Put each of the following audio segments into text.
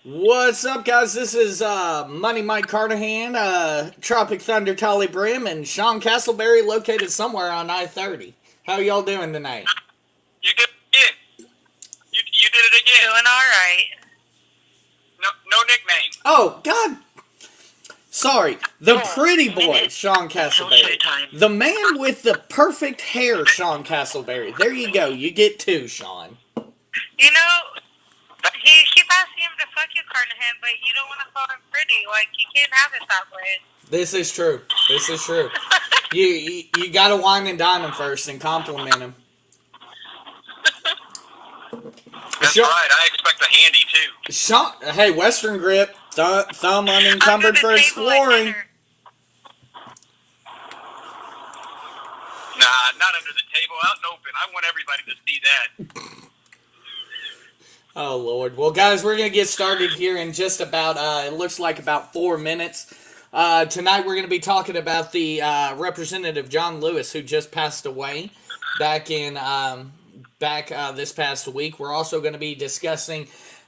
What's up, guys? This is Money Mike Carnahan, Tropic Thunder Tolly Brim, and Sean Castleberry, located somewhere on I-30. How y'all doing tonight? You did it again. You did it again. Doing all right. No nickname. Oh, God. Sorry. The pretty boy, Sean Castleberry. The man with the perfect hair, Sean Castleberry. There you go. You get two, Sean. You know, he keep asking him to fuck you, Carnahan, but you don't want to call him pretty. Like, you can't have it that way. This is true. This is true. You gotta wine and dine him first and compliment him. That's right. I expect a handy, too. Sean, hey, Western grip, thumb unencumbered for exploring. Nah, not under the table, out and open. I want everybody to see that. Oh, Lord. Well, guys, we're going to get started here in just about, it looks like about 4 minutes. Tonight we're going to be talking about the Representative John Lewis, who just passed away back this past week. We're also going to be discussing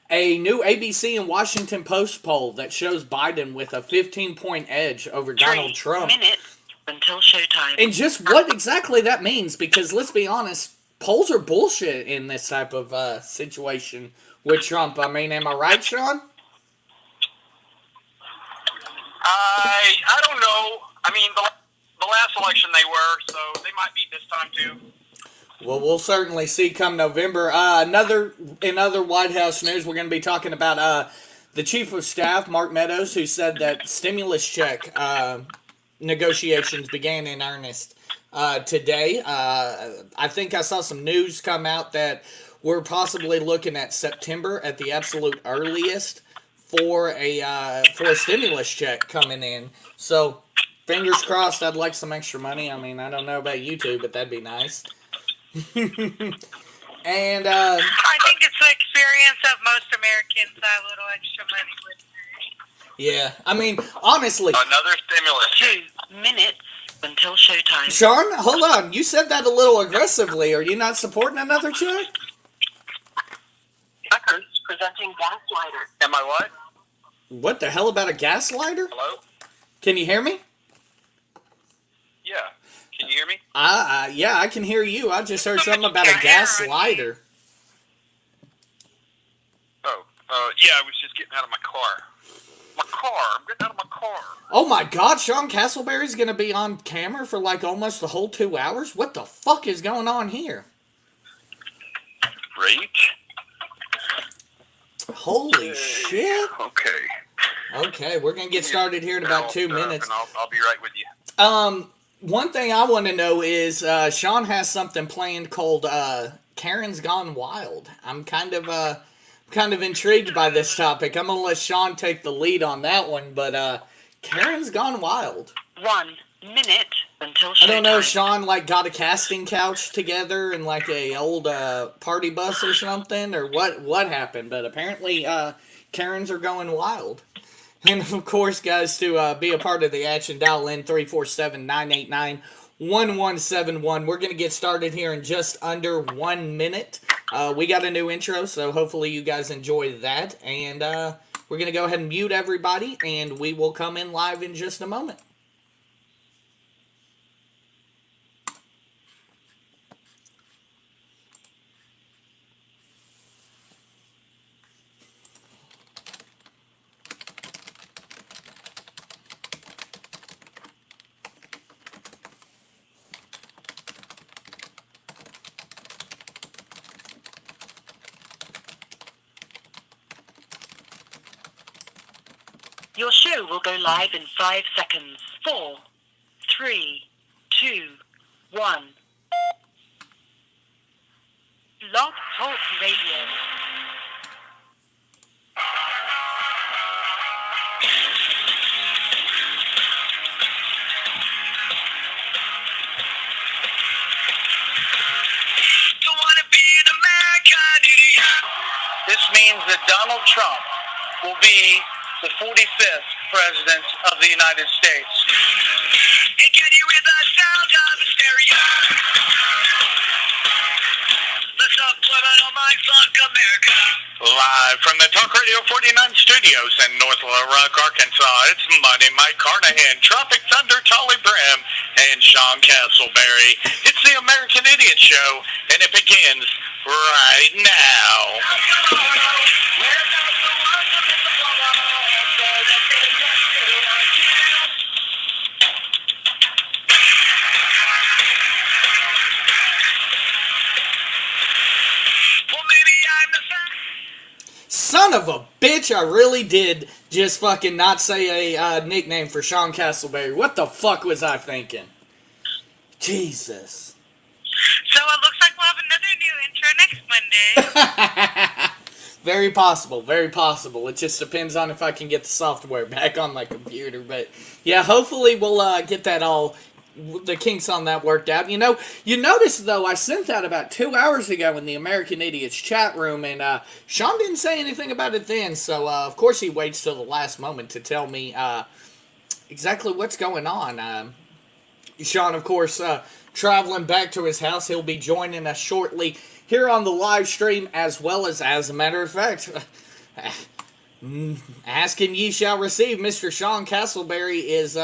a new ABC and Washington Post poll that shows Biden with a 15-point edge over Donald Trump. 3 minutes until showtime. And just what exactly that means, because let's be honest, polls are bullshit in this type of situation with Trump. I mean, am I right, Sean? I don't know. I mean, the last election they were, so they might be this time, too. Well, we'll certainly see come November. In other White House news, we're going to be talking about the Chief of Staff, Mark Meadows, who said that stimulus check negotiations began in earnest today. I think I saw some news come out that we're possibly looking at September at the absolute earliest for a stimulus check coming in. So, fingers crossed. I'd like some extra money. I mean, I don't know about you two, but that'd be nice. And I think it's the experience of most Americans that a little extra money would. Yeah, I mean, honestly. Another stimulus. 2 minutes until showtime. Sean, hold on. You said that a little aggressively. Are you not supporting another check? Tucker's presenting gaslighter. Am I what? What the hell about a gaslighter? Hello? Can you hear me? Yeah. Can you hear me? Yeah, I can hear you. I just heard something about a gaslighter. Yeah, I was just getting out of my car. I'm getting out of my car. Oh my God, Sean Castleberry's gonna be on camera for like almost the whole 2 hours? What the fuck is going on here? Great. Holy shit. Okay, we're gonna get started here in about 2 minutes. And I'll be right with you. One thing I want to know is Sean has something planned called Karen's Gone Wild. I'm kind of intrigued by this topic. I'm gonna let Sean take the lead on that one, but Karen's Gone Wild. 1 minute until showtime. I don't know, Sean got a casting couch together in like a old party bus or something, or what happened, but apparently Karens are going wild. And of course, guys, to be a part of the action, dial in 347-989-1171. We're going to get started here in just under 1 minute. We got a new intro, so hopefully you guys enjoy that. And we're going to go ahead and mute everybody, and we will come in live in just a moment. Your show will go live in 5 seconds. 4, 3, 2, 1. Blog Talk Radio. This means that Donald Trump will be the 45th President of the United States. And can you hear the sound of hysteria? The subcliminal mind fuck America. Live from the Talk Radio 49 Studios in North Little Rock, Arkansas. It's Money Mike Carnahan, Tropic Thunder, Tolly Brim, and Sean Castleberry. It's the American Idiot Show, and it begins right now. Son of a bitch, I really did just fucking not say a nickname for Sean Castleberry. What the fuck was I thinking? Jesus. So it looks like we'll have another new intro next Monday. Very possible, very possible. It just depends on if I can get the software back on my computer. But yeah, hopefully we'll get that all, the kinks on that worked out. You know, you notice though, I sent that about 2 hours ago in the American Idiots chat room, and Sean didn't say anything about it then. So of course he waits till the last moment to tell me exactly what's going on. Sean, of course, traveling back to his house. He'll be joining us shortly here on the live stream, as well as a matter of fact, asking ye shall receive. Mr. Sean Castleberry is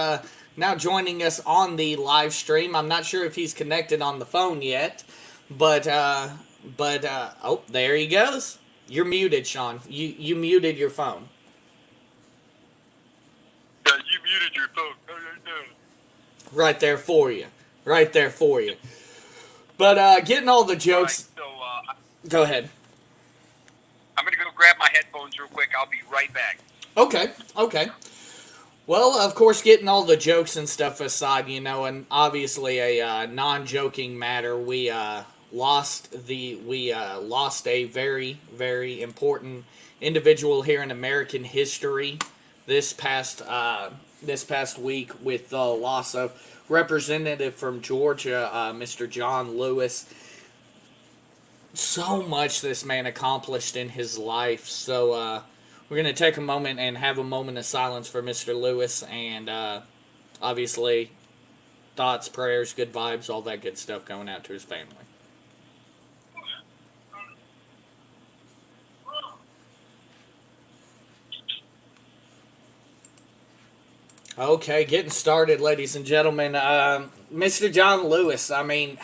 now joining us on the live stream. I'm not sure if he's connected on the phone yet, but oh, there he goes. You're muted, Sean. You muted your phone. Yeah, you muted your phone. Right there for you. Right there for you. But getting all the jokes. Right, so, go ahead. I'm going to go grab my headphones real quick. I'll be right back. Okay. Well, of course, getting all the jokes and stuff aside, you know, and obviously a non-joking matter, we lost a very, very important individual here in American history this past week with the loss of Representative from Georgia, Mr. John Lewis. So much this man accomplished in his life, so we're going to take a moment and have a moment of silence for Mr. Lewis, and obviously thoughts, prayers, good vibes, all that good stuff going out to his family. Okay, getting started, ladies and gentlemen. Mr. John Lewis, I mean,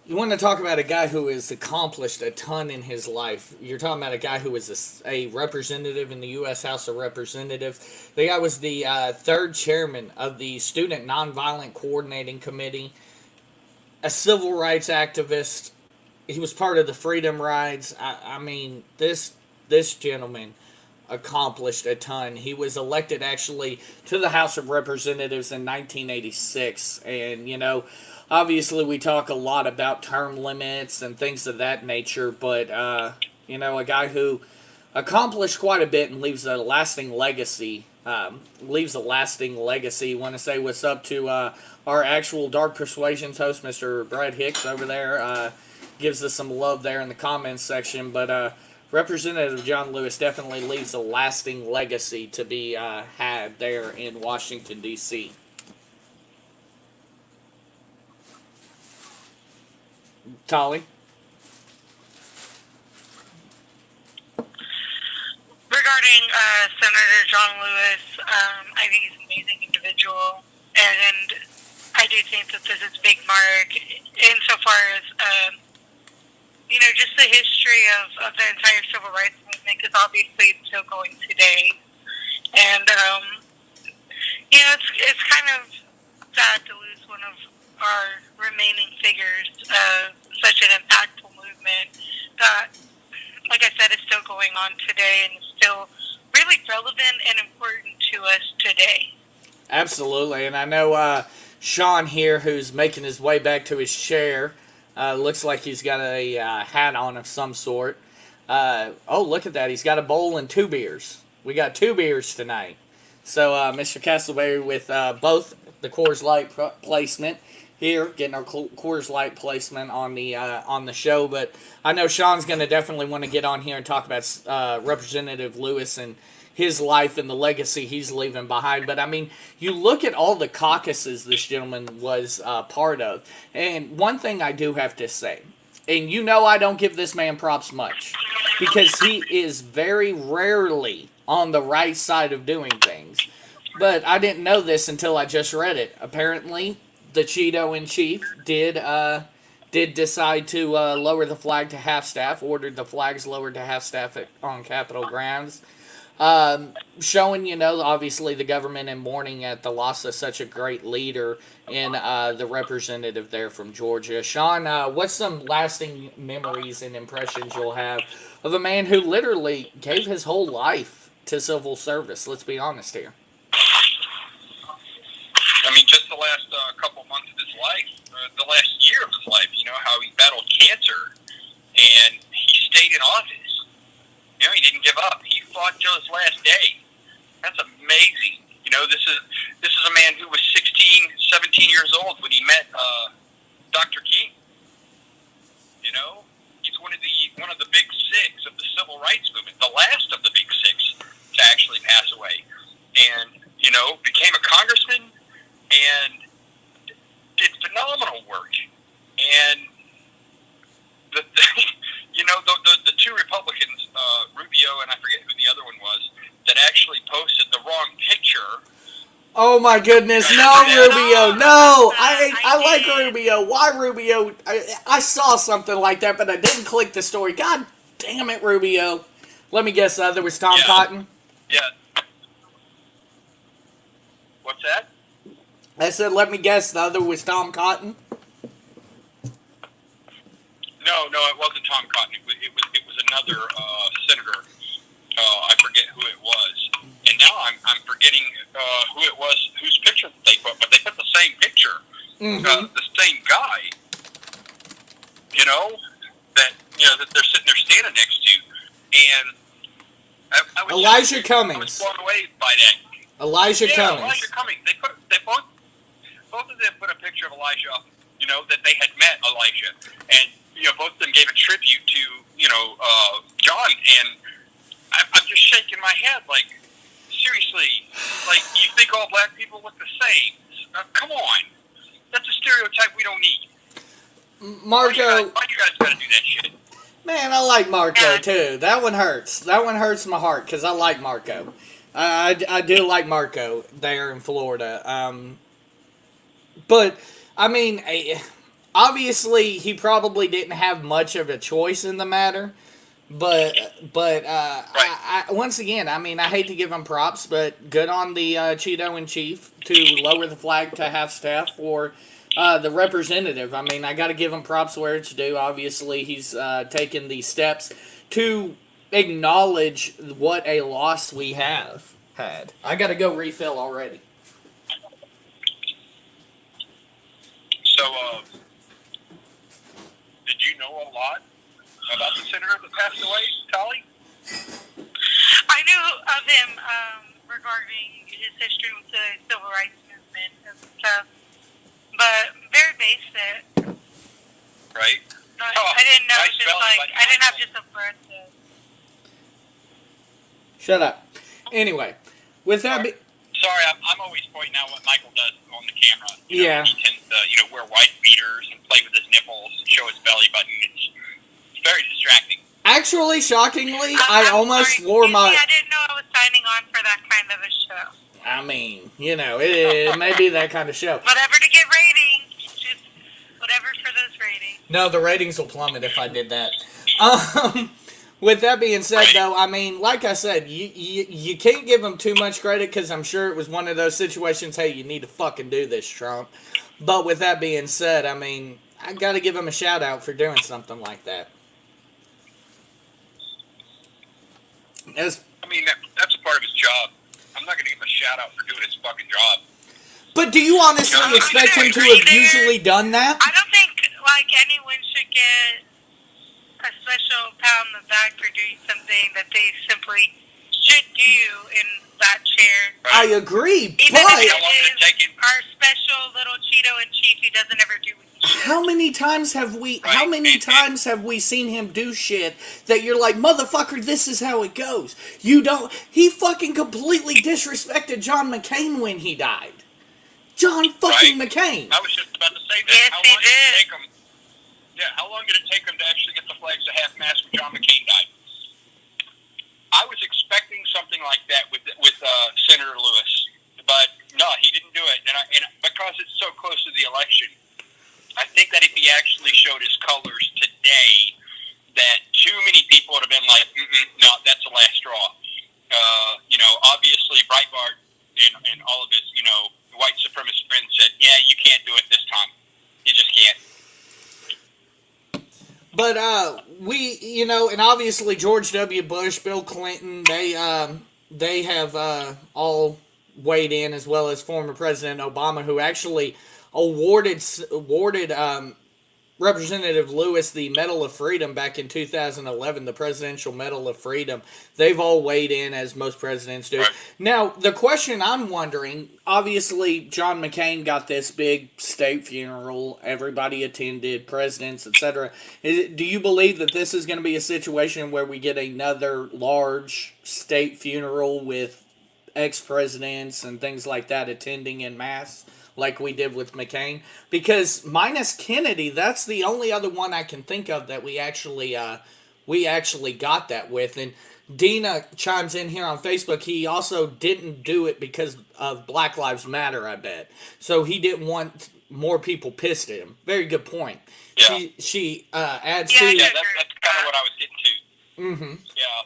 you want to talk about a guy who has accomplished a ton in his life. You're talking about a guy who was a representative in the U.S. House of Representatives. The guy was the third chairman of the Student Nonviolent Coordinating Committee, a civil rights activist. He was part of the Freedom Rides. I mean, this gentleman accomplished a ton. He was elected actually to the House of Representatives in 1986, and you know, obviously we talk a lot about term limits and things of that nature, but you know, a guy who accomplished quite a bit and leaves a lasting legacy. Want to say what's up to our actual Dark Persuasions host, Mr. Brad Hicks over there. Gives us some love there in the comments section, but Representative John Lewis definitely leaves a lasting legacy to be had there in Washington, D.C. Tolly? Regarding Senator John Lewis, I think he's an amazing individual, and I do think that this is a big mark insofar as you know, just the history of the entire civil rights movement, because obviously it's still going today. And, you know, it's kind of sad to lose one of our remaining figures of such an impactful movement that, like I said, is still going on today and is still really relevant and important to us today. Absolutely, and I know Sean here, who's making his way back to his chair, looks like he's got a hat on of some sort. Oh, look at that. He's got a bowl and 2 beers. We got 2 beers tonight. So, Mr. Castleberry with both the Coors Light placement here, getting our Coors Light placement on the show. But I know Sean's going to definitely want to get on here and talk about Representative Lewis and his life and the legacy he's leaving behind. But, I mean, you look at all the caucuses this gentleman was part of. And one thing I do have to say, and you know I don't give this man props much, because he is very rarely on the right side of doing things. But I didn't know this until I just read it. Apparently, the Cheeto-in-Chief did decide to lower the flag to half-staff, ordered the flags lowered to half-staff on Capitol grounds. Showing, obviously the government in mourning at the loss of such a great leader in the representative there from Georgia. Sean, what's some lasting memories and impressions you'll have of a man who literally gave his whole life to civil service? Let's be honest here. I mean, just the last couple months of his life, the last year of his life, how he battled cancer, and he stayed in office. He didn't give up. He fought till his last day. That's amazing. This is a man who was 16, 17 years old when he met Dr. King. He's one of the big six of the civil rights movement, the last of the big six to actually pass away, and became a congressman and did phenomenal work. And the two Republicans, Rubio and I forget who the other one was, that actually posted the wrong picture. Oh my goodness, no, Rubio, no! I like Rubio. Why Rubio? I saw something like that, but I didn't click the story. God damn it, Rubio. Let me guess, the other was Tom Cotton? Yeah. What's that? I said, let me guess, the other was Tom Cotton? No, it wasn't Tom Cotton. It was another senator. I forget who it was, and now I'm forgetting who it was, whose picture they put. But they put the same picture, the same guy. That they're sitting there standing next to, and I was Elijah Cummings. I was blown away by that. Elijah Cummings. Elijah Cummings. They both of them put a picture of Elijah up. That they had met Elijah, and both of them gave a tribute to John, and I'm just shaking my head like, seriously, like, you think all black people look the same? Come on, that's a stereotype we don't need. Marco, why you guys gotta do that shit? Man, I like Marco too. That one hurts. That one hurts my heart because I like Marco. I do like Marco there in Florida. But I mean, obviously he probably didn't have much of a choice in the matter. But I, once again, I mean, I hate to give him props, but good on the Cheeto-in-Chief to lower the flag to half-staff for the representative. I mean, I got to give him props where it's due. Obviously, he's taken the steps to acknowledge what a loss we have had. I got to go refill already. So, did you know a lot about the senator that passed away, Tolly? I knew of him regarding his history with the civil rights movement and stuff, but very basic. Right. I didn't know nice just like I didn't have just a breath. Shut up. Anyway, with that. Sorry, I'm always pointing out what Michael does on the camera. Yeah. He tends to, wear white beaters and play with his nipples and show his belly button. It's very distracting. Actually, shockingly, I almost wore my... I didn't know I was signing on for that kind of a show. I mean, it may be that kind of show. Whatever to get ratings. Just whatever for those ratings. No, the ratings will plummet if I did that. With that being said, though, I mean, like I said, you can't give him too much credit because I'm sure it was one of those situations, hey, you need to fucking do this, Trump. But with that being said, I mean, I got to give him a shout-out for doing something like that. I mean, that's a part of his job. I'm not going to give him a shout-out for doing his fucking job. But do you honestly expect him to have usually done that? I don't think, anyone should get a special pat on the back for doing something that they simply should do in that chair. I agree, Even but... if it is our special little Cheeto-in-Chief who doesn't ever do what he should. How many times have we seen him do shit that you're like, motherfucker, this is how it goes. He fucking completely disrespected John McCain when he died. John fucking McCain. I was just about to say that. Yes, How he long did it did. take him? Yeah, how long did it take them to actually get the flags at half mast when John McCain died? I was expecting something like that with Senator Lewis, but no, he didn't do it. And because it's so close to the election, I think that if he actually showed his colors today, that too many people would have been like, no, that's the last straw. Obviously Breitbart and all of his, white supremacist friends said, yeah, you can't do it this time. You just can't. But and obviously George W. Bush, Bill Clinton, they have all weighed in, as well as former President Obama, who actually awarded Representative Lewis the Medal of Freedom back in 2011, the Presidential Medal of Freedom. They've all weighed in, as most presidents do. Right. Now, the question I'm wondering, obviously, John McCain got this big state funeral. Everybody attended, presidents, etc. Do you believe that this is going to be a situation where we get another large state funeral with ex-presidents and things like that attending en masse, like we did with McCain? Because minus Kennedy, that's the only other one I can think of that we actually got that with. And Dina chimes in here on Facebook. He also didn't do it because of Black Lives Matter, I bet. So he didn't want more people pissed at him. Very good point. Yeah. She adds Yeah, to... Yeah, that's kind of what I was getting to. Mm-hmm. Yeah.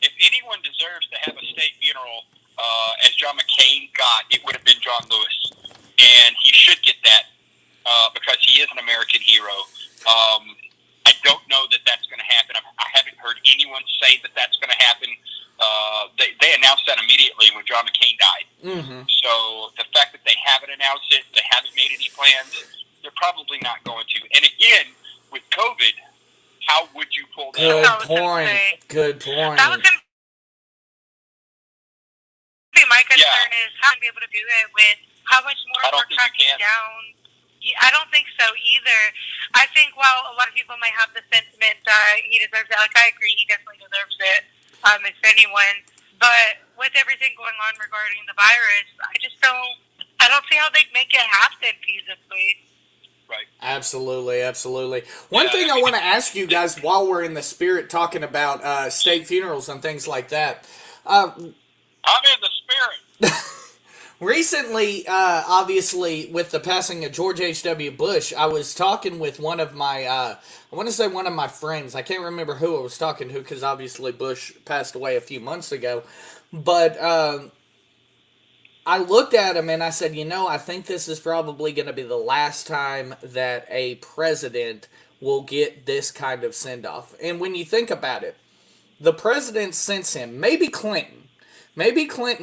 If anyone deserves to have a state funeral, as John McCain got, it would have been John Lewis. And he should get that because he is an American hero. I don't know that that's going to happen. I haven't heard anyone say that that's going to happen. They announced that immediately when John McCain died. Mm-hmm. So the fact that they haven't announced it, they haven't made any plans, they're probably not going to. And again, with COVID, how would you pull that Good off? point. Good point. That was going to be my concern is how to be able to do it with how much more I don't we're think you cracking can. down. I don't think so either. I think while a lot of people might have the sentiment that he deserves it, like I agree, he definitely deserves it, if anyone. But with everything going on regarding the virus, I don't see how they'd make it happen feasibly. Right. Absolutely, absolutely. One thing I want to ask you guys while we're in the spirit talking about state funerals and things like that. I'm in the spirit. Recently, obviously, with the passing of George H.W. Bush, I was talking with one of my, I want to say one of my friends. I can't remember who I was talking to because obviously Bush passed away a few months ago. But I looked at him and I said, I think this is probably going to be the last time that a president will get this kind of send-off. And when you think about it, the presidents since him, maybe Clinton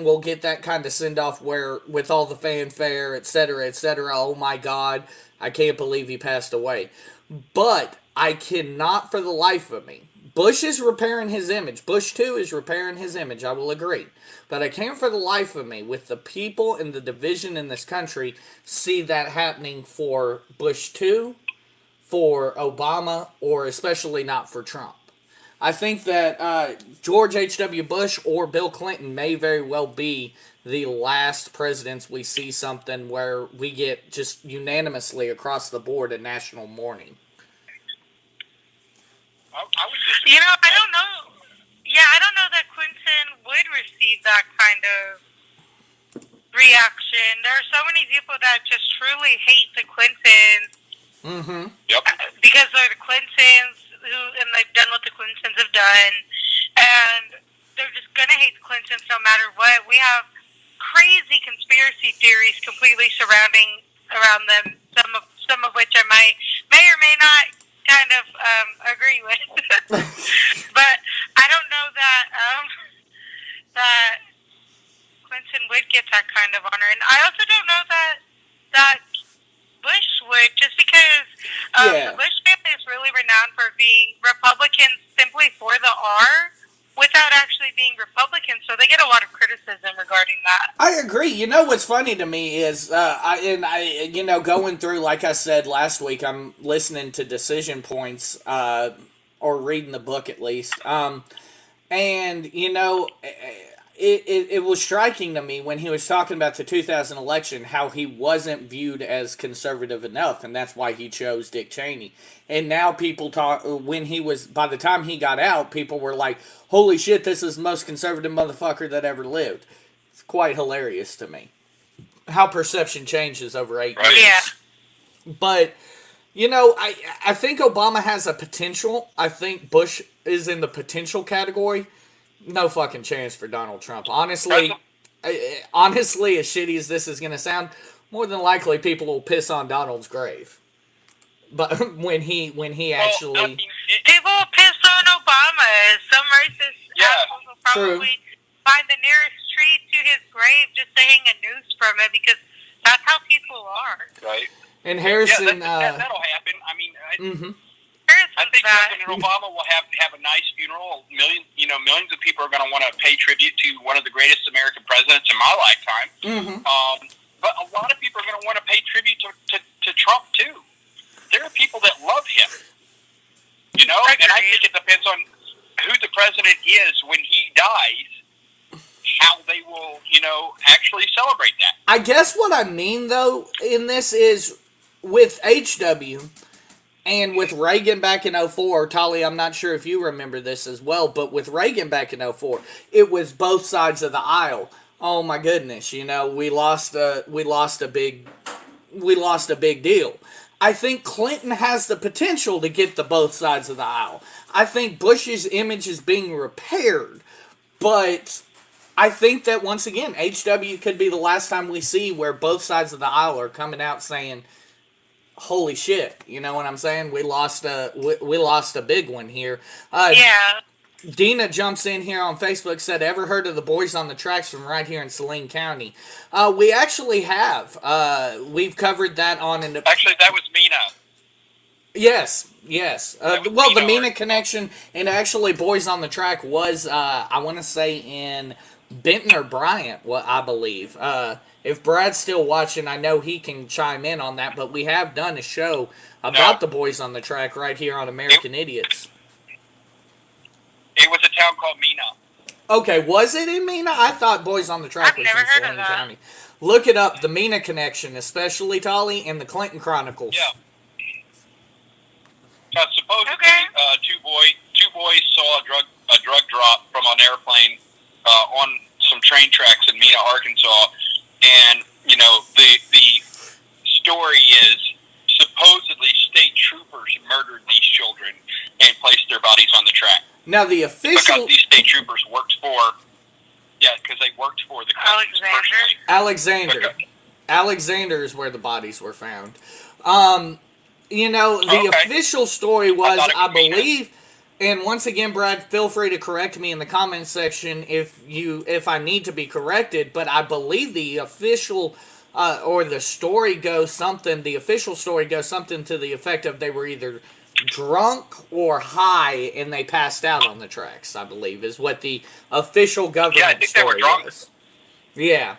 will get that kind of send-off where, with all the fanfare, etc., oh my God, I can't believe he passed away. But I cannot for the life of me. Bush is repairing his image. Bush 2 is repairing his image, I will agree. But I can't for the life of me, with the people and the division in this country, see that happening for Bush 2, for Obama, or especially not for Trump. I think that George H.W. Bush or Bill Clinton may very well be the last presidents we see something where we get just unanimously across the board a national mourning. I would just. I don't know. Yeah, I don't know that Clinton would receive that kind of reaction. There are so many people that just truly hate the Clintons. Mm-hmm. Yep. Because they're the Clintons, and they've done what the Clintons have done, and they're just gonna hate the Clintons no matter what. We have crazy conspiracy theories completely surrounding around them. Some of which I may or may not kind of agree with, but I don't know that that Clinton would get that kind of honor, and I also don't know that Bush would, just because the Bush family is really renowned for being Republicans simply for the R without actually being Republicans, so they get a lot of criticism regarding that. I agree. What's funny to me is, going through, like I said last week, I'm listening to Decision Points, or reading the book at least, and, it was striking to me when he was talking about the 2000 election how he wasn't viewed as conservative enough, and that's why he chose Dick Cheney. And now people talk, when he was, by the time he got out, people were like, holy shit, this is the most conservative motherfucker that ever lived. It's quite hilarious to me how perception changes over 8 years. Yeah. But, you know, I think Obama has a potential. I think Bush is in the potential category. No fucking chance for Donald Trump. Honestly, as shitty as this is going to sound, more than likely people will piss on Donald's grave. But when he actually... People will piss on Obama. Some racist assholes will probably find the nearest tree to his grave just to hang a noose from it, because that's how people are. Right. And Harrison... that'll happen. I mean... I think that. President Obama will have a nice funeral. Millions of people are going to want to pay tribute to one of the greatest American presidents in my lifetime. But a lot of people are going to want to pay tribute to Trump too. There are people that love him, and I think it depends on who the president is when he dies, how they will, actually celebrate that. I guess what I mean, though, in this is with HW and with Reagan back in 04, Tolly, I'm not sure if you remember this as well, but with Reagan back in 04, it was both sides of the aisle. Oh my goodness, we lost a big deal. I think Clinton has the potential to get to both sides of the aisle. I think Bush's image is being repaired, but I think that once again, HW could be the last time we see where both sides of the aisle are coming out saying, holy shit, you know what I'm saying? We lost a big one here. Yeah. Dina jumps in here on Facebook, said, ever heard of the Boys on the Tracks from right here in Saline County? We actually have. We've covered that on... Actually, that was Mina. Yes. Well, the Mina Mina connection, and actually Boys on the Track was, I want to say, in Benton or Bryant, I believe. If Brad's still watching, I know he can chime in on that, but we have done a show about the Boys on the Track right here on American Idiots. It was a town called Mina. Okay, was it in Mina? I thought Boys on the Track was in Saline County. Look it up, the Mina connection, especially, Tolly, and the Clinton Chronicles. Yeah. Supposedly, two boys saw a drug drop from an airplane on some train tracks in Mina, Arkansas, and the story is supposedly state troopers murdered these children and placed their bodies on the track. Now the official... Because these state troopers worked for... Yeah, because they worked for the Clintons personally. Alexander is where the bodies were found. The official story was, I believe... And once again, Brad, feel free to correct me in the comments section if I need to be corrected, but I believe the official... the story goes something... The official story goes something to the effect of they were either drunk or high and they passed out on the tracks, I believe, is what the official government story was. Yeah.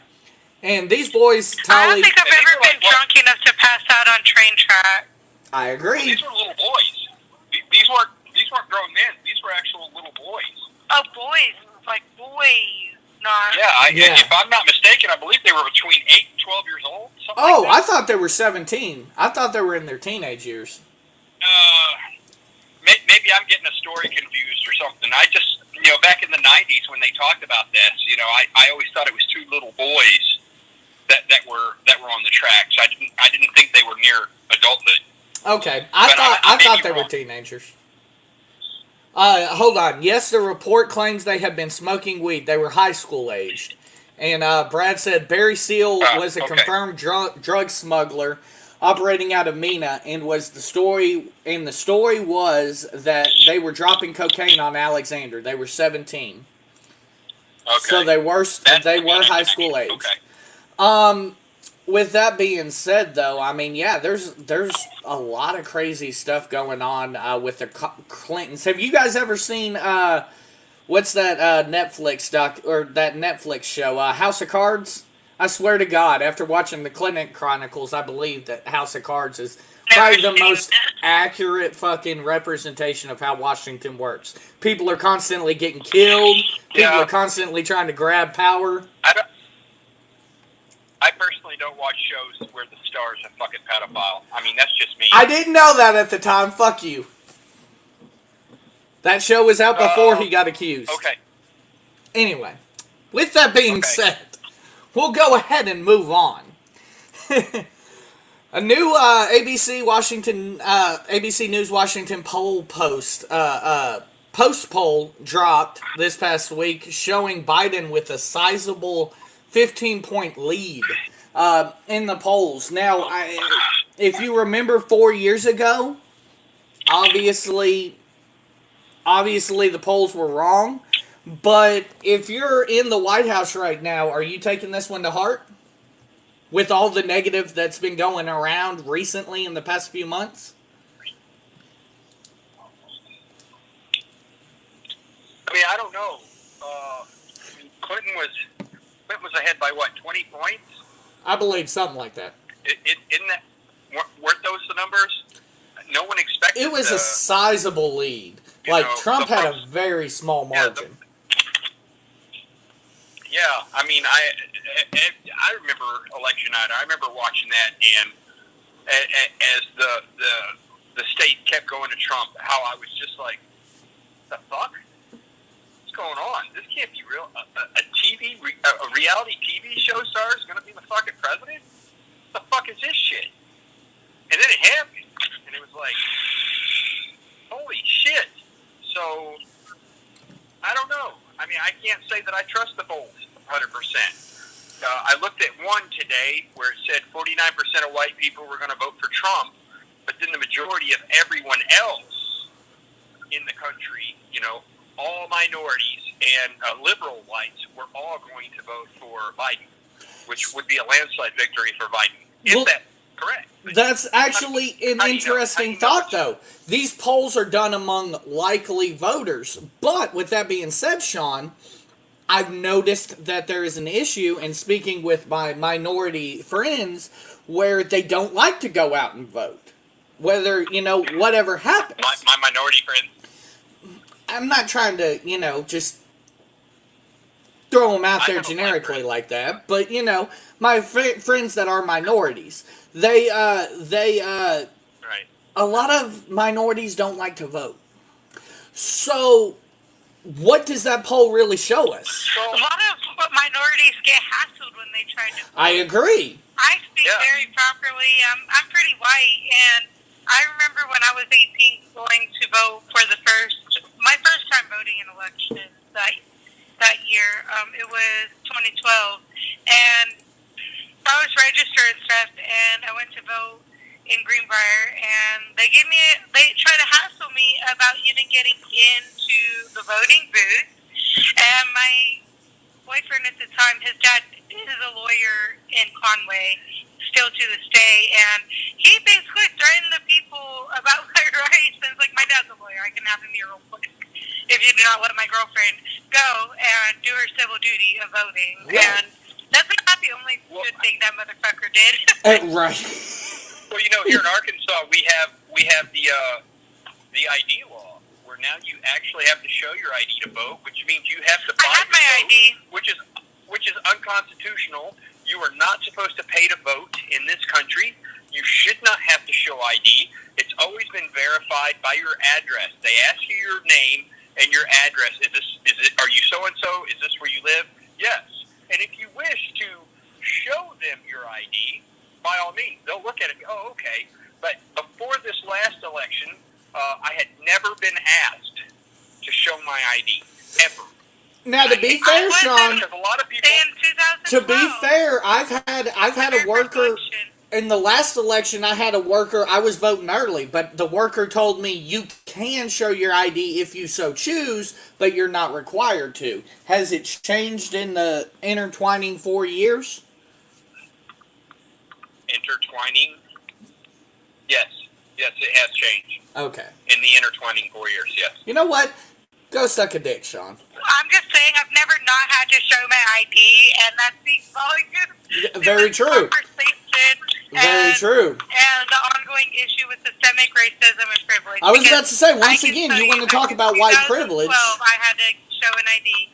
And these boys, Tolly... I don't think I've ever been drunk enough to pass out on train track. I agree. Well, these were little boys. These weren't grown men. These were actual little boys. Oh, boys. Like boys. Not... Yeah, if I'm not mistaken, I believe they were between 8 and 12 years old. I thought they were 17. I thought they were in their teenage years. Maybe I'm getting a story confused or something. I just, back in the 90s when they talked about this, I always thought it was two little boys that were on the tracks. I didn't think they were near adulthood. Okay, I thought they were teenagers. Hold on. Yes, the report claims they had been smoking weed. They were high school aged. And Brad said Barry Seal was a confirmed drug smuggler operating out of Mina, and the story was that they were dropping cocaine on Alexander. They were 17. Okay. So they were high school age. Okay. With that being said, though, I mean, yeah, there's a lot of crazy stuff going on with the Clintons. Have you guys ever seen what's that Netflix that Netflix show, House of Cards? I swear to God, after watching the Clinton Chronicles, I believe that House of Cards is probably the seen most accurate fucking representation of how Washington works. People are constantly getting killed. People Yeah. are constantly trying to grab power. I personally don't watch shows where the star's a fucking pedophile. I mean, that's just me. I didn't know that at the time. Fuck you. That show was out before he got accused. Okay. Anyway, with that being said, we'll go ahead and move on. A new ABC News Washington poll post poll dropped this past week showing Biden with a sizable 15-point lead in the polls. Now, if you remember 4 years ago, obviously the polls were wrong. But if you're in the White House right now, are you taking this one to heart? With all the negative that's been going around recently in the past few months? I mean, I don't know. Clinton was ahead by what, 20 points? I believe something like that. Isn't that, weren't those the numbers? No one expected. It was a sizable lead. Like, Trump had a very small margin. Yeah, I mean, I remember election night. I remember watching that, and as the state kept going to Trump, how I was just like, the fuck? What's going on? This can't be real. A reality TV show star is going to be the fucking president? What the fuck is this shit? And then it happened, and it was like, holy shit. So, I don't know. I mean, I can't say that I trust the polls 100%. I looked at one today where it said 49% of white people were going to vote for Trump, but then the majority of everyone else in the country, all minorities and liberal whites were all going to vote for Biden, which would be a landslide victory for Biden. Is that correct? That's actually an interesting thought, though. These polls are done among likely voters. But with that being said, Sean, I've noticed that there is an issue in speaking with my minority friends where they don't like to go out and vote. Whether, whatever happens. My minority friends? I'm not trying to, just throw them out there generically like that. But, my friends that are minorities, they right. A lot of minorities don't like to vote. So, what does that poll really show us? A lot of minorities get hassled when they try to vote. I agree. I speak very properly. I'm pretty white, and I remember when I was 18 going to vote for my first time voting in elections that year. It was 2012, and I was registered and stuff, and I went to vote in Greenbrier, and they tried to hassle me about even getting into the voting booth. And my boyfriend at the time, his dad is a lawyer in Conway, still to this day, and he basically threatened the people about my rights. And it's like, my dad's a lawyer, I can have him here real quick if you do not let my girlfriend go and do her civil duty of voting. Yeah. And that's not the only good thing that motherfucker did. Right. Well, here in Arkansas, we have the ID law, where now you actually have to show your ID to vote, which means you have to buy I have my vote, ID. which is unconstitutional. You are not supposed to pay to vote in this country. You should not have to show ID. It's always been verified by your address. They ask you your name and your address. Are you so and so? Is this where you live? Yes. And if you wish to show them your ID, by all means, they'll look at it and go, oh, okay. But before this last election, I had never been asked to show my ID, ever. Now, to be fair, Sean, Because a lot of people, to be fair, I've had a worker in the last election. I had a worker. I was voting early, but the worker told me you can show your ID if you so choose, but you're not required to. Has it changed in the intertwining 4 years? intertwining, yes, it has changed. Okay. In the intertwining 4 years, yes. You know what? Go suck a dick, Sean. I'm just saying I've never not had to show my ID, and that speaks volumes. Very true. Very true. And the ongoing ongoing issue with systemic racism and privilege. I was about to say, once I can again, tell you want to talk about white 2012, privilege. I had to show an ID.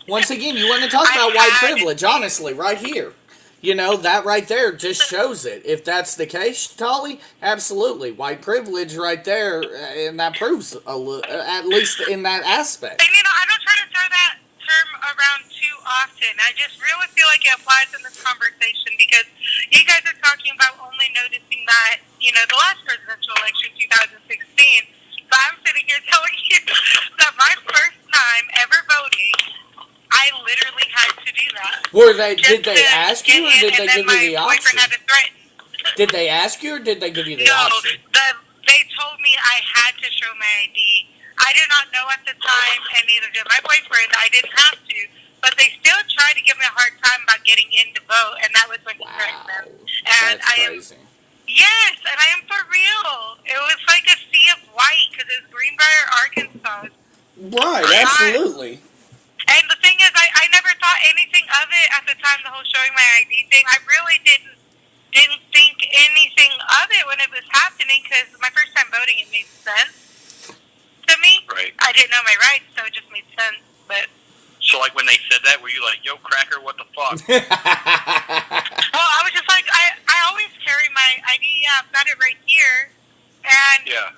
Once again, you want to talk about white privilege, honestly, right here. You know, that right there just shows it. If that's the case, Tolly, absolutely. White privilege right there, and that proves, at least in that aspect. And, I don't try to throw that term around too often. I just really feel like it applies in this conversation because you guys are talking about only noticing that, the last presidential election, 2016. But I'm sitting here telling you that my first time ever voting, I literally had to do that. Did they ask you, or did they give you the option? Had to threaten. Did they ask you, or did they give you the option? No, they told me I had to show my ID. I did not know at the time, and neither did my boyfriend. I didn't have to, but they still tried to give me a hard time about getting in to vote, and that was when he threatened them. And that's crazy. Yes, and I am for real. It was like a sea of white because it was Greenbrier, Arkansas. Right, absolutely. And the thing is, I never thought anything of it at the time, the whole showing my ID thing. I really didn't think anything of it when it was happening because my first time voting, it made sense to me. Right. I didn't know my rights, so it just made sense. But So, like, when they said that, were you like, yo, cracker, what the fuck? well, I was just like, I always carry my ID. Yeah, I've got it right here. And Yeah.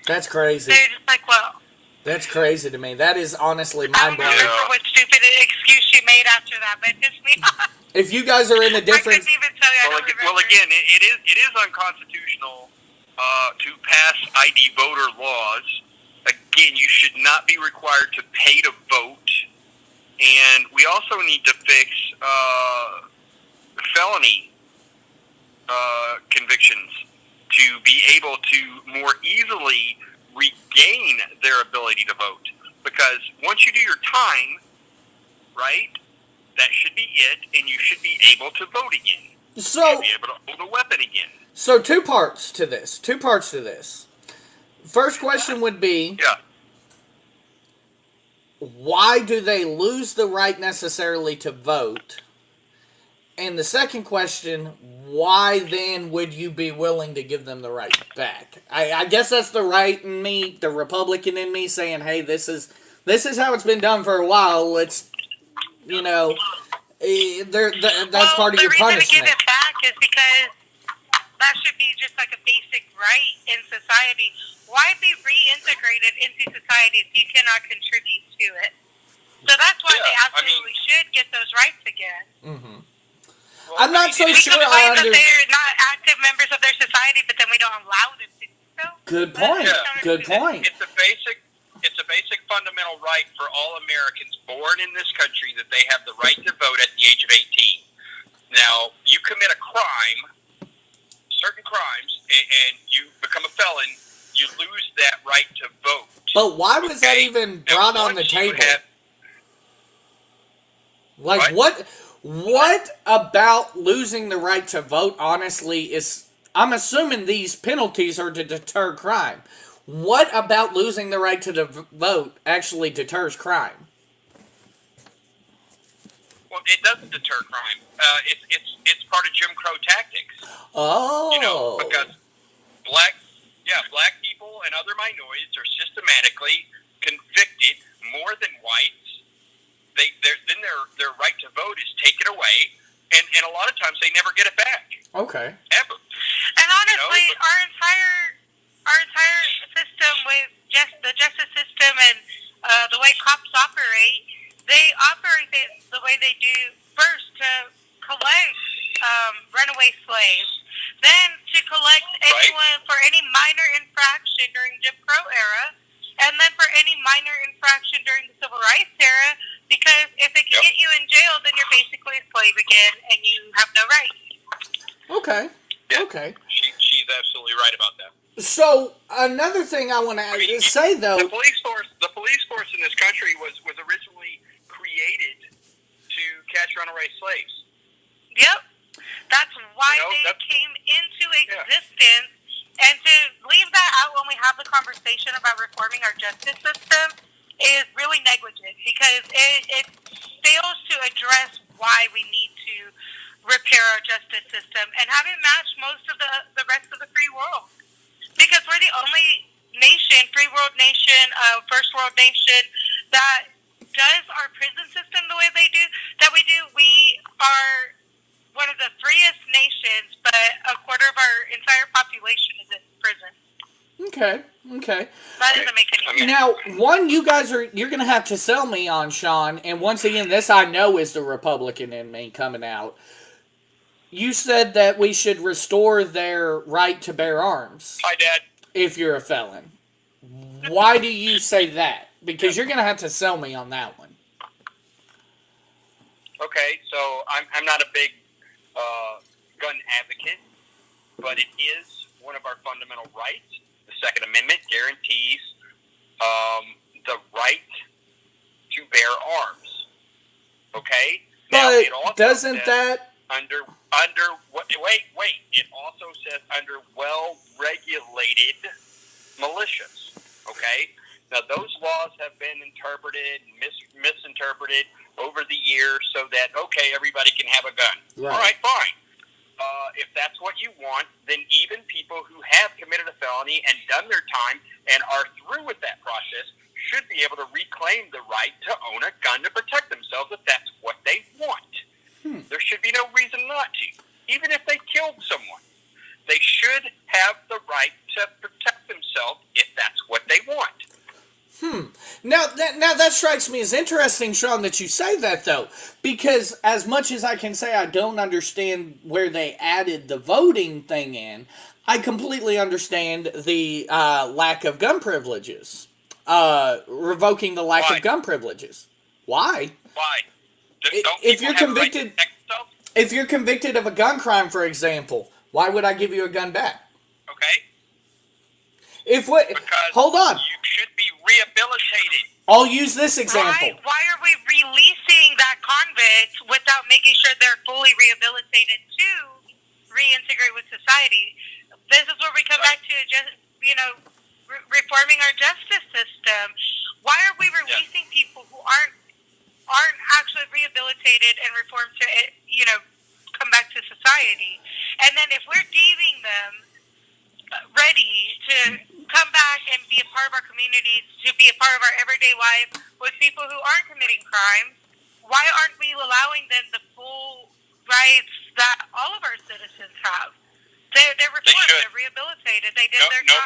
That's crazy. they're just like, well. That's crazy to me. That is honestly I don't mind-blowing. remember what stupid excuse she made after that, but it pissed me off. If you guys are in a different... I couldn't even tell you. Well, again, it is unconstitutional to pass ID voter laws. Again, you should not be required to pay to vote. And we also need to fix felony convictions to be able to more easily regain their ability to vote. Because once you do your time, right, that should be it, and you should be able to vote again. So, You should be able to hold a weapon again. So two parts to this. First question would be, Yeah. why do they lose the right necessarily to vote? And the second question, why then would you be willing to give them the right back? I guess that's the right in me, the Republican in me, saying, hey, this is how it's been done for a while. Let's, that's part of your punishment. The reason to give it back is because that should be just like a basic right in society. Why be reintegrated into society if you cannot contribute to it? So that's why they absolutely should get those rights again. Mm-hmm. I'm not so we sure complain that they're not active members of their society, but then we don't allow them to do so. Good point. Good point. It's a basic fundamental right for all Americans born in this country that they have the right to vote at the age of 18. Now, you commit a crime, certain crimes, and you become a felon, you lose that right to vote. But why was that even brought on the table? What about losing the right to vote, honestly, is... I'm assuming these penalties are to deter crime. What about losing the right to vote actually deters crime? Well, it doesn't deter crime. It's part of Jim Crow tactics. Oh. Because black people and other minorities are systematically convicted more than whites. Then their right to vote is taken away, and a lot of times they never get it back. Okay. Ever. And honestly, our entire system with the justice system and the way cops operate, they operate the way they do first to collect runaway slaves, then to collect anyone for any minor infraction during Jim Crow era, and then for any minor infraction during the Civil Rights era, because if they can get you in jail, then you're basically a slave again, and you have no rights. Okay. Yeah. Okay. She's absolutely right about that. So another thing I want to say, though, the police force in this country was originally created to catch runaway slaves. Yep, that's why they came into existence. And to leave that out when we have the conversation about reforming our justice system is really negligent because it fails to address why we need to repair our justice system and have it match most of the the rest of the free world. Because we're the only nation, free world nation, first world nation, that does our prison system the way that we do. We are one of the freest nations, but a quarter of our entire population is in prison. Okay. That doesn't make any sense. Now, you're going to have to sell me on, Sean, and once again, this I know is the Republican in me coming out. You said that we should restore their right to bear arms. Hi, Dad. If you're a felon. Why do you say that? Because you're going to have to sell me on that one. Okay, so I'm not a big gun advocate, but it is one of our fundamental rights. The Second Amendment guarantees the right to bear arms. Okay? Now, But it also doesn't says that... wait. It also says under well-regulated militias. Okay? Now, those laws have been interpreted, misinterpreted over the years so that, okay, everybody can have a gun. Right. All right, fine. If that's what you want, then even people who have committed a felony and done their time and are through with that process should be able to reclaim the right to own a gun to protect themselves if that's what they want. There should be no reason not to. Even if they killed someone, they should have the right to protect themselves if that's what they want. Now that strikes me as interesting, Sean, that you say that, though. Because as much as I can say I don't understand where they added the voting thing in, I completely understand the lack of gun privileges. Revoking the lack of gun privileges. Why? Why? If you're convicted of a gun crime, for example, why would I give you a gun back? Okay. Because hold on. You should be rehabilitated. I'll use this example. Why are we releasing that convict without making sure they're fully rehabilitated to reintegrate with society? This is where we come back to just, reforming our justice system. Why are we releasing people who aren't actually rehabilitated and reformed to, come back to society? And then if we're deeming them ready to come back and be a part of our communities, to be a part of our everyday life with people who aren't committing crimes, why aren't we allowing them the full rights that all of our citizens have? They're reformed, they're rehabilitated, they did their no time.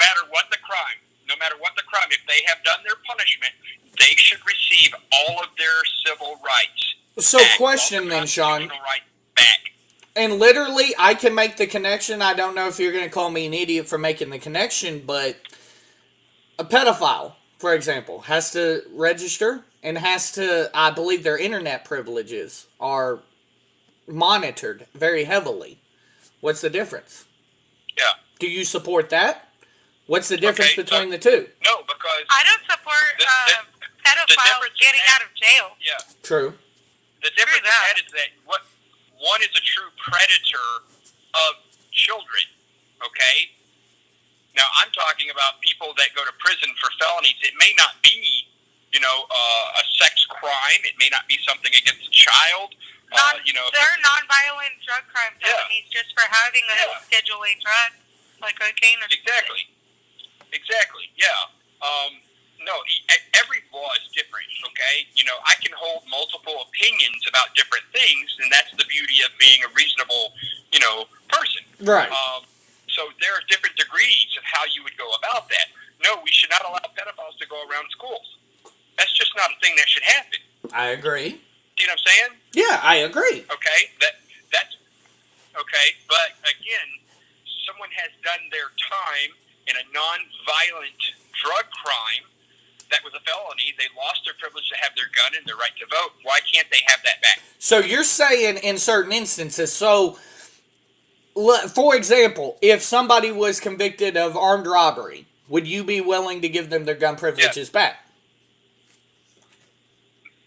No matter what the crime, if they have done their punishment, they should receive all of their civil rights. So back, question then, Sean. Rights back. And literally, I can make the connection. I don't know if you're going to call me an idiot for making the connection, but a pedophile, for example, has to register and has to, I believe their internet privileges are monitored very heavily. What's the difference? Yeah. Do you support that? What's the difference between the two? No, because I don't support pedophiles getting out of jail. Yeah. True. The difference is that one is a true predator of children, okay? Now, I'm talking about people that go to prison for felonies. It may not be, a sex crime. It may not be something against a child. They're nonviolent drug crime felonies just for having a Schedule A drug, like cocaine or Exactly, yeah. No, every law is different, okay? I can hold multiple opinions about different things, and that's the beauty of being a reasonable, person. Right. So there are different degrees of how you would go about that. No, we should not allow pedophiles to go around schools. That's just not a thing that should happen. I agree. See what I'm saying? Yeah, I agree. Okay, that's okay. But again, someone has done their time in a non-violent drug crime that was a felony. They lost their privilege to have their gun and their right to vote. Why can't they have that back? So you're saying in certain instances, for example, if somebody was convicted of armed robbery, would you be willing to give them their gun privileges back?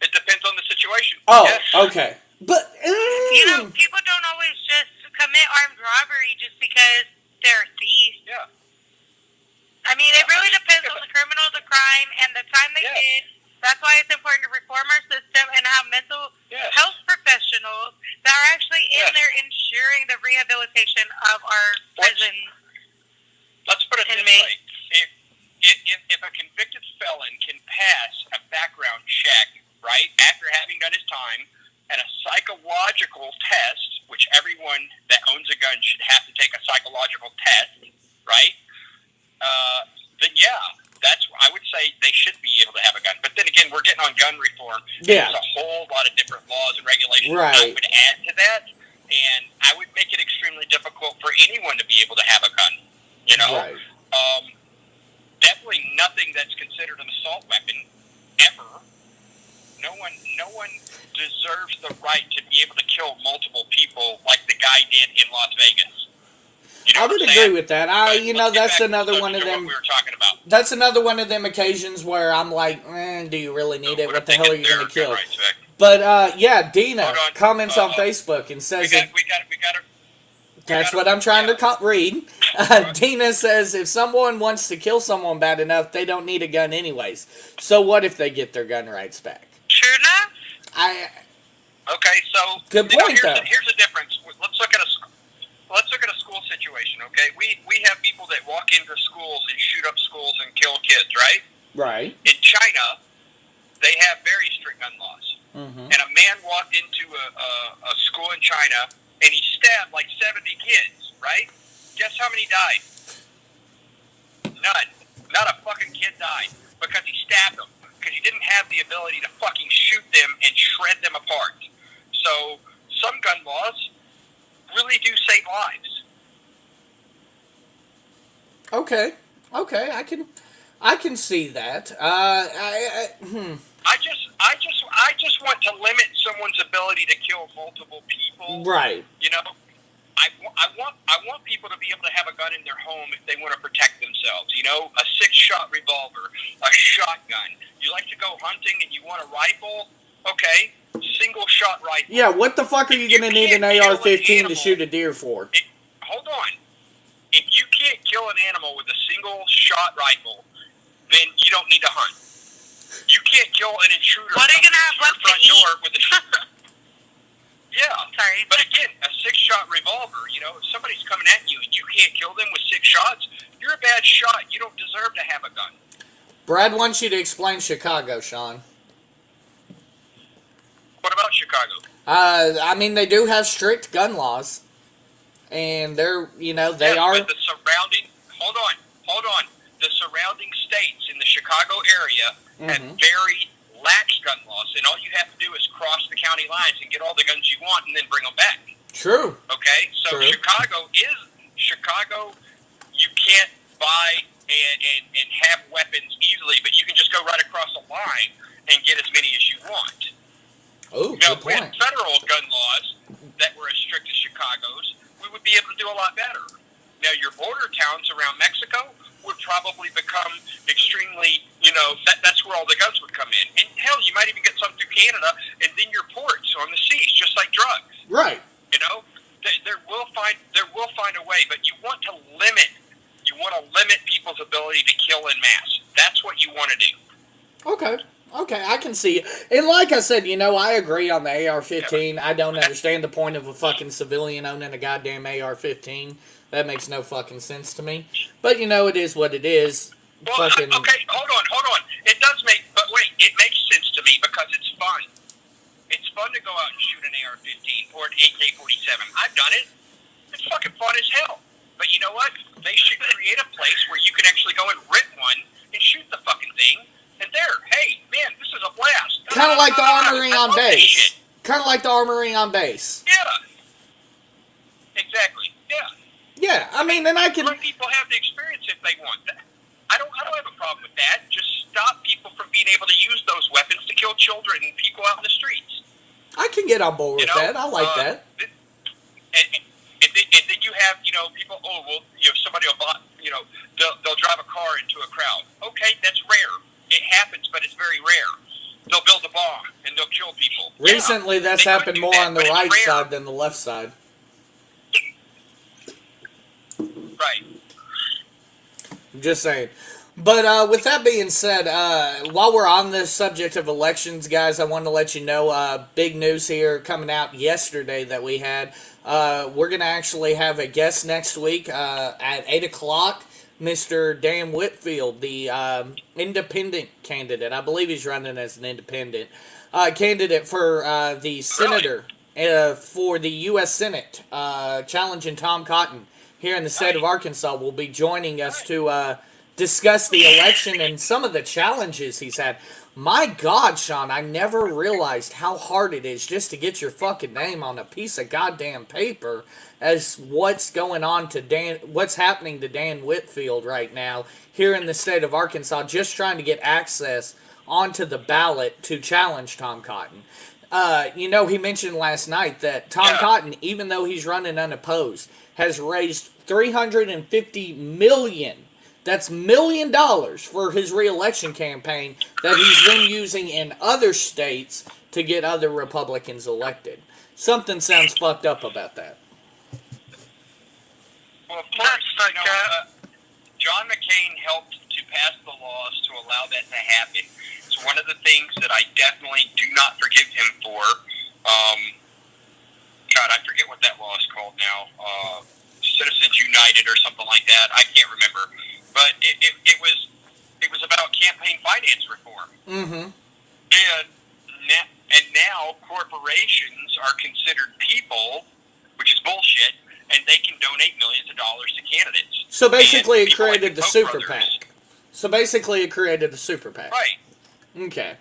It depends on the situation. Oh, yes. Okay. But, people don't always just commit armed robbery just because they're thieves. Yeah. I mean, it really depends on the criminal, the crime, and the time they did. That's why it's important to reform our system and have mental health professionals that are actually in there ensuring the rehabilitation of our prison after having done his time, and a psychological test, which everyone that owns a gun should have to take a psychological test, right? Then yeah, I would say they should be able to have a gun. But then again, we're getting on gun reform. Yeah. There's a whole lot of different laws and regulations Right. I would add to that, and I would make it extremely difficult for anyone to be able to have a gun. You know, Right. Definitely nothing that's considered an assault weapon ever. No one deserves the right to be able to kill multiple people like the guy did in Las Vegas. You know I what would I'm agree saying? with that. But You let's know, get that's back to the another one of subject them. what we were talking about. That's another one of them occasions where I'm like, do you really need it? What the hell are you going to kill? Right, Vic. But yeah, Dina Hold on. comments on Facebook and We says got if, to. that's what I'm trying to read. Dina says if someone wants to kill someone bad enough, they don't need a gun anyways. So what if they get their gun rights back? True enough. Okay, so Good point, though. Here's the difference. Let's look at a school situation. Okay, we have people that walk into schools and shoot up schools and kill kids, right? Right. In China, they have very strict gun laws. Mm-hmm. And a man walked into a school in China and he stabbed like 70 kids, right? Guess how many died? None. Not a fucking kid died because he stabbed them. Because he didn't have the ability to fucking shoot them and shred them apart. So some gun laws really do save lives. Okay. I can see that. I just want to limit someone's ability to kill multiple people. Right. You know, I want people to be able to have a gun in their home if they want to protect themselves. You know, a 6-shot revolver, a shotgun. You like to go hunting and you want a rifle? Okay, single-shot rifle. Yeah, what the fuck are you going to need an can't kill AR-15 to animal- shoot a deer for? Hold on. If you can't kill an animal with a single-shot rifle, then you don't need to hunt. You can't kill an intruder. What are you gonna have left to front eat? door with a Yeah. Sorry. But again, a 6-shot revolver, you know, if somebody's coming at you and you can't kill them with 6 shots, you're a bad shot. You don't deserve to have a gun. Brad wants you to explain Chicago, Sean. What about Chicago? I mean, they do have strict gun laws. And they're, they are... But the surrounding... Hold on. The surrounding states in the Chicago area have very lax gun laws, and all you have to do is cross the county lines and get all the guns you want and then bring them back. True. Okay? So True. Chicago, you can't buy and have weapons easily, but you can just go right across the line and get as many as you want. Oh, Now, good if we had point. federal gun laws that were as strict as Chicago's, we would be able to do a lot better. Now, your border towns around Mexico would probably become extremely, that's where all the guns would come in. And hell, you might even get some through Canada, and then your ports on the seas, just like drugs. Right. There will find a way, but you want to limit people's ability to kill en masse. That's what you want to do. Okay, I can see it. And like I said, I agree on the AR-15. I don't understand the point of a fucking civilian owning a goddamn AR-15. That makes no fucking sense to me. But, it is what it is. Well, Fucking... okay, hold on. It makes sense to me because it's fun. It's fun to go out and shoot an AR-15 or an AK-47. I've done it. It's fucking fun as hell. But you know what? They should create a place where you can actually go and rip one and shoot the fucking thing. And hey, man, this is a blast. Kind of like the armory I on love this base. shit. Kind of like the armory on base. Yeah. Exactly. Yeah. Yeah, I mean, and I can... Let people have the experience if they want that. I don't have a problem with that. Just stop people from being able to use those weapons to kill children and people out in the streets. I can get on board with that. I like that. And then you have, people, somebody will buy, they'll drive a car into a crowd. Okay, that's rare. It happens, but it's very rare. They'll build a bomb and they'll kill people. Recently, that's they could happened do more that, on the but it's right rare. side than the left side. Right. Just saying. But with that being said, while we're on this subject of elections, guys, I want to let you know big news here coming out yesterday that we had. We're going to actually have a guest next week at 8 o'clock. Mr. Dan Whitfield, the independent candidate. I believe he's running as an independent. candidate for the senator for the U.S. Senate, challenging Tom Cotton here in the state of Arkansas, will be joining us to discuss the election and some of the challenges he's had. My God, Sean, I never realized how hard it is just to get your fucking name on a piece of goddamn paper as what's going on to what's happening to Dan Whitfield right now here in the state of Arkansas, just trying to get access onto the ballot to challenge Tom Cotton. He mentioned last night that Tom Cotton, even though he's running unopposed, has raised $350 million. That's $1 million for his re-election campaign that he's then using in other states to get other Republicans elected. Something sounds fucked up about that. Well, of course, John McCain helped to pass the laws to allow that to happen. It's one of the things that I definitely do not forgive him for. God, I forget what that law is called now. Citizens United or something like that. I can't remember. But it was about campaign finance reform. Mm-hmm. And now corporations are considered people, which is bullshit, and they can donate millions of dollars to candidates. So basically, it created the super PAC. Right. Okay.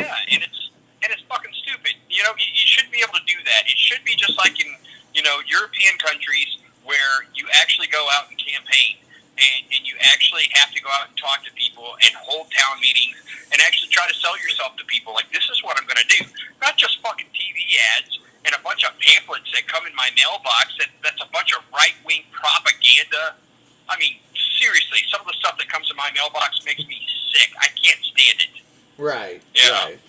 Yeah, and it's fucking stupid. You shouldn't be able to do that. It should be just like in European countries where you actually go out and campaign. And you actually have to go out and talk to people and hold town meetings and actually try to sell yourself to people. Like, this is what I'm going to do. Not just fucking TV ads and a bunch of pamphlets that come in my mailbox that's a bunch of right-wing propaganda. I mean, seriously, some of the stuff that comes in my mailbox makes me sick. I can't stand it. Right. Yeah. Right.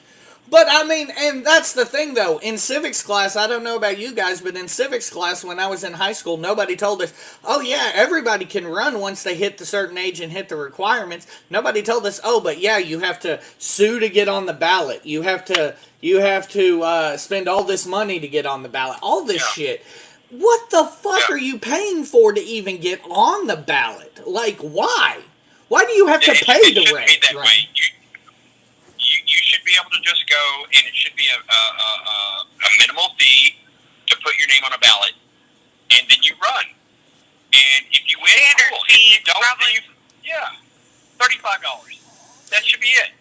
But, I mean, and that's the thing, though. In civics class, I don't know about you guys, but in civics class when I was in high school, nobody told us, oh, yeah, everybody can run once they hit the certain age and hit the requirements. Nobody told us, oh, but, yeah, you have to sue to get on the ballot. You have to spend all this money to get on the ballot. All this shit. What the fuck are you paying for to even get on the ballot? Like, why? Why do you have to pay to run? You should be able to just go, and it should be a minimal fee to put your name on a ballot, and then you run. And if you win, cool. If you don't, then $35. That should be it.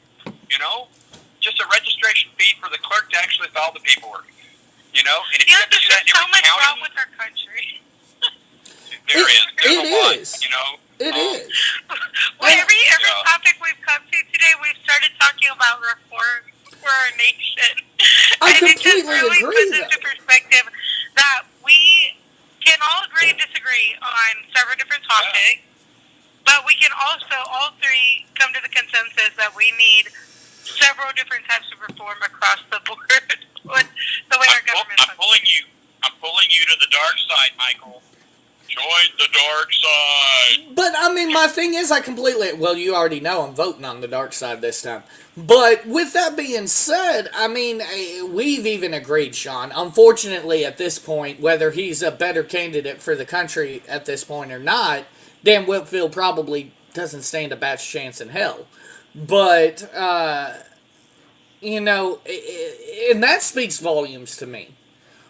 Just a registration fee for the clerk to actually file the paperwork. And if you have to do that in so every much county, wrong with our country. There's a lot. It is. Well, every topic we've come to today, we've started talking about reform for our nation. I and completely it just really agree. puts into perspective that we can all agree and disagree on several different topics, but we can also, all three, come to the consensus that we need several different types of reform across the board with the way our government functions. I'm pulling you to the dark side, Michael. Join the dark side. But, I mean, my thing is, well, you already know I'm voting on the dark side this time. But, with that being said, I mean, we've even agreed, Sean. Unfortunately, at this point, whether he's a better candidate for the country at this point or not, Dan Whitfield probably doesn't stand a bat's chance in hell. But, and that speaks volumes to me.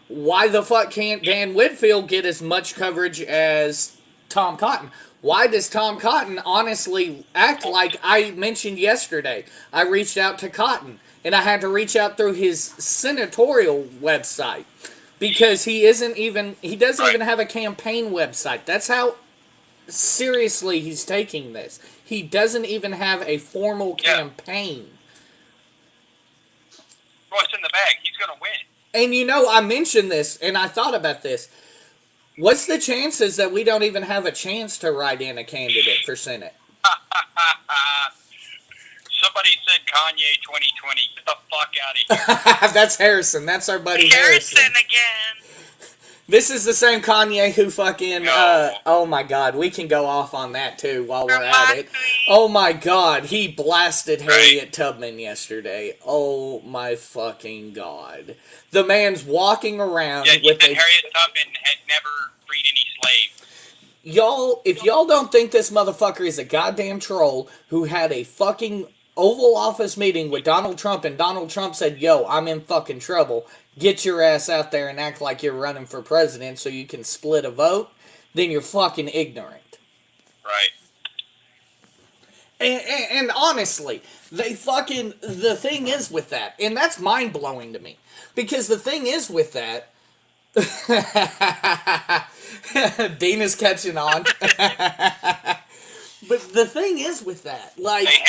Why the fuck can't Dan Whitfield get as much coverage as Tom Cotton? Why does Tom Cotton honestly act like I mentioned yesterday? I reached out to Cotton, and I had to reach out through his senatorial website because he doesn't even have a campaign website. That's how seriously he's taking this. He doesn't even have a formal campaign. Well, it's in the bag. He's going to win. And I mentioned this, and I thought about this. What's the chances that we don't even have a chance to write in a candidate for Senate? Somebody said Kanye 2020. Get the fuck out of here. That's Harrison. That's our buddy Harrison. Harrison again. This is the same Kanye who fucking, oh my God, we can go off on that too while we're at it. Oh my God, he blasted Harriet Tubman yesterday. Oh my fucking God. The man's walking around with a... Harriet Tubman had never freed any slaves. Y'all, if y'all don't think this motherfucker is a goddamn troll who had a fucking Oval Office meeting with Donald Trump, and Donald Trump said, "Yo, I'm in fucking trouble. Get your ass out there and act like you're running for president so you can split a vote," then you're fucking ignorant. Right. And honestly, the thing is with that, and that's mind blowing to me, because the thing is with that, Dean is catching on. But the thing is with that, like, Hey,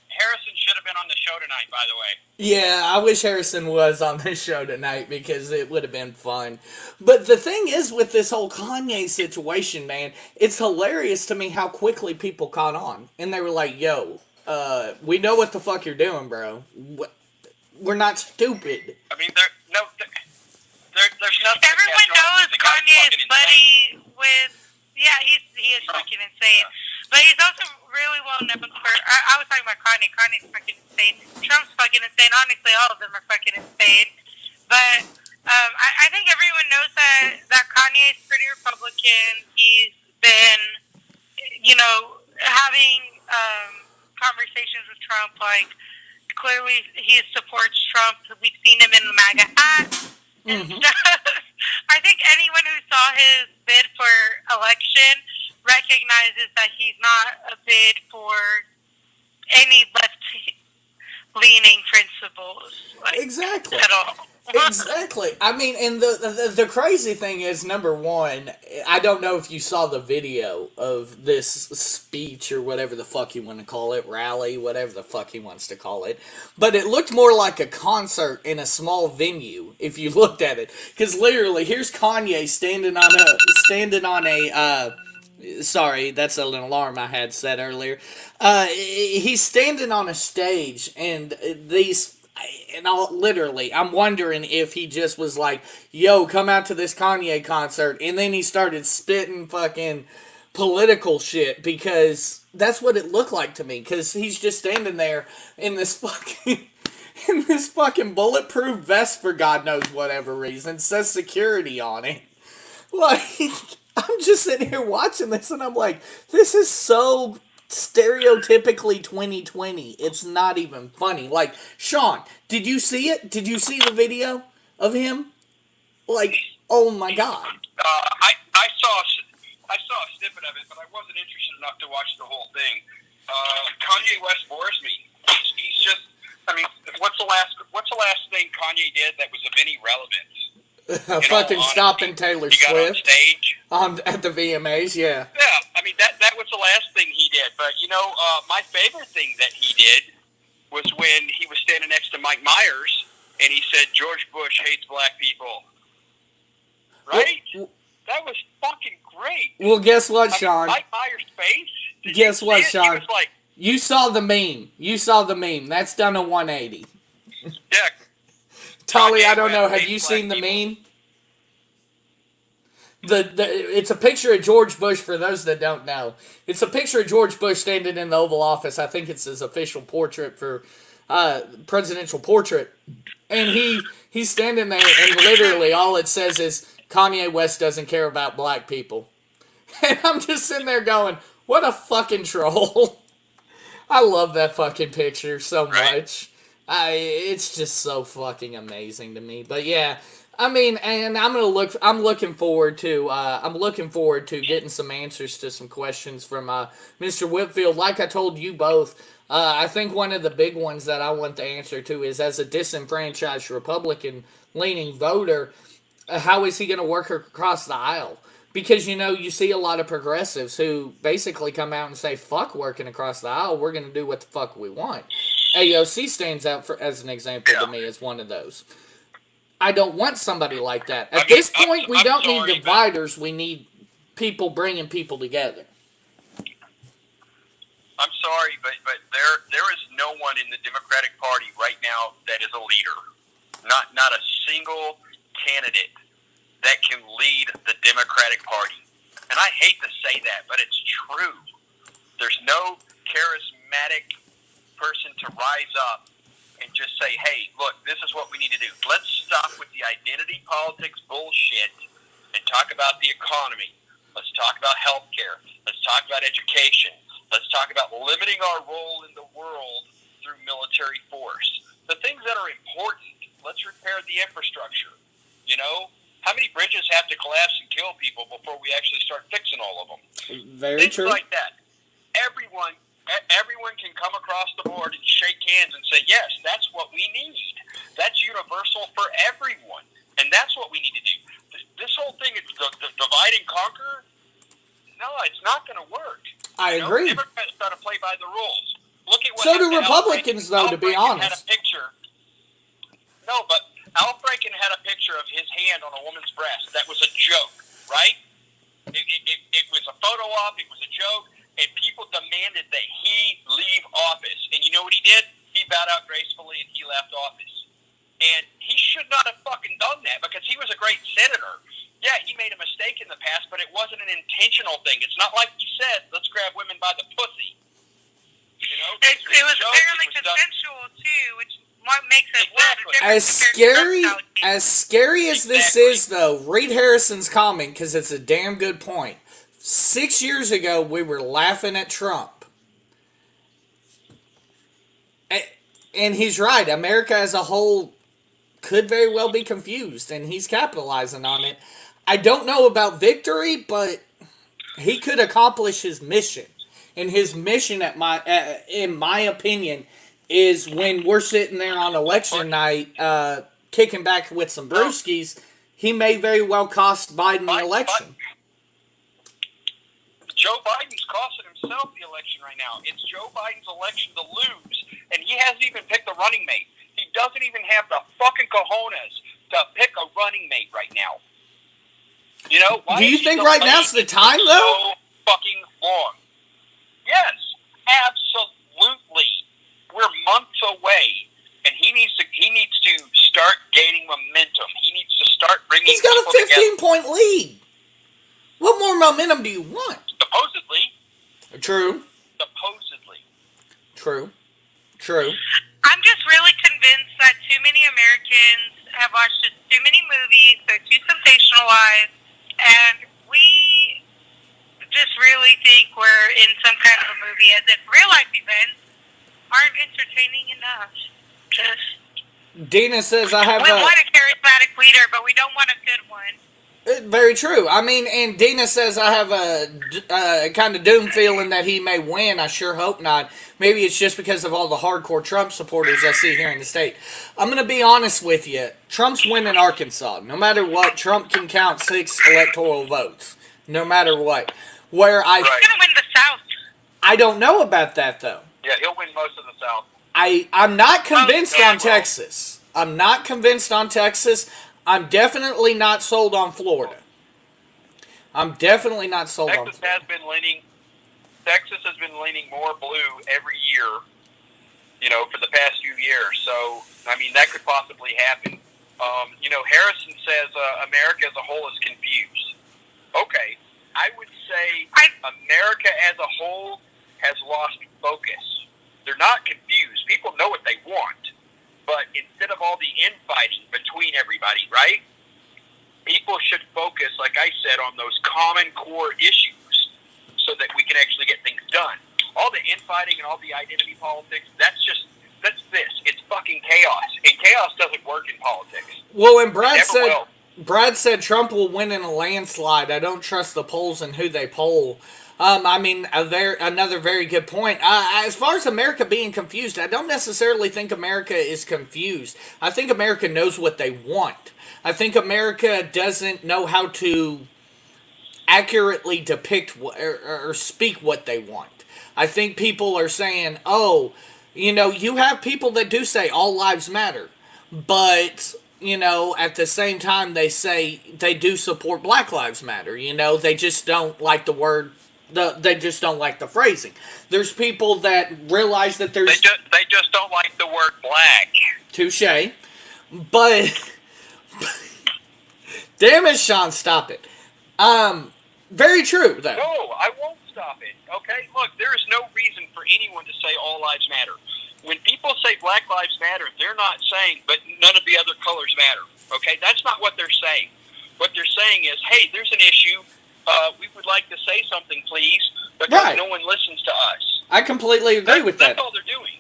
Harrison should have been on the show tonight, by the way. yeah, I wish Harrison was on this show tonight because it would have been fun. But the thing is with this whole Kanye situation, man, it's hilarious to me how quickly people caught on. And they were like, "Yo, we know what the fuck you're doing, bro. We're not stupid." I mean, there's nothing. Everyone knows The guy's Kanye's fucking buddy insane. with, yeah, he is freaking insane. But he's also really well known for, I was talking about Kanye. Kanye's fucking insane. Trump's fucking insane. Honestly, all of them are fucking insane. But I think everyone knows that Kanye's pretty Republican. He's been, having conversations with Trump. Like, clearly he supports Trump. We've seen him in the MAGA hat and stuff. I think anyone who saw his bid for election recognizes that he's not a bid for any left-leaning principles, like, Exactly. at all. Exactly. I mean, and the crazy thing is, number one, I don't know if you saw the video of this speech or whatever the fuck you want to call it, rally, whatever the fuck he wants to call it, but it looked more like a concert in a small venue if you looked at it, because literally, here's Kanye standing on a sorry, that's an alarm I had set earlier. He's standing on a stage, and I'm wondering if he just was like, "Yo, come out to this Kanye concert," and then he started spitting fucking political shit, because that's what it looked like to me, because he's just standing there in this fucking bulletproof vest for God knows whatever reason, says security on it. Like, I'm just sitting here watching this, and I'm like, this is so stereotypically 2020. It's not even funny. Like, Sean, did you see it? Did you see the video of him? Like, oh my god. I saw a snippet of it, but I wasn't interested enough to watch the whole thing. Kanye West bores me. He's just. I mean, what's the last thing Kanye did that was of any relevance? Fucking stopping Taylor He got on Swift stage. at the VMAs, yeah. Yeah, I mean that was the last thing he did. But my favorite thing that he did was when he was standing next to Mike Myers and he said George Bush hates black people. Right? That was fucking great. Well, guess what, Sean? Mike Myers' face. Guess what, Sean? He was like, you saw the meme. That's done a 180. yeah. Tolly, I don't know. Have you seen the meme? It's a picture of George Bush, for those that don't know. It's a picture of George Bush standing in the Oval Office. I think it's his official portrait for presidential portrait. And he's standing there, and literally all it says is, Kanye West doesn't care about black people. And I'm just sitting there going, what a fucking troll. I love that fucking picture so much. It's just so fucking amazing to me. But yeah, I mean, and I'm looking forward to getting some answers to some questions from Mr. Whitfield. Like I told you both, I think one of the big ones that I want the answer to is, as a disenfranchised Republican-leaning voter, how is he going to work across the aisle? Because, you see a lot of progressives who basically come out and say, fuck working across the aisle, we're going to do what the fuck we want. AOC stands out as an example to me as one of those. I don't want somebody like that. At this point, we don't need dividers. We need people bringing people together. I'm sorry, but there is no one in the Democratic Party right now that is a leader. Not a single candidate that can lead the Democratic Party. And I hate to say that, but it's true. There's no charismatic person to rise up and just say, hey, look, this is what we need to do. Let's stop with the identity politics bullshit and talk about the economy. Let's talk about healthcare. Let's talk about education. Let's talk about limiting our role in the world through military force. The things that are important, let's repair the infrastructure. You know, how many bridges have to collapse and kill people before we actually start fixing all of them? Very Things true. like that. Everyone can come across the board and shake hands and say, yes, that's what we need. That's universal for everyone. And that's what we need to do. This whole thing is the divide and conquer. No, it's not going to work. I agree. Democrats got to play by the rules. Look at what So do happened to Republicans, Al though, to be Franken honest. Had a picture. No, but Al Franken had a picture of his hand on a woman's breast. That was a joke, right? It was a photo op. It was a joke. And people demanded that he leave office. And you know what he did? He bowed out gracefully and he left office. And he should not have fucking done that because he was a great senator. Yeah, he made a mistake in the past, but it wasn't an intentional thing. It's not like he said, let's grab women by the pussy. You know? It was apparently consensual, too, which what makes it worse. As scary as this is, though, read Harrison's comment because it's a damn good point. 6 years ago, we were laughing at Trump. And he's right. America as a whole could very well be confused, and he's capitalizing on it. I don't know about victory, but he could accomplish his mission. And his mission, in my opinion, is when we're sitting there on election night, kicking back with some brewskis, he may very well cost Biden the election. Joe Biden's costing himself the election right now. It's Joe Biden's election to lose, and he hasn't even picked a running mate. He doesn't even have the fucking cojones to pick a running mate right now. You know? Why do you think right now's the time, though? So fucking long. Yes, absolutely. We're months away, and he needs to start gaining momentum. He needs to start bringing. He's got a 15-point lead. What more momentum do you want? Supposedly. True. Supposedly. True. I'm just really convinced that too many Americans have watched too many movies. They're too sensationalized, and we just really think we're in some kind of a movie, as if real-life events aren't entertaining enough. Dina says I have we want a charismatic leader, but we don't want a good one. Very true. I mean, and Dina says I have a kind of doom feeling that he may win. I sure hope not. Maybe it's just because of all the hardcore Trump supporters I see here in the state. I'm going to be honest with you. Trump's winning Arkansas. No matter what, Trump can count 6 electoral votes. No matter what. He's going to win the South. I don't know about that, though. Yeah, he'll win most of the South. I'm not convinced on Texas. I'm not convinced on Texas. I'm definitely not sold on Florida. Texas has been leaning more blue every year, you know, for the past few years. So, I mean, that could possibly happen. You know, Harrison says America as a whole is confused. Okay, I would say America as a whole has lost focus. They're not confused. People know what they want. But instead of all the infighting between everybody, right? People should focus, like I said, on those common core issues so that we can actually get things done. All the infighting and all the identity politics, that's this. It's fucking chaos. And chaos doesn't work in politics. Well, and Brad said Trump will win in a landslide. I don't trust the polls and who they poll. I mean, another very good point. As far as America being confused, I don't necessarily think America is confused. I think America knows what they want. I think America doesn't know how to accurately depict or speak what they want. I think people are saying, oh, you know, you have people that do say all lives matter, but, you know, at the same time they say they do support Black Lives Matter. You know, they just don't like the word. They just don't like the phrasing. There's people that realize that there's... They just don't like the word black. Touche. But... Damn it, Sean, stop it. Very true, though. No, I won't stop it, okay? Look, there is no reason for anyone to say all lives matter. When people say Black Lives Matter, they're not saying, but none of the other colors matter, okay? That's not what they're saying. What they're saying is, hey, there's an issue. we would like to say something, please, because Right. no one listens to us. I completely agree with that. That's all they're doing.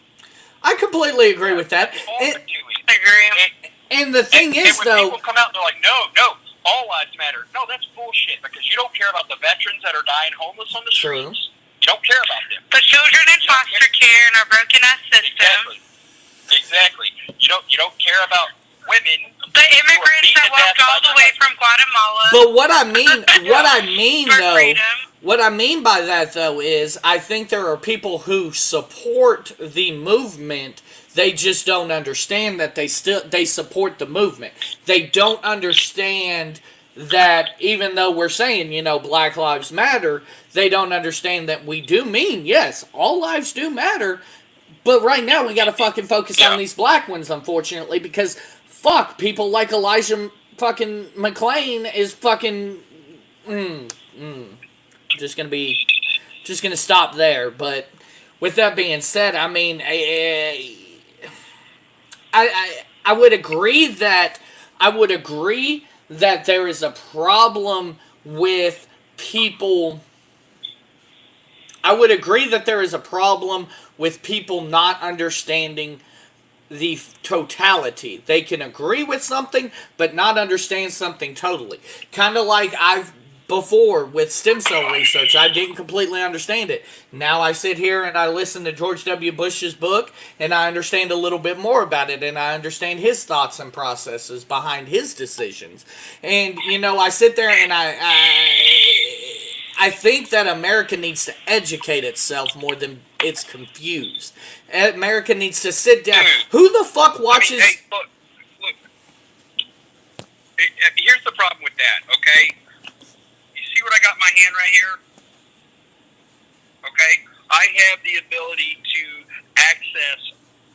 I completely agree with that. That's all they're doing. I agree. And the thing is, when though, people come out and they're like, no, all lives matter. No, that's bullshit, because you don't care about the veterans that are dying homeless on the True. streets. You don't care about them. The children in foster care in our broken ass system. Exactly. You don't care about women. The immigrants that walked all the way from Guatemala. but what I mean, for though, freedom. what I mean by that, though, is I think there are people who support the movement. They just don't understand that they support the movement. They don't understand that even though we're saying, Black Lives Matter, they don't understand that we do mean, yes, all lives do matter, but right now we gotta fucking focus on these black ones, unfortunately, because fuck, people like Elijah fucking McClain is fucking, just gonna stop there, but with that being said, I mean, I would agree that there is a problem with people. I would agree that there is a problem with people not understanding the totality. They can agree with something, but not understand something totally. Kind of like before with stem cell research, I didn't completely understand it. Now I sit here and I listen to George W. Bush's book, and I understand a little bit more about it, and I understand his thoughts and processes behind his decisions. And, I sit there and I think that America needs to educate itself more than it's confused. America needs to sit down. Who the fuck watches... I mean, hey, look. Here's the problem with that, okay? See what I got in my hand right here? Okay? I have the ability to access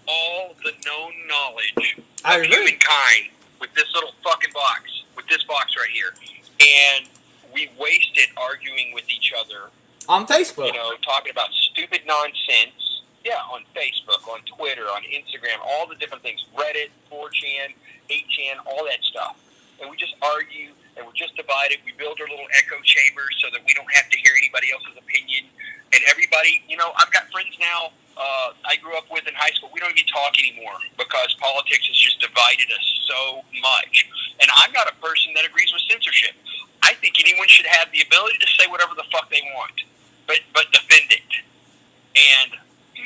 all the known knowledge of humankind with this little fucking box, with this box right here. And we waste it arguing with each other. On Facebook. Talking about stupid nonsense. Yeah, on Facebook, on Twitter, on Instagram, all the different things. Reddit, 4chan, 8chan, all that stuff. And we just argue, and we're just divided. We build our little echo chambers so that we don't have to hear anybody else's opinion. And everybody, I've got friends now I grew up with in high school. We don't even talk anymore because politics has just divided us so much. And I'm not a person that agrees with censorship. I think anyone should have the ability to say whatever the fuck they want, but defend it. And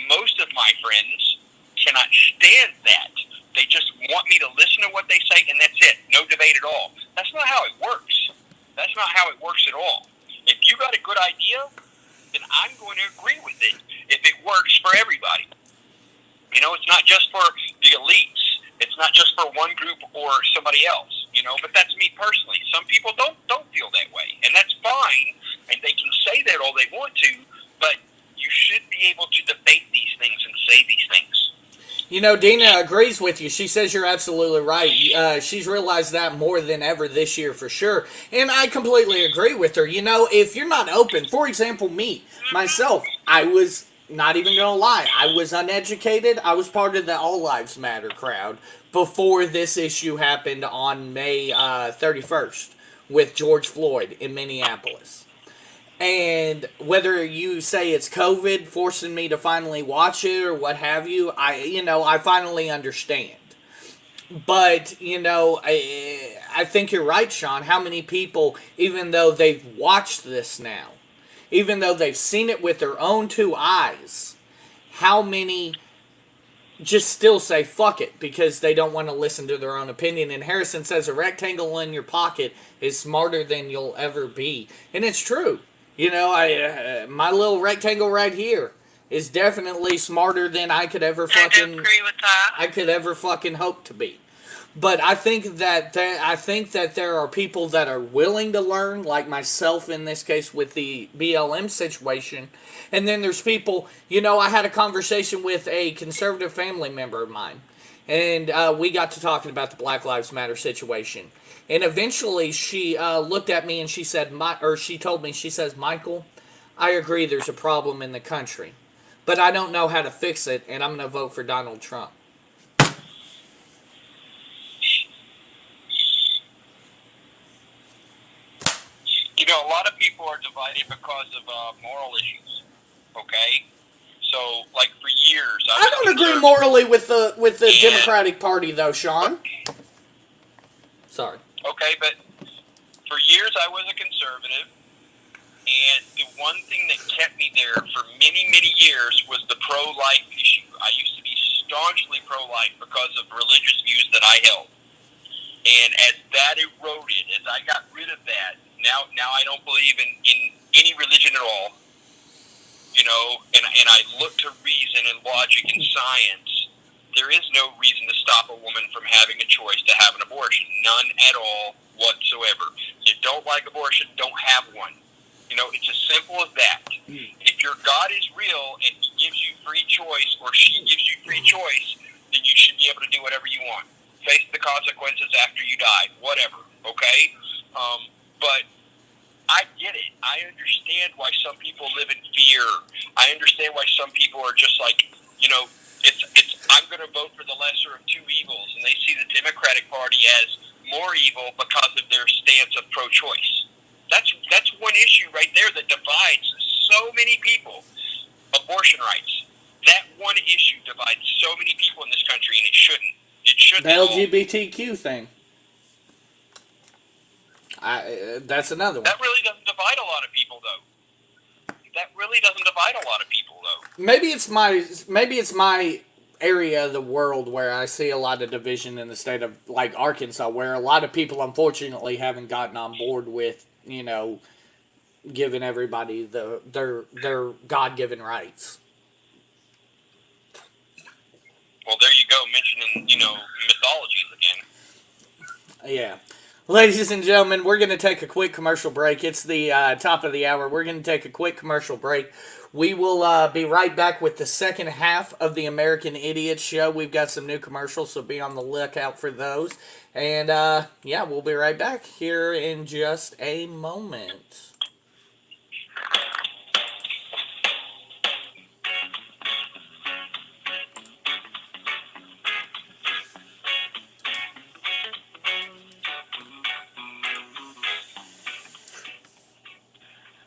most of my friends cannot stand that. They just want me to listen to what they say, and that's it. No debate at all. That's not how it works. That's not how it works at all. If you got a good idea, then I'm going to agree with it if it works for everybody. It's not just for the elites. It's not just for one group or somebody else, but that's me personally. Some people don't feel that way, and that's fine, and they can say that all they want to, but you should be able to debate these things and say these things. Dina agrees with you. She says you're absolutely right. She's realized that more than ever this year for sure. And I completely agree with her. If you're not open, for example, myself, I was not even going to lie. I was uneducated. I was part of the All Lives Matter crowd before this issue happened on May 31st with George Floyd in Minneapolis. And whether you say it's COVID forcing me to finally watch it or what have you, I finally understand. But, I think you're right, Sean. How many people, even though they've watched this now, even though they've seen it with their own two eyes, how many just still say fuck it because they don't want to listen to their own opinion? And Harrison says a rectangle in your pocket is smarter than you'll ever be. And it's true. My little rectangle right here is definitely smarter than I could ever fucking... I agree with that. I could ever fucking hope to be. But I think that there are people that are willing to learn, like myself in this case with the BLM situation. And then there's people, I had a conversation with a conservative family member of mine. And we got to talking about the Black Lives Matter situation. And eventually she looked at me and she said, she told me, she says, Michael, I agree there's a problem in the country. But I don't know how to fix it, and I'm going to vote for Donald Trump. a lot of people are divided because of moral issues. Okay, so like for years, I don't agree morally with the Democratic Party, though, Sean. Sorry. Okay, but for years I was a conservative, and the one thing that kept me there for many, many years was the pro-life issue. I used to be staunchly pro-life because of religious views that I held. And as that eroded, as I got rid of that, now I don't believe in any religion at all. You know, and I look to reason and logic and science. There is no reason to stop a woman from having a choice to have an abortion. None at all whatsoever. You don't like abortion, don't have one. You know, it's as simple as that. If your God is real and he gives you free choice, or she gives you free choice, then you should be able to do whatever you want. Face the consequences after you die, whatever, okay? But I get it. I understand why some people live in fear. I understand why some people are just like, you know, it's I'm going to vote for the lesser of two evils, and they see the Democratic Party as more evil because of their stance of pro-choice. That's one issue right there that divides so many people. Abortion rights. That one issue divides so many people in this country, and it shouldn't. It shouldn't. The LGBTQ thing. That's another one. That really doesn't divide a lot of people, though. That really doesn't divide a lot of people, though. Maybe it's my area of the world where I see a lot of division in the state of, like, Arkansas, where a lot of people unfortunately haven't gotten on board with, you know, giving everybody their God-given rights. Well, there you go, mentioning, you know, mythologies again. Yeah. Ladies and gentlemen, we're going to take a quick commercial break. It's the top of the hour. We're going to take a quick commercial break. We will be right back with the second half of the American Idiot Show. We've got some new commercials, so be on the lookout for those. And, yeah, we'll be right back here in just a moment.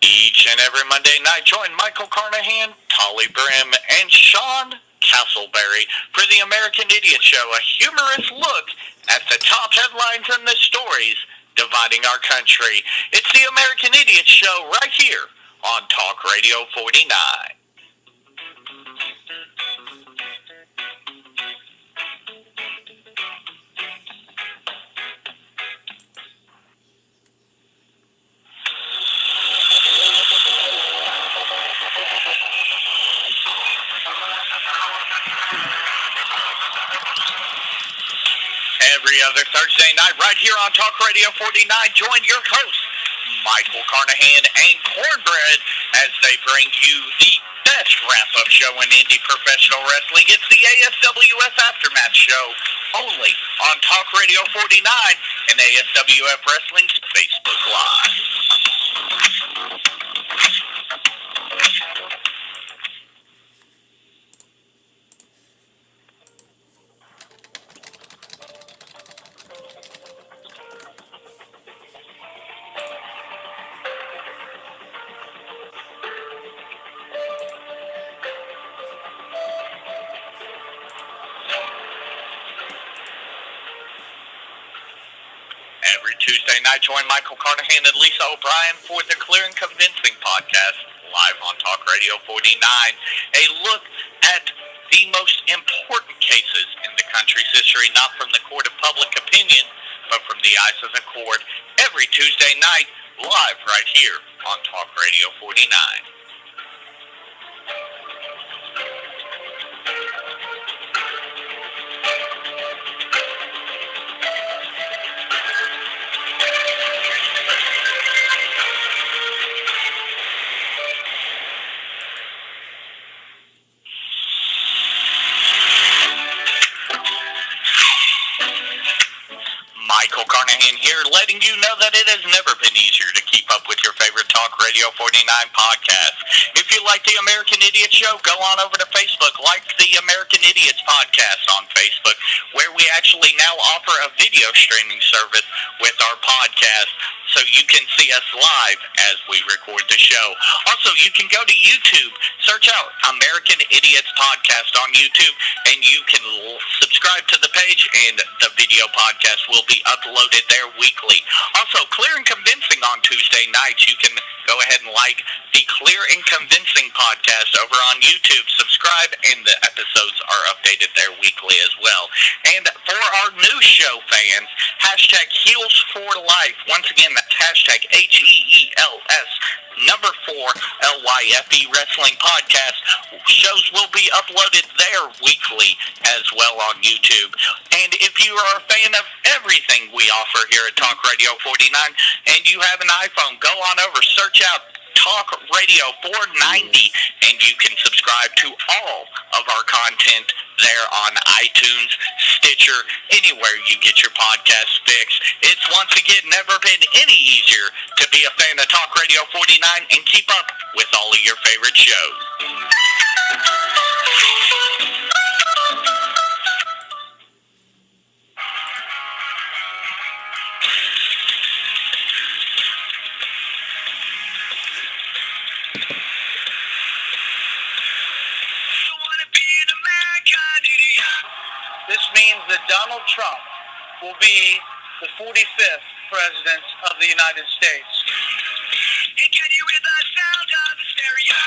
Each and every Monday night, join Michael Carnahan, Tolly Brim, and Sean Castleberry for the American Idiot Show, a humorous look at the top headlines and the stories dividing our country. It's the American Idiot Show right here on Talk Radio 49. Every other Thursday night, right here on Talk Radio 49, join your hosts, Michael Carnahan and Cornbread, as they bring you the best wrap-up show in indie professional wrestling. It's the ASWF Aftermath Show, only on Talk Radio 49 and ASWF Wrestling's Facebook Live. Every Tuesday night, join Michael Carnahan and Lisa O'Brien for the Clear and Convincing podcast, live on Talk Radio 49. A look at the most important cases in the country's history, not from the court of public opinion, but from the eyes of the court. Every Tuesday night, live right here on Talk Radio 49. Michael Carnahan here, letting you know that it has never been easier to keep up with your favorite Talk Radio 49 podcast. If you like the American Idiot Show, go on over to Facebook, like the American Idiots podcast on Facebook, where we actually now offer a video streaming service with our podcast. so you can see us live as we record the show. Also, you can go to YouTube, search out American Idiots Podcast on YouTube, and you can subscribe to the page, and the video podcast will be uploaded there weekly. Also, Clear and Convincing on Tuesday nights. You can go ahead and like the Clear and Convincing podcast over on YouTube. Subscribe, and the episodes are updated there weekly as well. And for our new show fans, hashtag Heels for Life. Once again, that's hashtag HEELS number 4 LYFE Wrestling Podcast. Shows will be uploaded there weekly as well on YouTube. And if you are a fan of everything we offer here at Talk Radio 49 and you have an iPhone, go on over, search out Talk Radio 490, and you can subscribe to all of our content there on iTunes, Stitcher, anywhere you get your podcast fix. It's once again never been any easier to be a fan of Talk Radio 49 and keep up with all of your favorite shows. This means that Donald Trump will be the 45th President of the United States. And can you hear the sound of hysteria?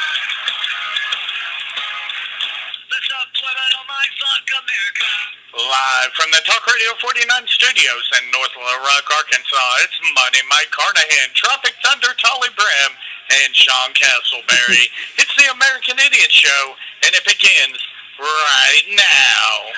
Let's not put it on my fuck America. Live from the Talk Radio 49 studios in North Little Rock, Arkansas, it's Money Mike Carnahan, Tropic Thunder, Tolly Brim, and Sean Castleberry. It's the American Idiot Show, and it begins right now.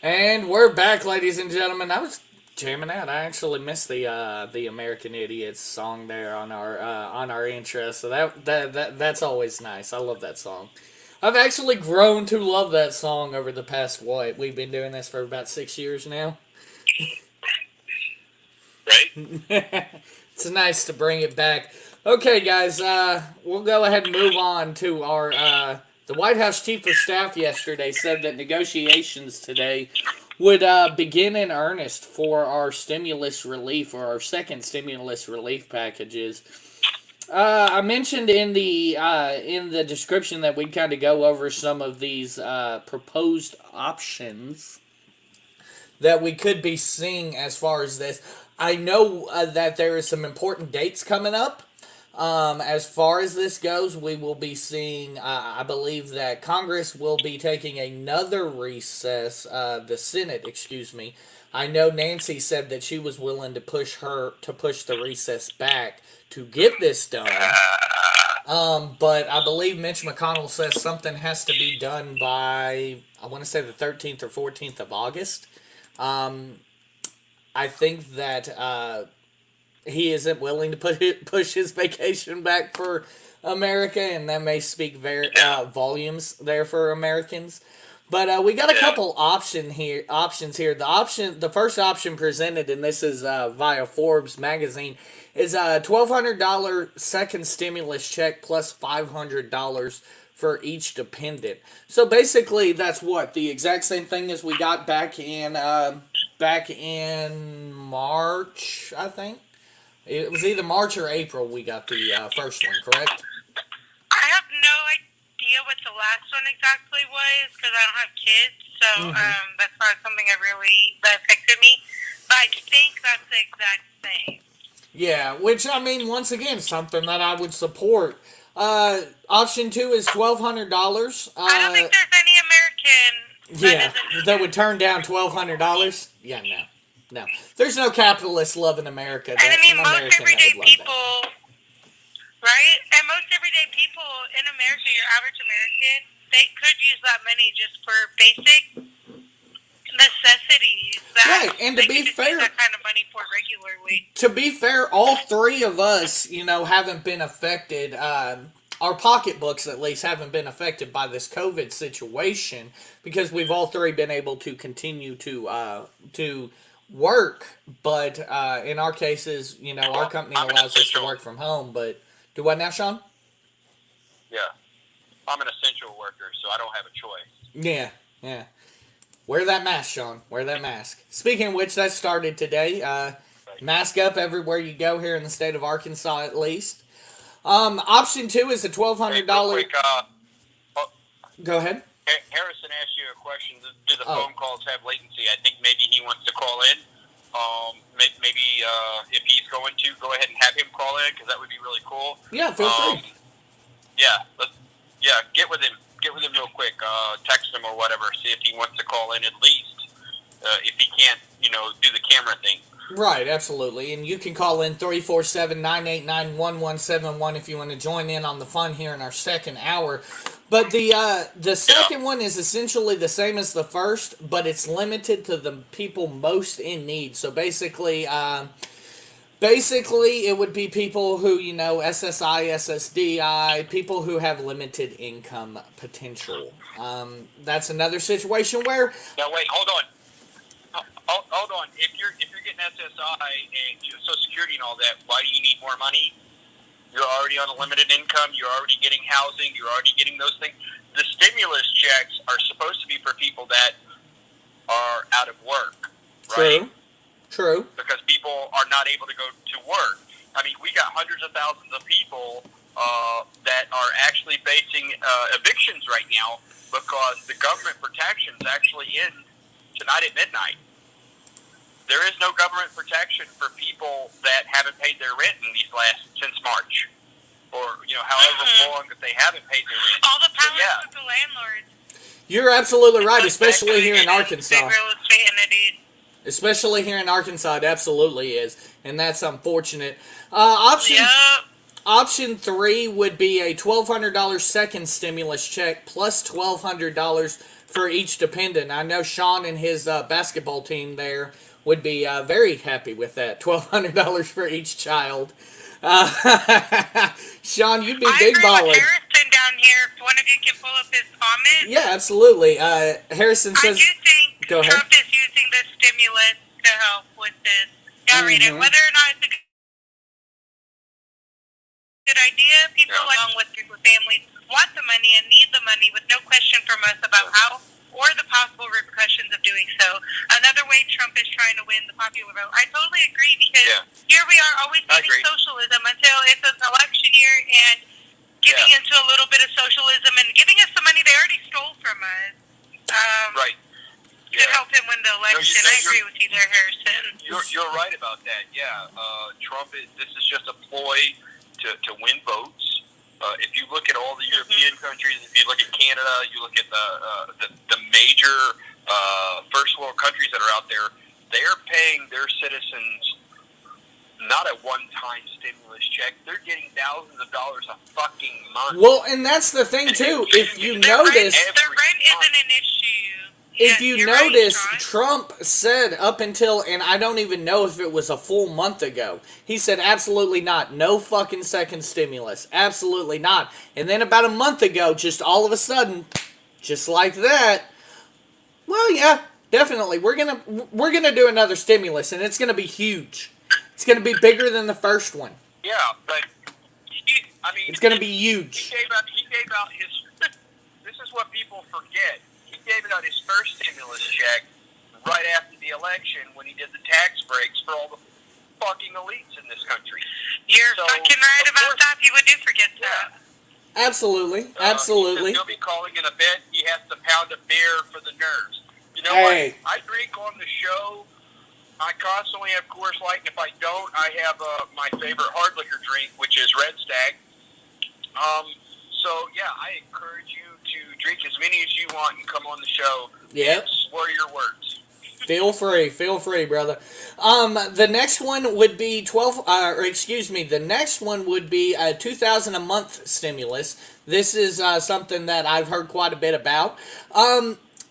And we're back, ladies and gentlemen. I was jamming out. I actually missed the American Idiots song there on our intro, so that's always nice. I love that song. I've actually grown to love that song over the past, we've been doing this for about 6 years now. Right? It's nice to bring it back. Okay, guys, we'll go ahead and move on to our, the White House Chief of Staff yesterday said that negotiations today would begin in earnest for our stimulus relief, or our second stimulus relief packages. I mentioned in the description that we'd kind of go over some of these proposed options that we could be seeing as far as this. I know that there is some important dates coming up. As far as this goes, we will be seeing, I believe that Congress will be taking another recess, the Senate, excuse me. I know Nancy said that she was willing to push the recess back to get this done. But I believe Mitch McConnell says something has to be done by, I want to say the 13th or 14th of August. I think that he isn't willing to push his vacation back for America, and that may speak volumes there for Americans. But we got a couple options here. The first option presented, and this is via Forbes magazine, is a $1,200 second stimulus check plus $500 for each dependent. So basically, that's the exact same thing as we got back in March, I think. It was either March or April we got the first one, correct? I have no idea what the last one exactly was because I don't have kids, so that's not something that affected me. But I think that's the exact same. Yeah, which, I mean, once again, something that I would support. Option 2 is $1,200. I don't think there's any American that would turn down $1,200. Yeah, no. There's no capitalist love in America. And I mean, most everyday people, right? And most everyday people in America, your average American, they could use that money just for basic necessities. Right, and to be fair, that kind of money for regularly. To be fair, all three of us, haven't been affected. Our pocketbooks, at least, haven't been affected by this COVID situation because we've all three been able to continue to work, but in our cases, you know, our company I'm an allows us to essential. work from home. But do what now, Sean? Yeah, I'm an essential worker, so I don't have a choice. Yeah, yeah. Wear that mask, Sean. Wear that mask. Speaking of which, that started today. Mask up everywhere you go here in the state of Arkansas, at least. Option two is a Hey, real $1,200. quick, oh, Go ahead. Harrison asked you a question. Do the Oh. phone calls have latency? I think maybe he wants to call in. Maybe if he's going to, go ahead and have him call in because that would be really cool. Yeah, feel free. Yeah, get with him. Get with him real quick. Text him or whatever. See if he wants to call in at least. If he can't, do the camera thing. Right, absolutely. And you can call in 347-989-1171 if you want to join in on the fun here in our second hour. But the second one is essentially the same as the first, but it's limited to the people most in need. So basically, it would be people who, SSI, SSDI, people who have limited income potential. That's another situation where... Now, wait, hold on. Hold on. If you're getting SSI and Social Security and all that, why do you need more money? You're already on a limited income. You're already getting housing. You're already getting those things. The stimulus checks are supposed to be for people that are out of work, right? True. Because people are not able to go to work. I mean, we got hundreds of thousands of people that are actually facing evictions right now because the government protections actually end tonight at midnight. There is no government protection for people that haven't paid their rent since March, or however long that they haven't paid their rent. All the power yeah. to the landlords. You're absolutely right, especially here in Arkansas. Big real estate entities. Especially here in Arkansas, it absolutely is, and that's unfortunate. Option 3 would be a $1,200 second stimulus check plus $1,200 for each dependent. I know Sean and his basketball team there would be very happy with that. $1,200 for each child. Sean, you'd be big baller. I agree with Harrison down here. If one of you can pull up his comment. Yeah, absolutely. Harrison says... I do think Go ahead. Trump is using the stimulus to help with this. Yeah, read it. Whether or not it's a good idea, people along with families want the money and need the money with no question from us about how or the possible repercussions of doing so. Another way Trump is trying to win the popular vote. I totally agree because here we are always needing socialism until it's an election year and giving into a little bit of socialism and giving us the money they already stole from us. Right. To help him win the election. I agree with you there, Harrison. You're right about that. Yeah. Trump this is just a ploy to win votes. If you look at all the European countries, if you look at Canada, you look at the major first world countries that are out there, they're paying their citizens not a one-time stimulus check. They're getting thousands of dollars a fucking month. Well, and that's the thing, too. If you notice... The rent isn't an issue. If you notice, Trump said up until, and I don't even know if it was a full month ago, he said absolutely not. No fucking second stimulus. Absolutely not. And then about a month ago, just all of a sudden, just like that, well, yeah, definitely. We're gonna do another stimulus, and it's gonna be huge. It's gonna be bigger than the first one. Yeah, but it's gonna be huge. He gave out his. This is what people forget. He gave out his first stimulus check right after the election when he did the tax breaks for all the fucking elites in this country. You're fucking right about that. People do forget that. Absolutely. He'll be calling in a bet. He has to pound a beer for the nerves. You know what? I drink on the show. I constantly have Coors Light, and if I don't, I have my favorite hard liquor drink, which is Red Stag. So, yeah, I encourage you to drink as many as you want and come on the show. Yep. Slur your words. Feel free, brother. The next one would be the next one would be a $2,000 a month stimulus. This is something that I've heard quite a bit about.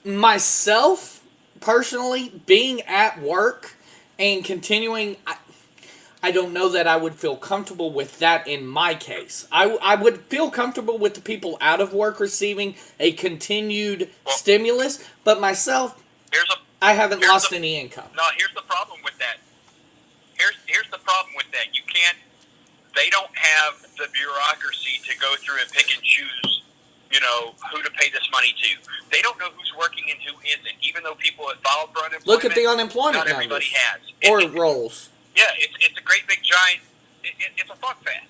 Myself, personally, being at work and continuing, I don't know that I would feel comfortable with that in my case. I would feel comfortable with the people out of work receiving a continued stimulus, but myself, I haven't lost any income. No, here's the problem with that. Here's the problem with that. You can't. They don't have the bureaucracy to go through and pick and choose, who to pay this money to. They don't know who's working and who isn't. Even though people have filed for unemployment, Look at the unemployment not everybody numbers. has. Or rolls. Yeah, it's a great big giant. It's a fuck fest.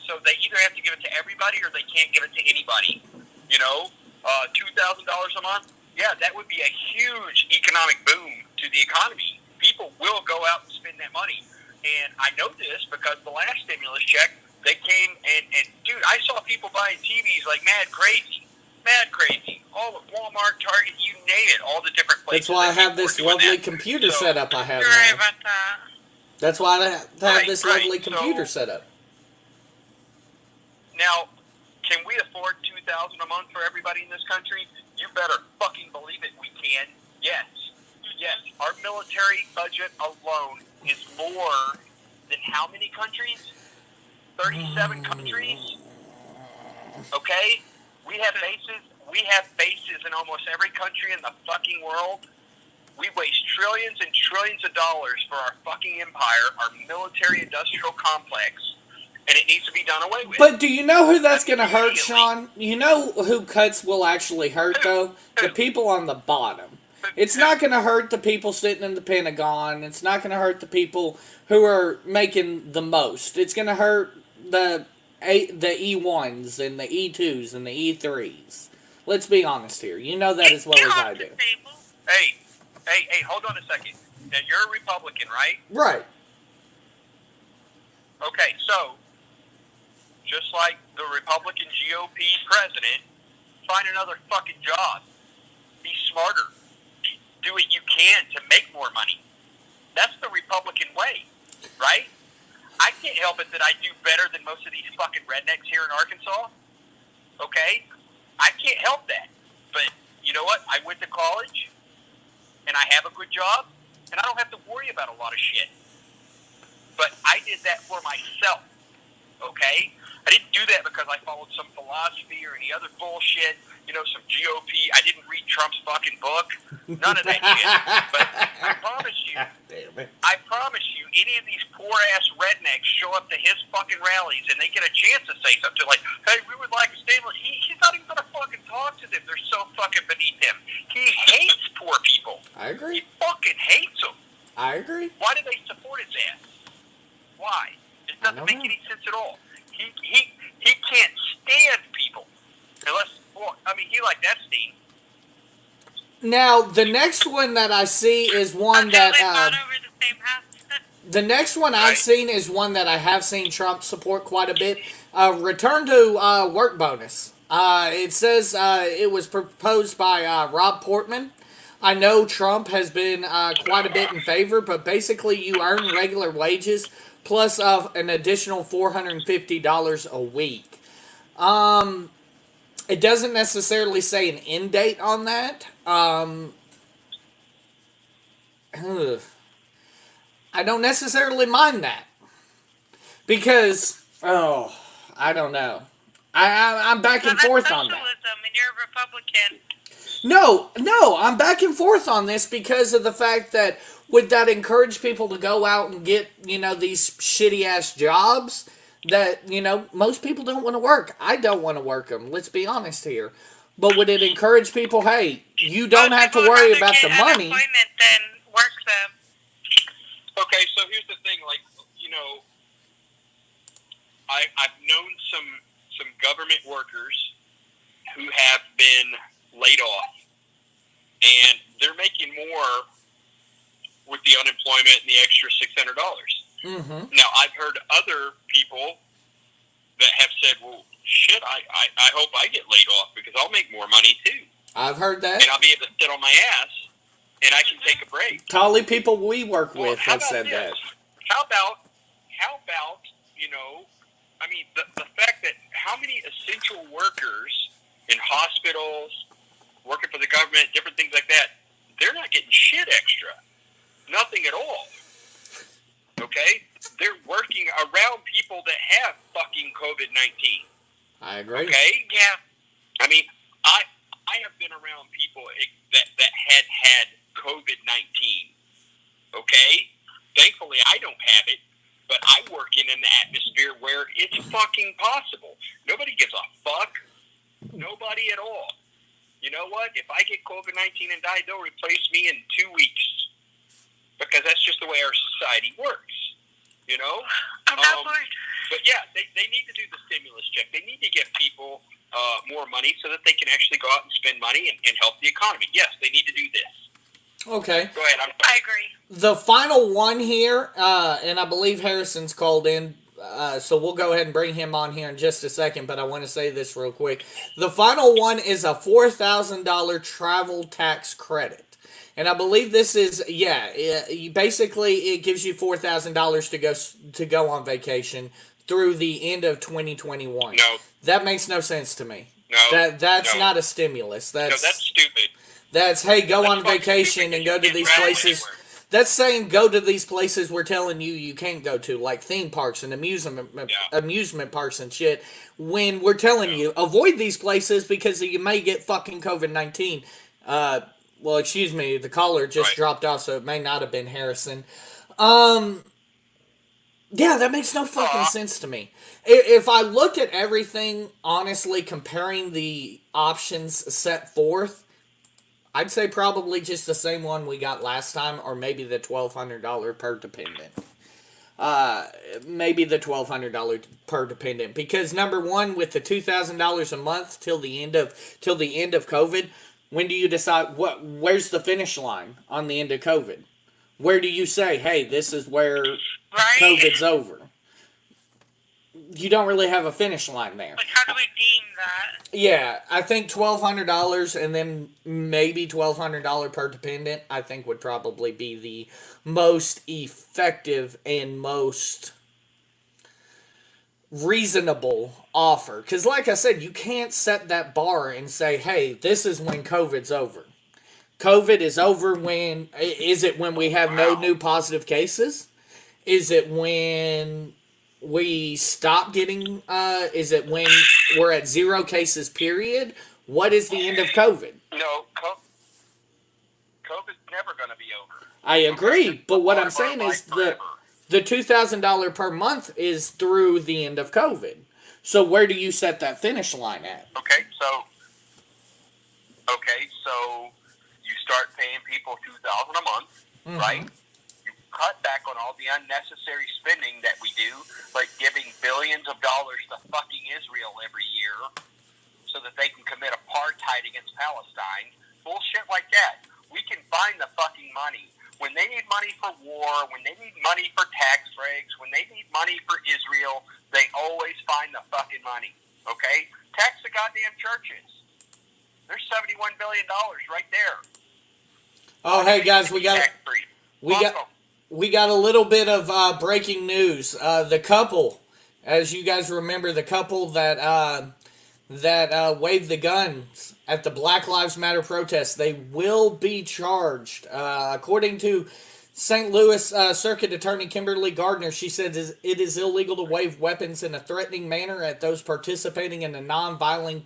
So they either have to give it to everybody or they can't give it to anybody. $2,000 a month. Yeah, that would be a huge economic boom to the economy. People will go out and spend that money. And I know this because the last stimulus check, they came and dude, I saw people buying TVs like mad crazy. All at Walmart, Target, you name it, all the different places. That's why I have this lovely computer setup I have now. About that. That's why I have this lovely computer setup. Now, can we afford $2,000 a month for everybody in this country? You better fucking believe it. We can. Yes. Our military budget alone is more than how many countries? 37 countries. Okay, we have bases in almost every country in the fucking world. We waste trillions and trillions of dollars for our fucking empire, our military-industrial complex. And it needs to be done away with. But do you know who that's going to hurt, Sean? You know who cuts will actually hurt, though? The people on the bottom. It's not going to hurt the people sitting in the Pentagon. It's not going to hurt the people who are making the most. It's going to hurt the E1s and the E2s and the E3s. Let's be honest here. You know that as well as I do. Hey, hold on a second. Now, you're a Republican, right? Right. Okay, so, just like the Republican GOP president, find another fucking job. Be smarter. Do what you can to make more money. That's the Republican way, right? I can't help it that I do better than most of these fucking rednecks here in Arkansas. Okay? I can't help that. But you know what? I went to college, and I have a good job, and I don't have to worry about a lot of shit. But I did that for myself, okay? I didn't do that because I followed some philosophy or any other bullshit, some GOP. I didn't read Trump's fucking book. None of that shit. But I promise you, any of these poor-ass rednecks show up to his fucking rallies and they get a chance to say something like, hey, we would like a stimulus. He's not even going to fucking talk to them. They're so fucking beneath him. He hates poor people. I agree. He fucking hates them. I agree. Why do they support his ass? Why? It doesn't make any sense at all. He can't stand people. Unless, he like Epstein. Now, the next one that I see is one that... over the same house. The next one I've seen is one that I have seen Trump support quite a bit. Return to work bonus. It says it was proposed by Rob Portman. I know Trump has been quite a bit in favor, but basically you earn regular wages plus an additional $450 a week. It doesn't necessarily say an end date on that. I don't necessarily mind that. Because, I don't know. I'm back and forth on that. And you're a Republican. No, I'm back and forth on this because of the fact that would that encourage people to go out and get, these shitty-ass jobs that, most people don't want to work. I don't want to work them, let's be honest here. But would it encourage people, hey, you don't have to worry about the money. Than work them. Okay, so here's the thing, I've known some government workers who have been laid off, and they're making more with the unemployment and the extra $600. Mm-hmm. Now, I've heard other people that have said, well, shit, I hope I get laid off because I'll make more money too. I've heard that. And I'll be able to sit on my ass and I can take a break. Tolly people we work with have said that. How about, the fact that how many essential workers in hospitals, working for the government, different things like that, they're not getting shit extra. Nothing at all. Okay? They're working around people that have fucking COVID-19. I agree. Okay? Yeah. I have been around people that had COVID-19. Okay? Thankfully, I don't have it, but I work in an atmosphere where it's fucking possible. Nobody gives a fuck. Nobody at all. You know what? If I get COVID-19 and die, they'll replace me in 2 weeks. Because that's just the way our society works. You know? I'm not worried. But yeah, they need to do the stimulus check. They need to give people more money so that they can actually go out and spend money and help the economy. Yes, they need to do this. Okay. Go ahead. I agree. The final one here, and I believe Harrison's called in, so we'll go ahead and bring him on here in just a second, but I want to say this real quick. The final one is a $4,000 travel tax credit. And I believe this is, basically it gives you $4,000 to go on vacation through the end of 2021. No. That makes no sense to me. No. That's No. not a stimulus. That's stupid. That's, hey, go That's on vacation stupid. and go to You these can't travel places. anywhere. That's saying go to these places we're telling you can't go to, like theme parks and amusement parks and shit, when we're telling you avoid these places because you may get fucking COVID-19. Well, excuse me, the caller just dropped off, so it may not have been Harrison. Yeah, that makes no fucking sense to me. If I looked at everything, honestly, comparing the options set forth, I'd say probably just the same one we got last time, or maybe the $1,200 per dependent. Maybe the $1,200 per dependent, because number one, with the $2,000 a month till the end of COVID, when do you decide where's the finish line on the end of COVID? Where do you say, hey, this is where COVID's over? You don't really have a finish line there. Like, how do we deem that? Yeah, I think $1,200 and then maybe $1,200 per dependent, I think would probably be the most effective and most reasonable offer. Because like I said, you can't set that bar and say, hey, this is when COVID's over. COVID is over when, is it when we have no new positive cases? Is it when we stop getting, is it when we're at 0 cases, period? What is the end of COVID? No, COVID's never going to be over. I agree, but what I'm Part of our saying is life the $2,000 per month is through the end of COVID. So where do you set that finish line at? Okay, so you start paying people $2,000 a month, right? You cut back on all the unnecessary spending that we do, like giving billions of dollars to fucking Israel every year so that they can commit apartheid against Palestine. Bullshit like that. We can find the fucking money. When they need money for war, when they need money for tax breaks, when they need money for Israel, they always find the fucking money. Okay? Tax the goddamn churches. There's $71 billion right there. Oh, hey guys, we got a little bit of breaking news. The couple, as you guys remember, the couple that waved the guns at the Black Lives Matter protest, they will be charged. According to St. Louis Circuit Attorney Kimberly Gardner, she said it is illegal to wave weapons in a threatening manner at those participating in a non-violent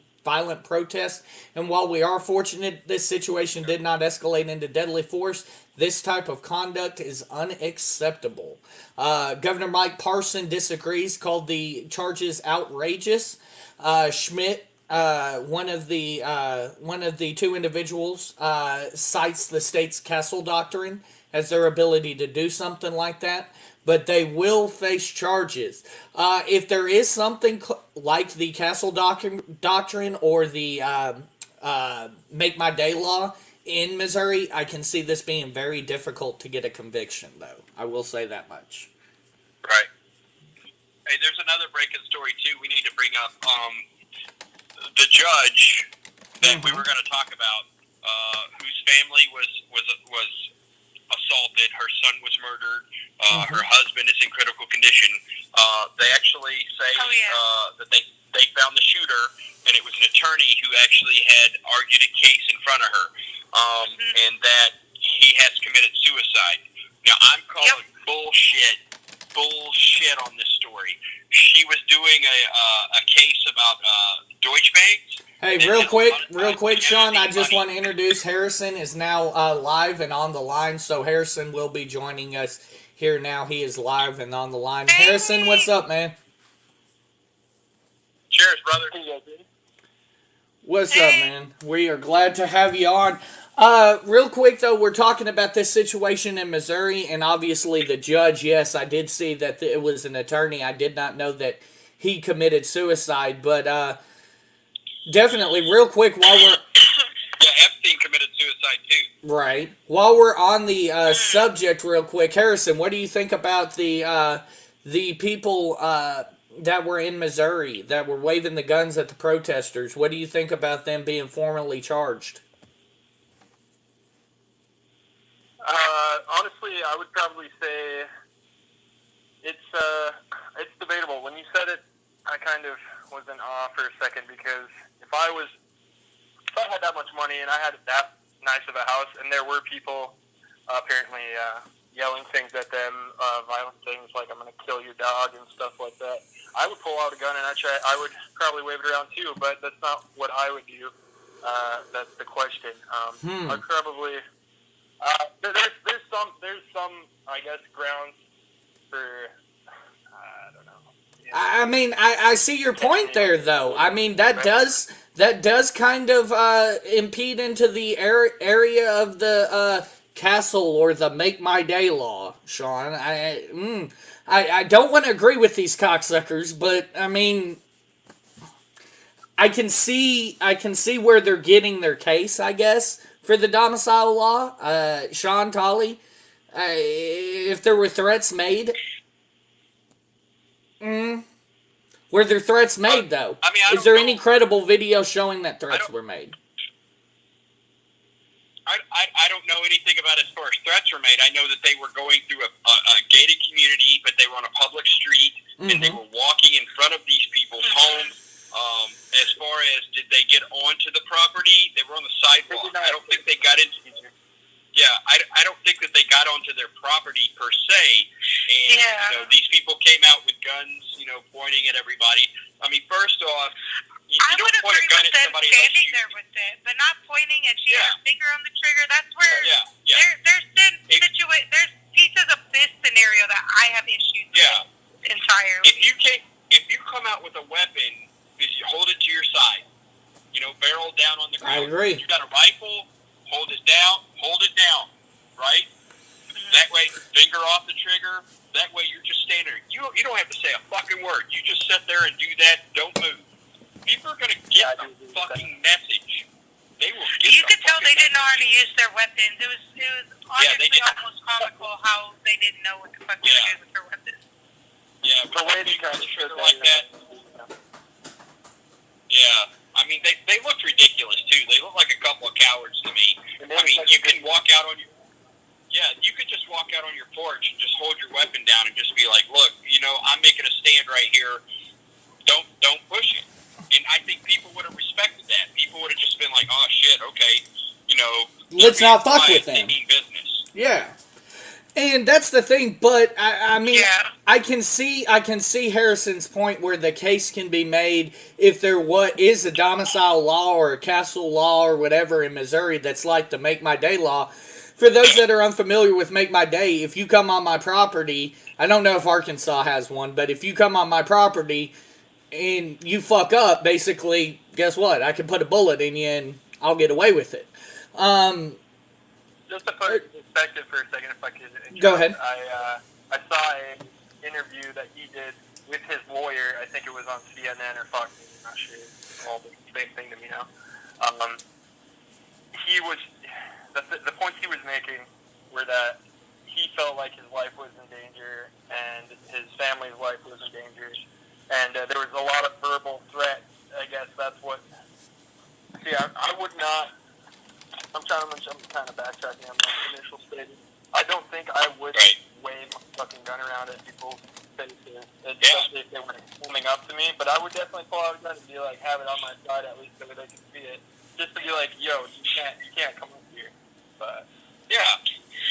protest. And while we are fortunate this situation did not escalate into deadly force, this type of conduct is unacceptable. Governor Mike Parson disagrees, called the charges outrageous. Schmidt, one of the two individuals, cites the state's Castle Doctrine as their ability to do something like that, but they will face charges. If there is something like the Castle Doctrine or the Make My Day law in Missouri, I can see this being very difficult to get a conviction, though. I will say that much. Right. Hey, there's another breaking story, too, we need to bring up. The judge that we were going to talk about, whose family was assaulted, her son was murdered, her husband is in critical condition. They actually say that they found the shooter, and it was an attorney who actually had argued a case in front of her, and that he has committed suicide. Now, I'm calling bullshit on this story. She was doing a case about Deutsche Bank, Hey, real quick, Sean, I just want to introduce Harrison is now live and on the line, so Harrison will be joining us here now. He is live and on the line. Harrison, what's up, man? Cheers, brother. What's up, man? We are glad to have you on. Real quick, though, we're talking about this situation in Missouri, and obviously the judge, yes, I did see that it was an attorney. I did not know that he committed suicide, but definitely, real quick, while we're... Yeah, Epstein committed suicide, too. Right. While we're on the subject, real quick, Harrison, what do you think about the people that were in Missouri that were waving the guns at the protesters? What do you think about them being formally charged? Honestly, I would probably say it's debatable. When you said it, I kind of was in awe for a second, because if I had that much money and I had that nice of a house, and there were people apparently yelling things at them, violent things like "I'm going to kill your dog" and stuff like that, I would pull out a gun and I would probably wave it around too. But that's not what I would do. That's the question. I'd probably there's some I guess grounds for I don't know. I mean, I see your point there, though. I mean, that does kind of impede into the area of the castle or the Make My Day law, Sean. I don't want to agree with these cocksuckers, but I mean, I can see where they're getting their case, I guess, for the domicile law. Sean, Tolly, if there were threats made. Were there threats made, though? I mean, Is there any credible video showing that threats were made? I don't know anything about as far as threats were made. I know that they were going through a gated community, but they were on a public street, and they were walking in front of these people's homes. As far as did they get onto the property, they were on the sidewalk. I don't think they got into... Yeah, I don't think that they got onto their property per se, and you know, these people came out with guns, you know, pointing at everybody. I mean, first off, you I don't would point a agree gun with at them somebody standing unless there with it, but not pointing, and she had her finger on the trigger. That's where there's pieces of this scenario that I have issues with entirely. If you come out with a weapon, you hold it to your side, you know, barrel down on the ground. I agree. You got a rifle, hold it down, right? That way, finger off the trigger. That way, you're just standing there. You don't have to say a fucking word. You just sit there and do that. Don't move. People are going to get the fucking message. They will get You could tell they didn't know how to use their weapons. It was honestly almost comical how they didn't know what the fuck to do with their weapons. Yeah, but the way they got the trigger like that. Yeah. I mean, they looked ridiculous, too. They look like a couple of cowards to me. I mean, you can walk out on your... Yeah, you could just walk out on your porch and just hold your weapon down and just be like, look, you know, I'm making a stand right here. Don't push it. And I think people would have respected that. People would have just been like, oh, shit, okay, you know... Let's not fuck with them. Business. Yeah. And that's the thing, but I mean, I can see Harrison's point where the case can be made if there is a domicile law or a castle law or whatever in Missouri that's like the Make My Day law. For those that are unfamiliar with Make My Day, if you come on my property, I don't know if Arkansas has one, but if you come on my property and you fuck up, basically, guess what? I can put a bullet in you and I'll get away with it. Just to put it in perspective for a second, if I could interrupt, go ahead. I saw an interview that he did with his lawyer. I think it was on CNN or Fox News. I'm not sure. It's all the same thing to me now. He was the points he was making were that he felt like his life was in danger and his family's life was in danger, and there was a lot of verbal threats. I guess that's what. See, I would not. I'm kind of backtracking on my initial statement. I don't think I would wave my fucking gun around at people's faces, especially if they were coming up to me. But I would definitely pull out a gun and be like, have it on my side at least so that they can see it, just to be like, yo, you can't come up here. But yeah,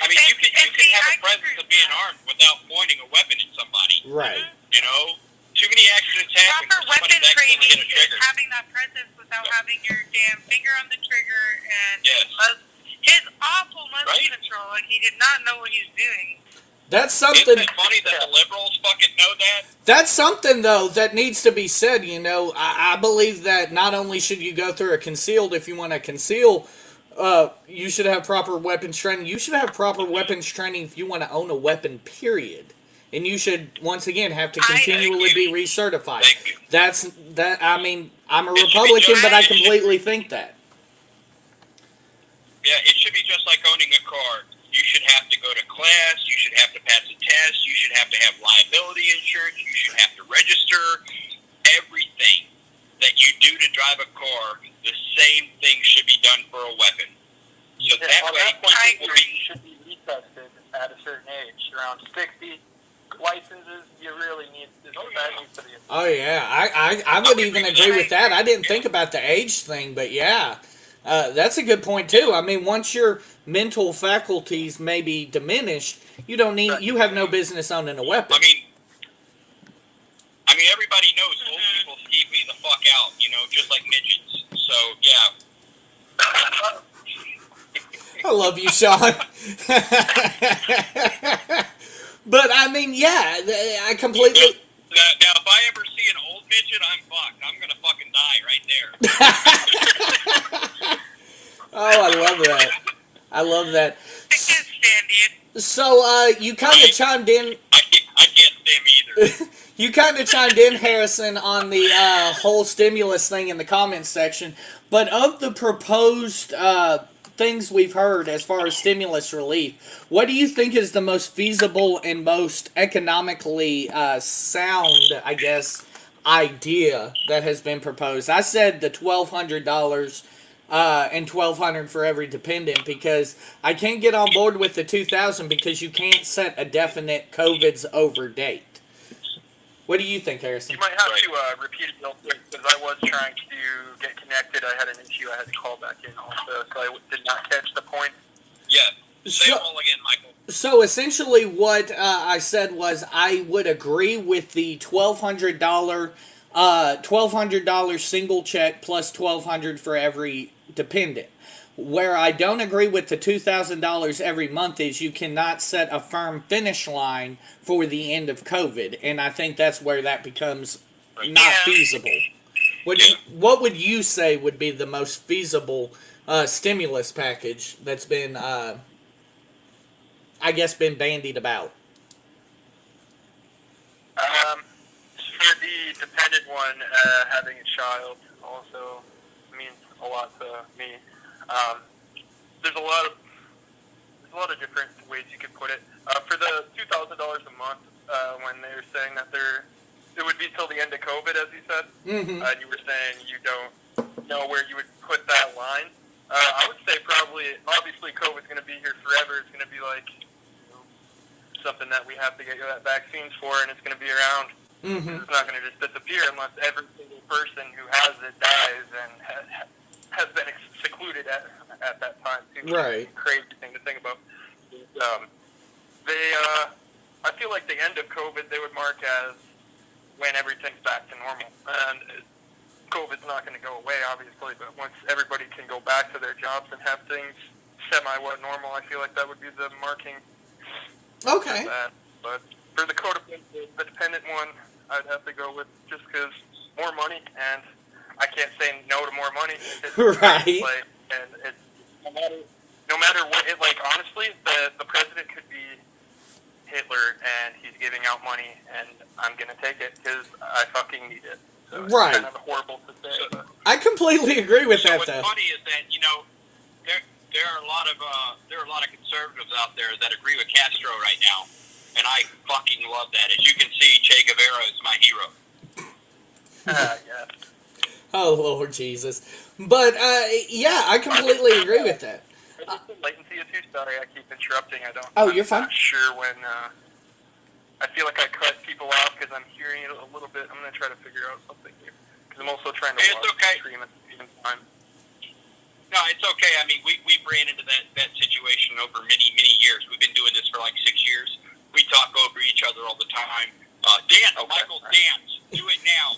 I mean, you can have a presence of being armed without pointing a weapon at somebody. Right. You know, too many accidents happen. Proper weapon training is having that presence without know, having your damn finger on the trigger and Yes. his awful muscle Right? control. Like, he did not know what he was doing. That's Isn't something. it funny that the liberals fucking know that? That's something though that needs to be said. You know, I believe that not only should you go through a concealed if you want to conceal, you should have proper weapons training. You should have proper weapons training if you want to own a weapon. Period. And you should once again have to continually be recertified. Thank you. That's that. I mean, I'm a It should be Republican, just- but I completely think that. Yeah, it should be just like owning a car. You should have to go to class. You should have to pass a test. You should have to have liability insurance. You should have to register. Everything that you do to drive a car, the same thing should be done for a weapon. So Yeah, that on way, that point, people will you should be retested at a certain age, around 60. Licenses, you really need to be. Oh yeah, I would even agree with that. I didn't think about the age thing, but yeah, that's a good point too. I mean, once your mental faculties may be diminished, you don't need, you have no business owning a weapon. I mean, everybody knows old people skeeve me the fuck out, you know, just like midgets. So, yeah. I love you, Sean. But I mean, yeah, I completely. Now, if I ever see an old midget, I'm fucked. I'm gonna fucking die right there. Oh, I love that. I love that. I can't stand you. So, you kind of chimed in. I can't stand either. You kind of chimed in, Harrison, on the whole stimulus thing in the comments section. But of the proposed things we've heard as far as stimulus relief, what do you think is the most feasible and most economically sound, I guess, idea that has been proposed? I said the $1,200 and $1,200 for every dependent, because I can't get on board with the $2,000 because you can't set a definite COVID's over date. What do you think, Harrison? You might have to repeat it real quick, because I was trying to get connected. I had an issue. I had to call back in also, so I did not catch the point. Yeah. Say So- them all again, Michael. So essentially, what I said was I would agree with the $1,200 single check plus $1,200 for every dependent. Where I don't agree with the $2,000 every month is you cannot set a firm finish line for the end of COVID, and I think that's where that becomes not feasible. What would you say would be the most feasible stimulus package that's been, I guess, been bandied about? For the dependent one, having a child also means a lot to me. There's a lot of different ways you could put it. For the $2,000 a month, when they were saying that it would be till the end of COVID, as you said, Mm-hmm. you were saying you don't know where you would put that line. I would say probably, obviously, COVID's going to be here forever. It's going to be like something that we have to get vaccines for, and it's going to be around. Mm-hmm. It's not going to just disappear unless every single person who has it dies and has been secluded at that time, too. Right. It's a crazy thing to think about. I feel like the end of COVID they would mark as when everything's back to normal. And COVID's not going to go away, obviously, but once everybody can go back to their jobs and have things semi-what normal, I feel like that would be the marking. Okay. That. But for the codependent one, I'd have to go with just because more money, and I can't say no to more money. It's Right. And it's no matter what. Honestly, the president could be Hitler, and he's giving out money, and I'm gonna take it because I fucking need it. So Right. It's kind of horrible to say, but I completely agree with So that, what's though. funny is that, you know, there are a lot of conservatives out there that agree with Castro right now, and I fucking love that. As you can see, Che Guevara is my hero. yeah. Oh, Lord Jesus. But, yeah, I completely agree with that. Latency issue. Sorry, I keep interrupting. Oh, you're fine. I'm not sure when. I feel like I cut people off because I'm hearing it a little bit. I'm gonna try to figure out something here because I'm also trying to It's watch okay. the stream at the same time. No, it's okay. I mean, we ran into that situation over many, many years. We've been doing this for like 6 years. We talk over each other all the time. Dance, Okay. Michael, dance. Do it now.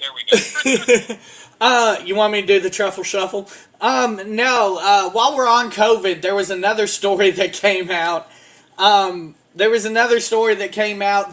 There we go. You want me to do the truffle shuffle? No. While we're on COVID, there was another story that came out.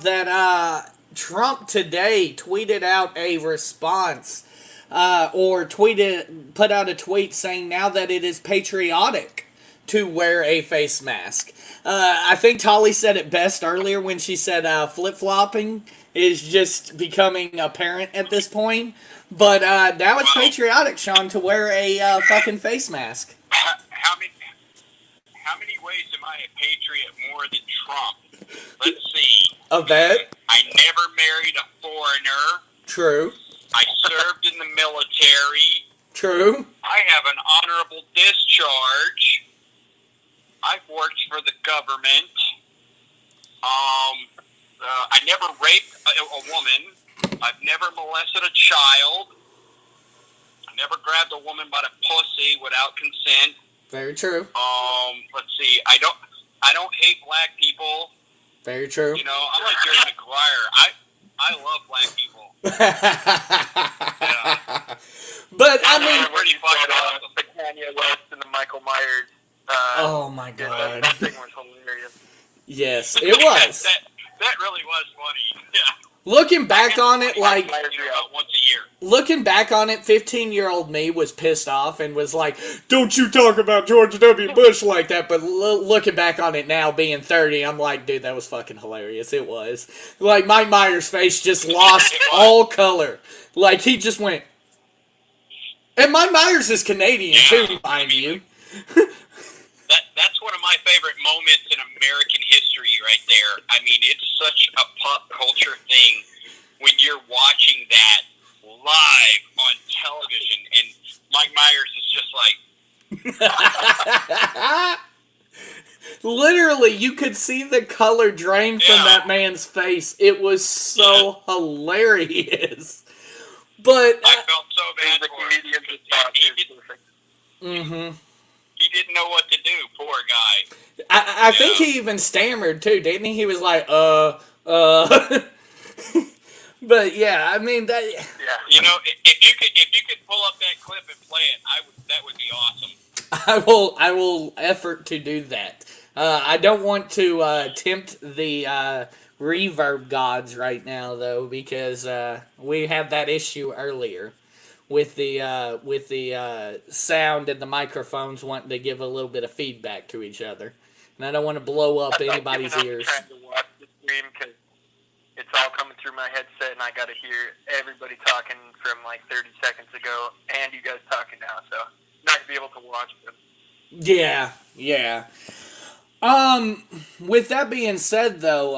That Trump today tweeted out a response, put out a tweet saying now that it is patriotic to wear a face mask. I think Tolly said it best earlier when she said flip flopping is just becoming apparent at this point. But now it's patriotic, Sean, to wear a fucking face mask. How many ways am I a patriot more than Trump? Let's see. Of that? I never married a foreigner. True. I served in the military. True. I have an honorable discharge. I've worked for the government. I never raped a woman. I've never molested a child. I never grabbed a woman by the pussy without consent. Very true. Let's see. I don't hate black people. Very true. You know, I'm like Jerry Maguire. I love black people. Yeah. But I mean, pretty fucking awesome. The Kanye West and the Michael Myers. Oh my god. That thing was hilarious. Yes, it was. that really was funny. Yeah. Looking back on it, like, About once a year. looking back on it, 15-year-old me was pissed off and was like, don't you talk about George W. Bush like that. But looking back on it now, being 30, I'm like, dude, that was fucking hilarious. It was. Like, Mike Myers' face just lost all color. Like, he just went... And Mike Myers is Canadian, too, mind you. That's one of my favorite moments in American history right there. I mean, it's such a pop culture thing when you're watching that live on television, and Mike Myers is just like... Literally, you could see the color drain from that man's face. It was so hilarious. But... I felt so bad for him. He didn't know what to do, poor guy. I think he even stammered too, didn't he? He was like, But yeah, I mean that. Yeah. You know, if you could pull up that clip and play it, that would be awesome. I will effort to do that. I don't want to tempt the reverb gods right now though, because we had that issue earlier with the sound and the microphones wanting to give a little bit of feedback to each other, and I don't want to blow up anybody's ears. I'm trying to watch the stream because it's all coming through my headset, and I got to hear everybody talking from like 30 seconds ago, and you guys talking now, so I'm not gonna be able to watch them. Yeah. With that being said, though,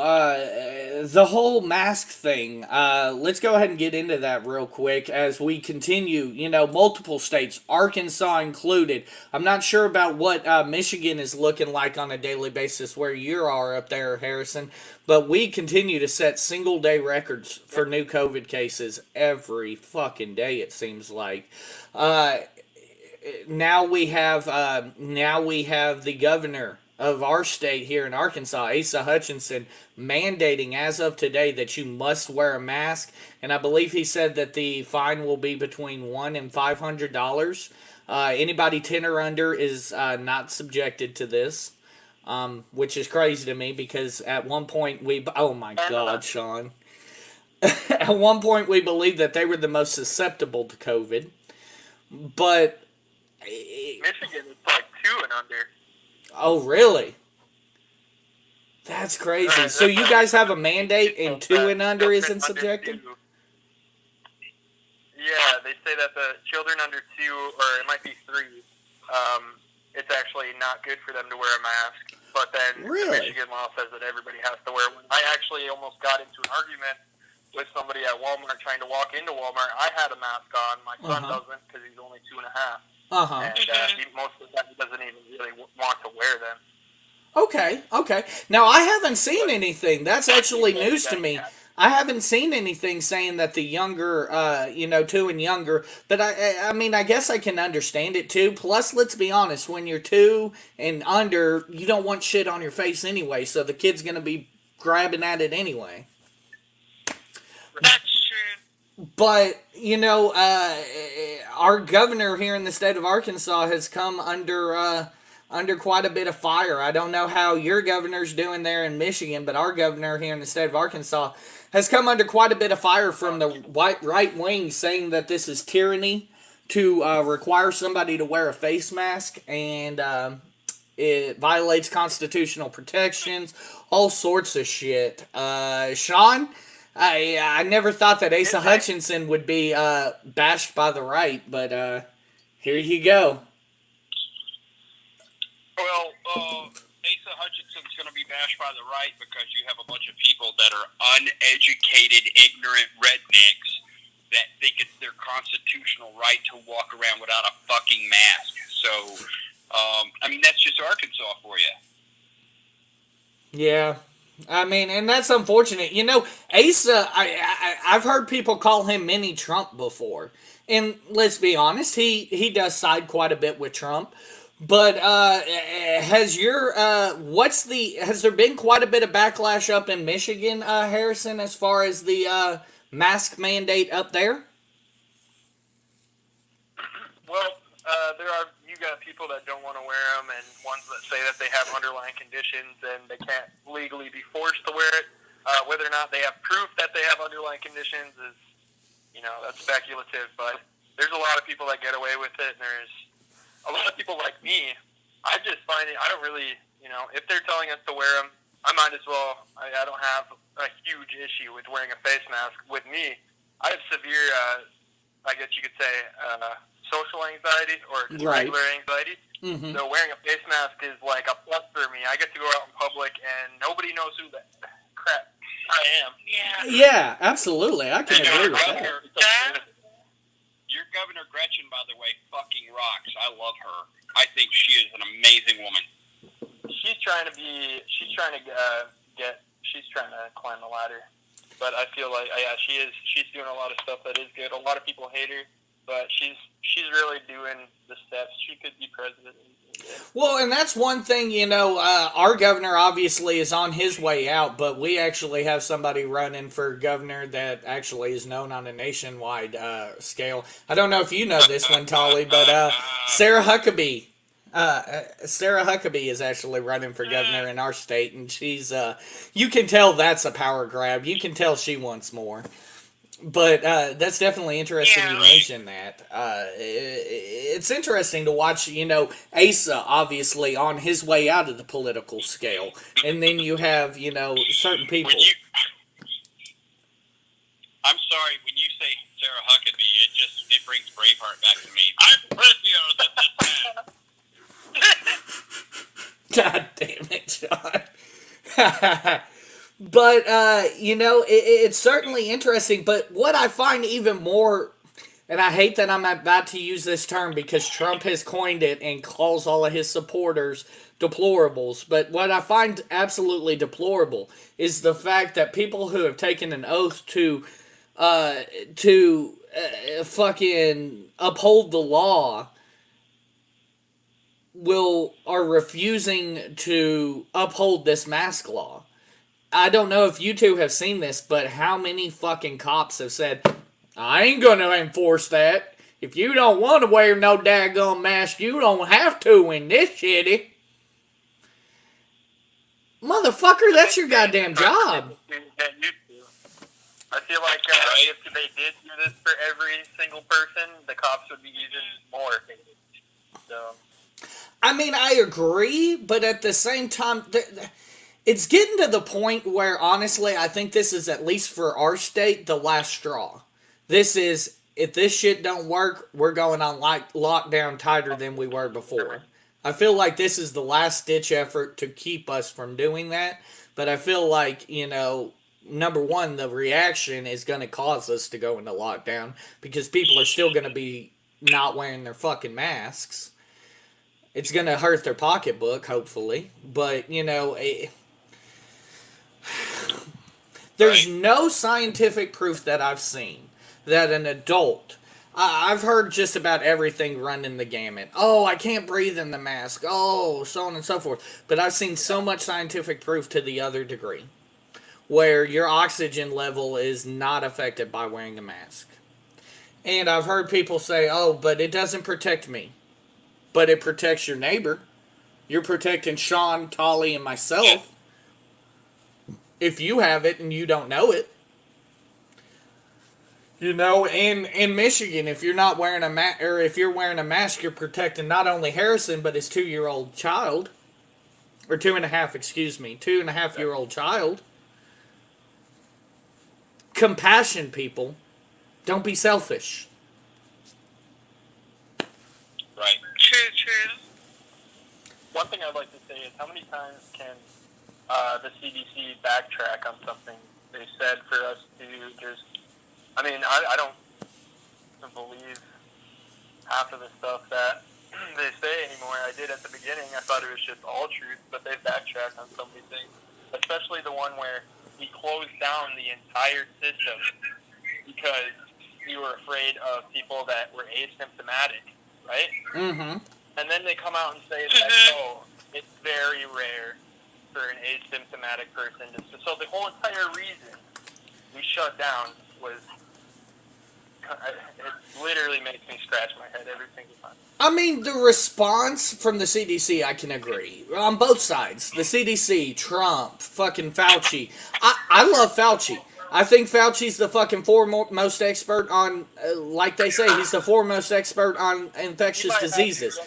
the whole mask thing, let's go ahead and get into that real quick as we continue, multiple states, Arkansas included. I'm not sure about what Michigan is looking like on a daily basis where you are up there, Harrison, but we continue to set single-day records for new COVID cases every fucking day, it seems like. Now we have the governor of our state here in Arkansas, Asa Hutchinson, mandating as of today that you must wear a mask, and I believe he said that the fine will be between $100 and $500. Anybody 10 or under is not subjected to this, which is crazy to me because at one point oh my God, Sean. At one point we believed that they were the most susceptible to COVID, but Michigan is like 2 and under. Oh, really? That's crazy. So you guys have a mandate and 2 and under isn't subjected? Yeah, they say that the children under 2, or it might be 3, it's actually not good for them to wear a mask. But then the Michigan law says that everybody has to wear one. I actually almost got into an argument with somebody at Walmart trying to walk into Walmart. I had a mask on. My son doesn't because he's only 2.5. And most of the time he doesn't even really want to wear them. Okay. Now, I haven't seen anything. That's actually news to me. I haven't seen anything saying that the younger, 2 and younger, but I mean, I guess I can understand it too. Plus, let's be honest, when you're 2 and under, you don't want shit on your face anyway, so the kid's going to be grabbing at it anyway. That's true. But our governor here in the state of Arkansas has come under quite a bit of fire. I don't know how your governor's doing there in Michigan, but our governor here in the state of Arkansas has come under quite a bit of fire from the right wing, saying that this is tyranny to require somebody to wear a face mask, and it violates constitutional protections, all sorts of shit. Sean, I never thought that Asa Hutchinson would be bashed by the right, but here you go. Well, Asa Hutchinson's going to be bashed by the right because you have a bunch of people that are uneducated, ignorant rednecks that think it's their constitutional right to walk around without a fucking mask. So, that's just Arkansas for you. Yeah. I mean, and that's unfortunate. Asa, I've heard people call him mini Trump before. And let's be honest, he does side quite a bit with Trump. But has there been quite a bit of backlash up in Michigan, Harrison, as far as the mask mandate up there? Well, you got people that don't want to wear them, and ones that say that they have underlying conditions and they can't legally be forced to wear it. Whether or not they have proof that they have underlying conditions is, that's speculative. But there's a lot of people that get away with it, and there's a lot of people like me. I just find it, I don't really, if they're telling us to wear them, I might as well. I don't have a huge issue with wearing a face mask. With me, I have severe, I guess you could say, social anxiety or regular anxiety. Mm-hmm. So wearing a face mask is like a plus for me. I get to go out in public and nobody knows who the crap I am. Yeah. Yeah, absolutely. I can agree with that. Your Governor Gretchen, by the way, fucking rocks. I love her. I think she is an amazing woman. She's trying to climb the ladder. But I feel like, she is. She's doing a lot of stuff that is good. A lot of people hate her, but she's really doing the steps. She could be president. Well, and that's one thing, our governor obviously is on his way out, but we actually have somebody running for governor that actually is known on a nationwide scale. I don't know if you know this one, Tolly, but Sarah Huckabee. Sarah Huckabee is actually running for governor in our state, and she's, you can tell that's a power grab. You can tell she wants more. But that's definitely interesting you mentioned that. It's interesting to watch, Asa obviously on his way out of the political scale. And then you have, certain people. I'm sorry, when you say Sarah Huckabee, it brings Braveheart back to me. I'm pretty God damn it, John. But, it's certainly interesting. But what I find even more, and I hate that I'm about to use this term because Trump has coined it and calls all of his supporters deplorables. But what I find absolutely deplorable is the fact that people who have taken an oath to fucking uphold the law are refusing to uphold this mask law. I don't know if you two have seen this, but how many fucking cops have said, I ain't gonna enforce that. If you don't want to wear no daggone mask, you don't have to in this city. Motherfucker, that's your goddamn job. I feel like if they did do this for every single person, the cops would be even more. So, I mean, I agree, but at the same time, it's getting to the point where, honestly, I think this is, at least for our state, the last straw. This is, if this shit don't work, we're going on lockdown tighter than we were before. I feel like this is the last-ditch effort to keep us from doing that, but I feel like, number one, the reaction is going to cause us to go into lockdown, because people are still going to be not wearing their fucking masks. It's going to hurt their pocketbook, hopefully, but, there's no scientific proof that I've seen that an adult, I've heard just about everything running the gamut. Oh, I can't breathe in the mask. Oh, so on and so forth. But I've seen so much scientific proof to the other degree, where your oxygen level is not affected by wearing a mask. And I've heard people say, oh, but it doesn't protect me. But it protects your neighbor. You're protecting Sean, Tolly, and myself. If you have it and you don't know it. You know, in Michigan, if you're not wearing if you're wearing a mask, you're protecting not only Harrison, but his 2-year-old child. Or 2.5, excuse me. 2.5-year-old child. Compassion, people. Don't be selfish. Right. True. One thing I'd like to say is, how many times can the CDC backtrack on something they said for us to just... I mean, I don't believe half of the stuff that they say anymore. I did at the beginning. I thought it was just all truth, but they've backtracked on so many things, especially the one where we closed down the entire system because we were afraid of people that were asymptomatic, right? Mm-hmm. And then they come out and say that, oh, it's very rare for an asymptomatic person to... So the whole entire reason we shut down was... It literally makes me scratch my head every single time. I mean, the response from the CDC, I can agree. On both sides. The CDC, Trump, fucking Fauci. I love Fauci. I think Fauci's the fucking foremost expert on, like they say, he's the foremost expert on infectious diseases.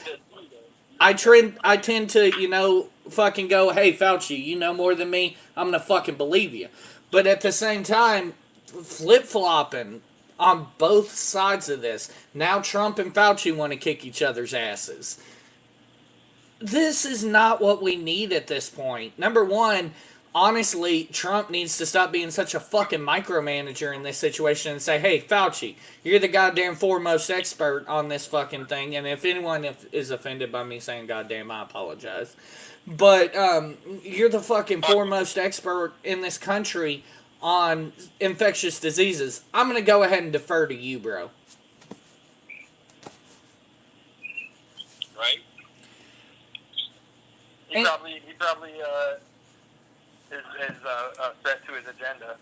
I tend to, fucking go, hey, Fauci, you know more than me, I'm gonna fucking believe you. But at the same time, flip-flopping on both sides of this. Now Trump and Fauci want to kick each other's asses. This is not what we need at this point. Number one, honestly, Trump needs to stop being such a fucking micromanager in this situation and say, hey, Fauci, you're the goddamn foremost expert on this fucking thing. And if anyone is offended by me saying goddamn, I apologize. But you're the fucking foremost expert in this country on infectious diseases. I'm going to go ahead and defer to you, bro. Right? He probably is a threat to his agenda.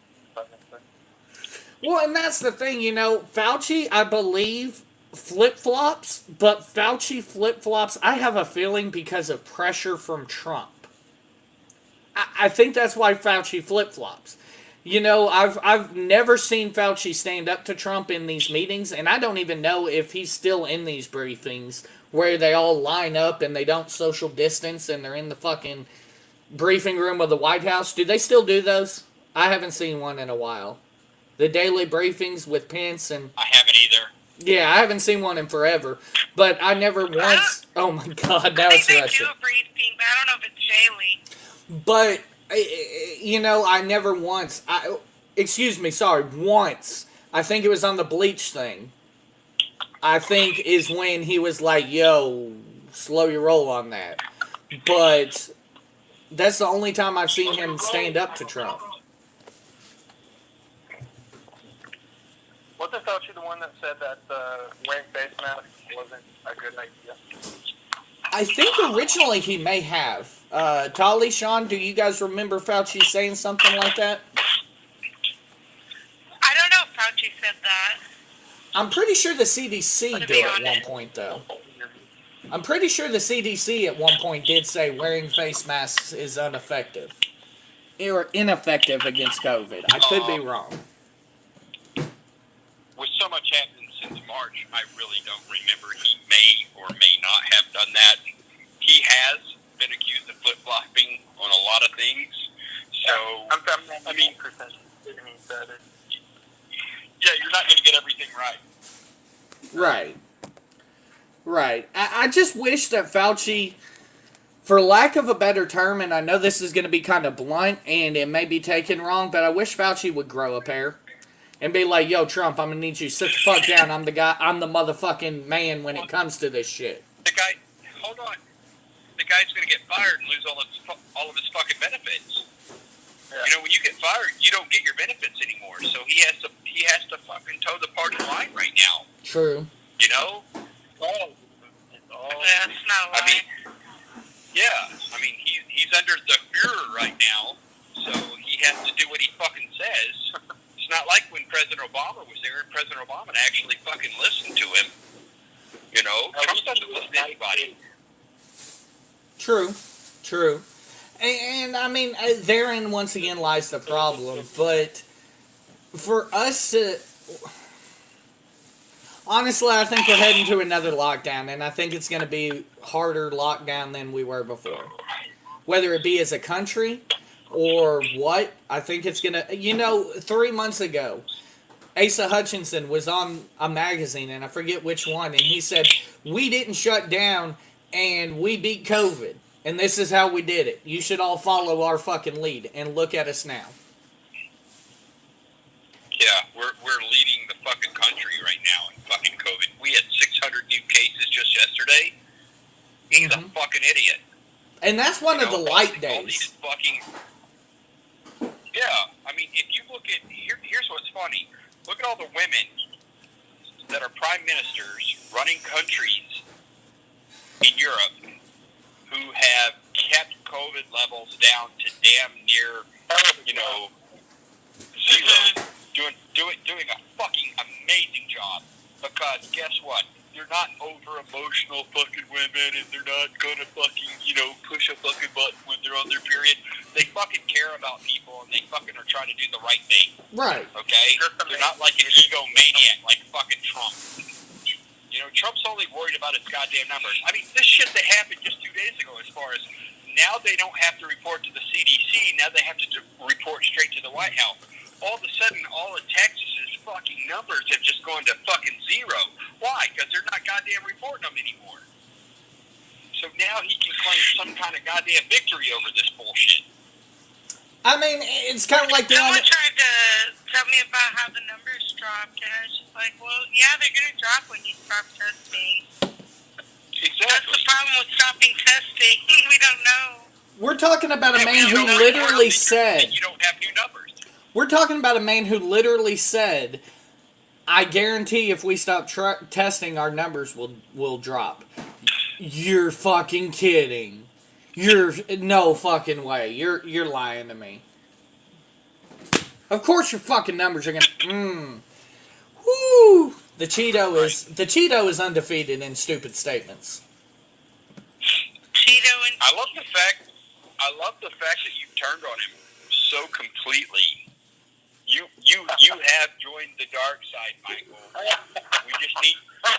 Well, and that's the thing, Fauci, I believe, flip-flops, but Fauci flip-flops, I have a feeling because of pressure from Trump. I think that's why Fauci flip-flops. I've never seen Fauci stand up to Trump in these meetings, and I don't even know if he's still in these briefings where they all line up and they don't social distance and they're in the fucking briefing room of the White House. Do they still do those? I haven't seen one in a while. The daily briefings with Pence and... I haven't either. Yeah, I haven't seen one in forever, but I never once... Oh my god, now it's Russian. I think Russian. they do a briefing, but I don't know if it's daily. But... I never once, once, I think it was on the bleach thing, I think is when he was like, yo, slow your roll on that. But that's the only time I've seen him stand up to Trump. Wasn't Fauci the one that said that wearing face masks wasn't a good idea? I think originally he may have. Tolly, Sean, do you guys remember Fauci saying something like that? I don't know if Fauci said that. I'm pretty sure the CDC To did be at one honest. point, though. I'm pretty sure the CDC at one point did say wearing face masks is ineffective. Or ineffective against COVID. I could be wrong. With so much happening since March, I really don't remember. He may or may not have done that. He has been accused of flip-flopping on a lot of things. So, I mean, yeah, you're not going to get everything right. Right. I just wish that Fauci, for lack of a better term, and I know this is going to be kind of blunt and it may be taken wrong, but I wish Fauci would grow a pair and be like, yo, Trump, I'm going to need you to sit the fuck down. I'm the motherfucking man when it comes to this shit. The guy, hold on. The guy's going to get fired and lose all of his fucking benefits. Yeah. When you get fired, you don't get your benefits anymore. So he has to fucking toe the party line right now. True. Oh, That's not a lie. He's under the Fuhrer right now, so he has to do what he and actually fucking listen to him. You know, Trump doesn't listen to anybody. True. And I mean, therein once again lies the problem. But for us to... Honestly, I think we're heading to another lockdown, and I think it's going to be harder lockdown than we were before. Whether it be as a country or what, I think it's going to... You know, 3 months ago, Asa Hutchinson was on a magazine, and I forget which one, and he said, we didn't shut down, and we beat COVID, and this is how we did it. You should all follow our fucking lead, and look at us now. Yeah, we're leading the fucking country right now in fucking COVID. We had 600 new cases just yesterday. He's a fucking idiot. And that's one of the light days. All these fucking... Yeah, I mean, if you look at... Here's what's funny. Look at all the women that are prime ministers running countries in Europe who have kept COVID levels down to damn near, you know, zero. Doing a fucking amazing job. Because guess what? They're not over-emotional fucking women, and they're not gonna fucking, you know, push a fucking button when they're on their period. They fucking care about people, and they fucking are trying to do the right thing. Right. Okay? They're not like an egomaniac like fucking Trump. You know, Trump's only worried about his goddamn numbers. I mean, this shit that happened just 2 days ago as far as now they don't have to report to the CDC, now they have to report straight to the White House. All of a sudden, all of Texas's fucking numbers have just gone to fucking zero. Why? Because they're not goddamn reporting them anymore. So now he can claim some kind of goddamn victory over this bullshit. I mean, it's kind of like the... Someone tried to tell me about how the numbers dropped, and I was just like, well, yeah, they're going to drop when you stop testing. Exactly. That's the problem with stopping testing. We don't know. We're talking about a man who literally said... You don't have new numbers. We're talking about a man who literally said, I guarantee if we stop testing, our numbers will drop. You're fucking kidding. You're... No fucking way. You're lying to me. Of course your fucking numbers are gonna... Woo! The Cheeto is undefeated in stupid statements. Cheeto and... I love the fact that you turned on him so completely. You have joined the dark side, Michael.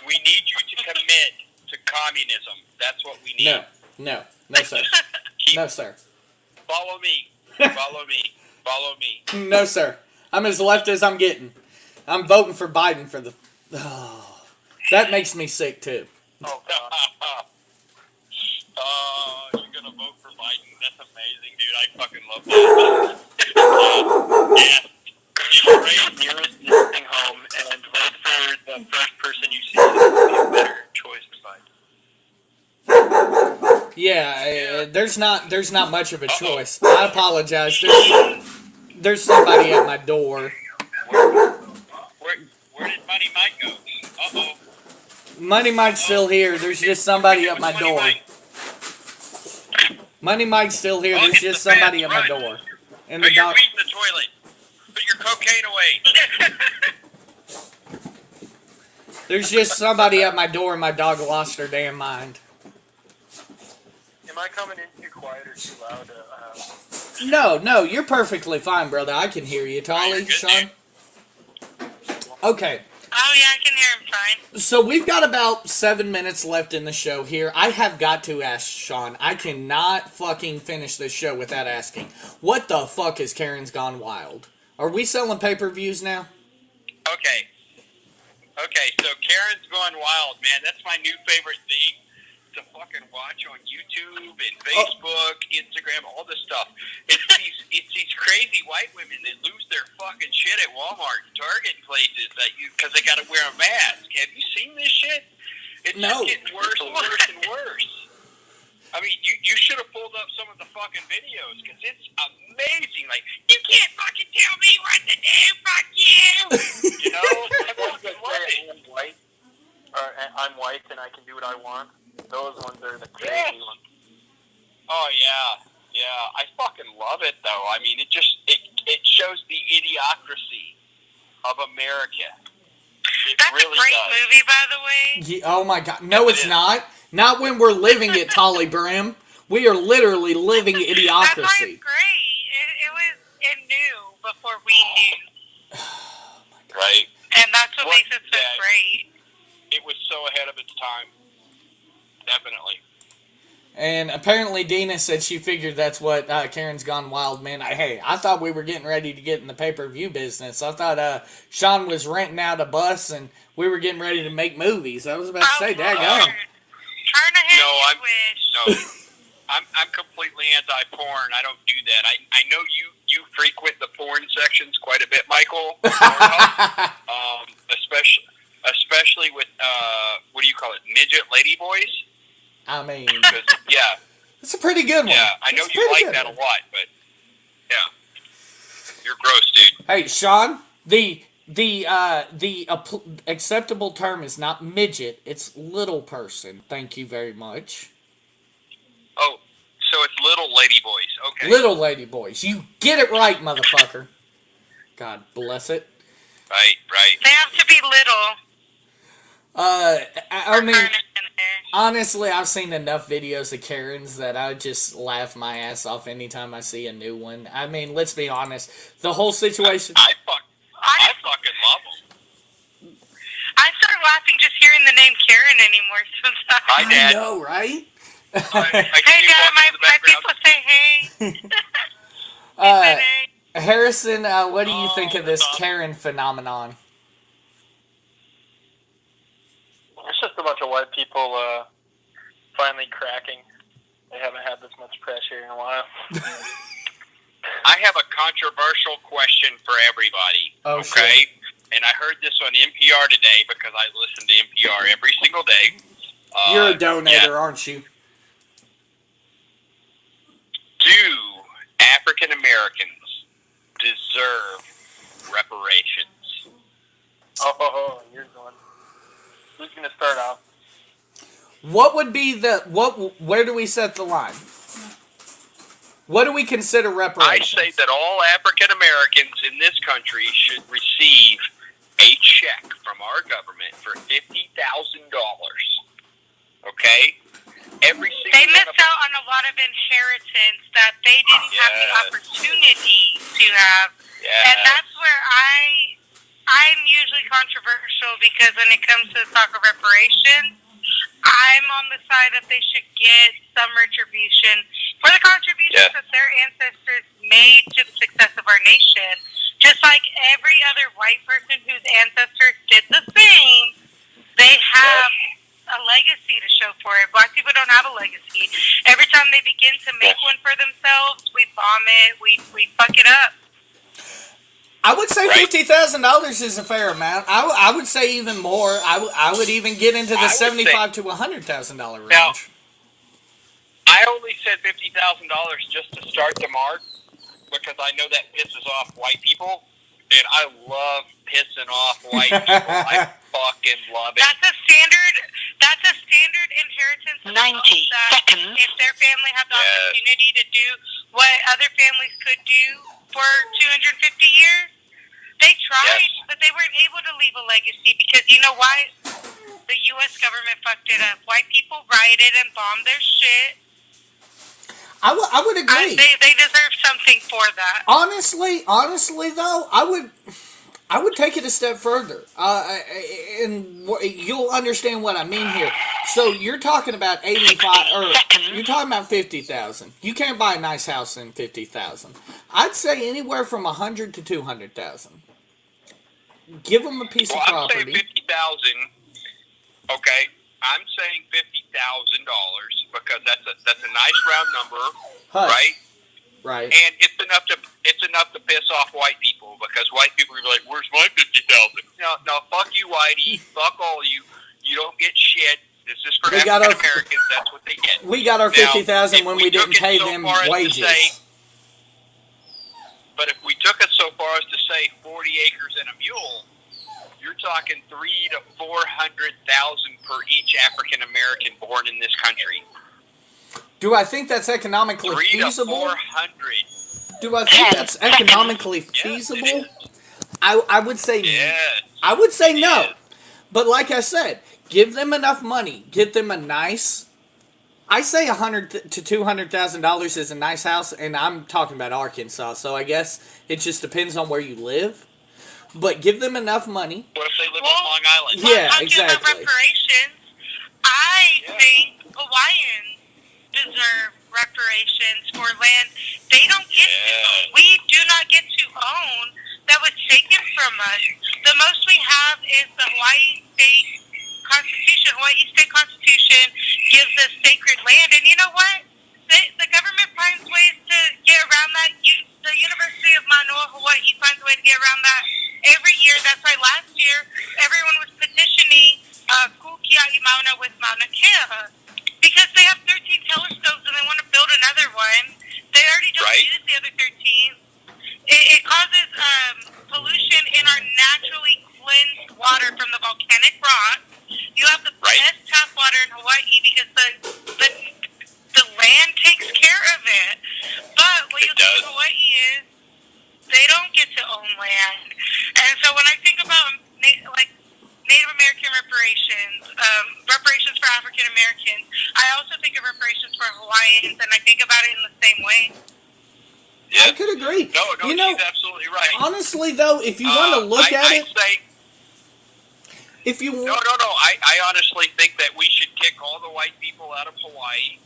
We need you to commit to communism. That's what we need. No, sir. No, sir. Follow me. No, sir. I'm as left as I'm getting. I'm voting for Biden for the... Oh, that makes me sick, too. Oh, God. You're going to vote for Biden. That's amazing, dude. I fucking love that. Yeah. You raise nearest nursing home and vote for the first person you see that would be a better choice than Biden. Yeah, there's not much of a choice. I apologize. There's somebody at my door. Where did Money Mike go? Uh-oh. Money Mike's still here. There's just somebody at my door. Money Mike's still here. There's just somebody at my door. And the Put your doc. weed in the toilet. Put your cocaine away. There's just somebody at my door, and my dog lost her damn mind. Am I coming in too quiet or too loud? No, you're perfectly fine, brother. I can hear you, Tolly, Sean. Okay. Oh, yeah, I can hear him fine. So we've got about 7 minutes left in the show here. I have got to ask Sean. I cannot fucking finish this show without asking. What the fuck is Karen's Gone Wild? Are we selling pay-per-views now? Okay, so Karen's Gone Wild, man. That's my new favorite thing to fucking watch on YouTube and Facebook, Instagram, all this stuff. It's these crazy white women that lose their fucking shit at Walmart and Target places because they got to wear a mask. Have you seen this shit? It's just getting worse and worse and worse. I mean, you should have pulled up some of the fucking videos because it's amazing. Like, you can't fucking tell me what to do, fuck you! You know? I fucking love it. I'm white and I can do what I want. Those ones are the crazy ones. Oh, yeah. I fucking love it, though. I mean, it shows the idiocracy of America. It That's really a great does. movie, by the way. Oh my God! No, Yes, it's it is. not. Not when we're living it, Tolly Brim. We are literally living That's why idiocracy. it's great. It knew before we knew. Right. And that's what What- makes it so yeah. great. It was so ahead of its time. Definitely. And apparently Dina said she figured that's what Karen's Gone Wild meant. I thought we were getting ready to get in the pay-per-view business. I thought Sean was renting out a bus and we were getting ready to make movies. I was about to say, daggone. Carnahan, No, you I'm- wish. No, I'm completely anti-porn. I don't do that. I know you frequent the porn sections quite a bit, Michael. Especially with what do you call it, midget lady boys? I mean, 'Cause, yeah, it's a pretty good one. yeah. I know It's a you pretty like good that one. a lot, but yeah, you're gross, dude. Hey, Sean, the acceptable term is not midget, it's little person. Thank you very much. Oh, so it's little lady boys. Okay. Little lady boys. You get it right, motherfucker. God bless it. Right. They have to be little. I mean, Carnahan. honestly, I've seen enough videos of Karens that I just laugh my ass off anytime I see a new one. I mean, let's be honest. The whole situation. I fucking love them. I start laughing just hearing the name Karen anymore sometimes. Hi, Dad. I know, right? I Hey, see you Dad, walking in the my background. people say hey. Uh, They say hey. Harrison, what do you Oh, think of this that's awesome. Karen phenomenon? It's just a bunch of white people finally cracking. They haven't had this much pressure in a while. I have a controversial question for everybody. Oh, okay? And I heard this on NPR today because I listen to NPR every single day. You're a donator, yeah. aren't you? Do African Americans deserve reparations? Oh, here's one. Who's going to start off? What would be where do we set the line? What do we consider I reparations? say that all African Americans in this country should receive a check from our government for $50,000. Okay? Every single They one of missed out on a lot of inheritance that they didn't have the Yes. opportunity to have. Yes. And that's where I'm usually controversial because when it comes to the talk of reparations, I'm on the side that they should get some retribution for the contributions Yes. that their ancestors made to the success of our nation. Just like every other white person whose ancestors did the same, they have a legacy to show for it. Black people don't have a legacy. Every time they begin to make one for themselves, we bomb it, we fuck it up. I would say Right. $50,000 is a fair amount. I would say even more. I would even get into the I would $75,000 to $100,000 range. Now, I only said $50,000 just to start the mark because I know that pisses off white people, and I love pissing off white people. I fucking love it. That's a standard inheritance. of 90 wealth that seconds. If their family had the Yes. opportunity to do what other families could do for 250 years, they tried, Yes. but they weren't able to leave a legacy because you know why? The U.S. government fucked it up. White people rioted and bombed their shit. I would agree. They deserve something for that. Honestly, though, I would take it a step further, and you'll understand what I mean here. So you're talking about 85, or you're talking about 50,000. You can't buy a nice house in 50,000. I'd say anywhere from 100 to 200,000. Give them a piece of Well, I'm saying property. 50,000. Okay, I'm saying $50,000 because that's a nice round number, Hush. right? Right. And it's enough to piss off white people because white people are gonna be like, "Where's my 50,000?" No, fuck you, whitey. Fuck all you. You don't get shit. This is for We got African our- Americans. That's what they get. We got our Now, 50,000 if when we we didn't took it pay so them far as to wages. say- But if we took it so far as to say 40 acres and a mule, you're talking 300,000 to 400,000 per each African American born in this country. Do I think that's economically 300 to feasible? 400. Do I think 10 that's economically Yes, it feasible? is. I would say Yes. I would say It no. is. But like I said, give them enough money. Get them a nice. I say $100 to $200,000 is a nice house, and I'm talking about Arkansas. So I guess it just depends on where you live. But give them enough money. What if they live on Long Island? Yeah, talking about exactly. reparations, I think Hawaiians deserve reparations for land they don't get to. We do not get to own that was taken from us. The most we have is the Hawaii State Constitution. Hawaii State Constitution gives us sacred land, and you know what? The government finds ways to get around that. The University of Manoa, Hawaii, finds a way to get around that every year. That's why last year everyone was petitioning Kukiai Mauna with Mauna Kea because they have 13 telescopes and they want to build another one. They already don't use the other 13. It causes pollution in our naturally cleansed water from the volcanic rock. You have the best tap water in Hawaii because the land takes care of it. But what you'll see in Hawaii is they don't get to own land. And so when I think about Native American reparations, reparations for African Americans, I also think of reparations for Hawaiians, and I think about it in the same way. Yeah. I could agree. No, you know, she's absolutely right. Honestly, though, if you want to look at it, if you want, no. I honestly think that we should kick all the white people out of Hawaii.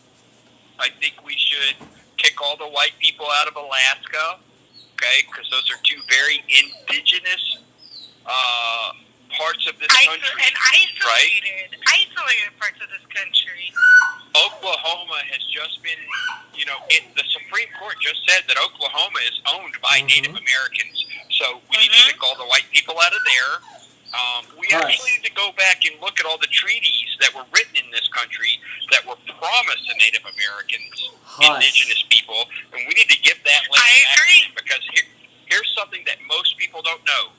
I think we should kick all the white people out of Alaska. Okay, because those are two very indigenous parts of this country. And isolated parts of this country. Oklahoma has just been, the Supreme Court just said that Oklahoma is owned by Native Americans. So we need to kick all the white people out of there. We actually need to go back and look at all the treaties that were written in this country that were promised to Native Americans, indigenous people, and we need to give that land back to them, because here's something that most people don't know.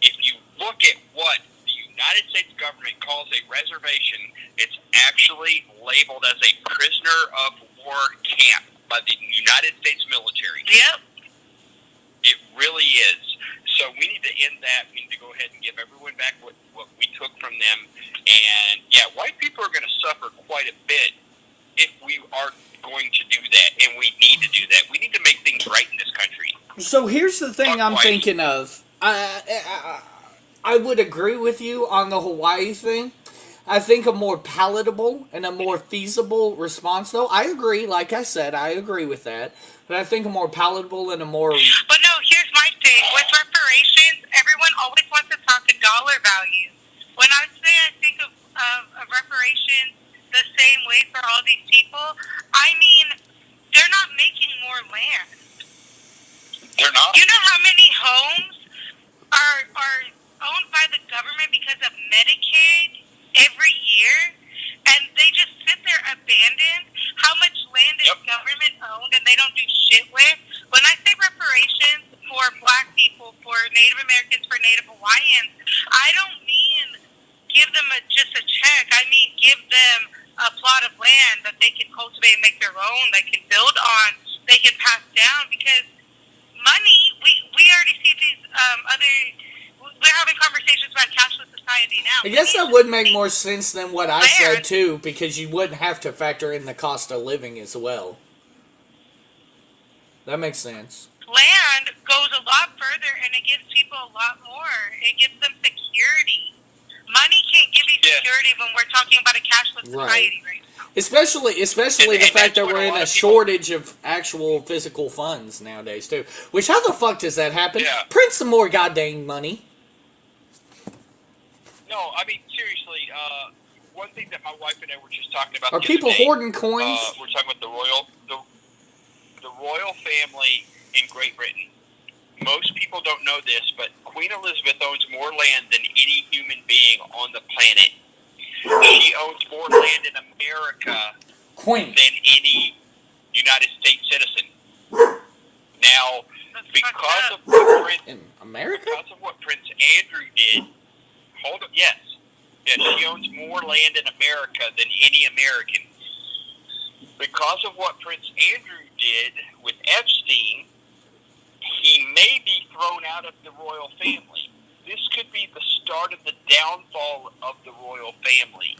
If you look at what the United States government calls a reservation, it's actually labeled as a prisoner of war camp by the United States military. Yep. It really is. So we need to end that. We need to go ahead and give everyone back what we took from them. And, white people are going to suffer quite a bit if we are going to do that. And we need to do that. We need to make things right in this country. So here's the thing I'm thinking of. I would agree with you on the Hawaii thing. I think a more palatable and a more feasible response, though. I agree. Like I said, I agree with that. But I think a more palatable and a more... But no, here's my thing. With reparations, everyone always wants to talk a dollar value. When I say I think of reparations the same way for all these people, I mean, they're not making more land. They're not? You know how many homes are owned by the government because of Medicaid every year, and they just sit there abandoned? How much land is government owned and they don't do shit with? When I say reparations for Black people, for Native Americans, for Native Hawaiians, I don't mean give them just a check. I mean give them a plot of land that they can cultivate and make their own, they can build on, they can pass down, because money, we already see these we're having conversations about cashless society now. I guess that would make more sense than what I said, too, because you wouldn't have to factor in the cost of living as well. That makes sense. Land goes a lot further, and it gives people a lot more. It gives them security. Money can't give you security when we're talking about a cashless society right now. Especially the fact that we're in a shortage of actual physical funds nowadays, too. Which, how the fuck does that happen? Yeah. Print some more goddamn money. No, I mean, seriously, one thing that my wife and I were just talking about. Are people hoarding coins? We're talking about the royal family in Great Britain. Most people don't know this, but Queen Elizabeth owns more land than any human being on the planet. She owns more land in America than any United States citizen. Now, because of what Prince Andrew did, she owns more land in America than any American. Because of what Prince Andrew did with Epstein, he may be thrown out of the royal family. this could be the start of the downfall of the royal family.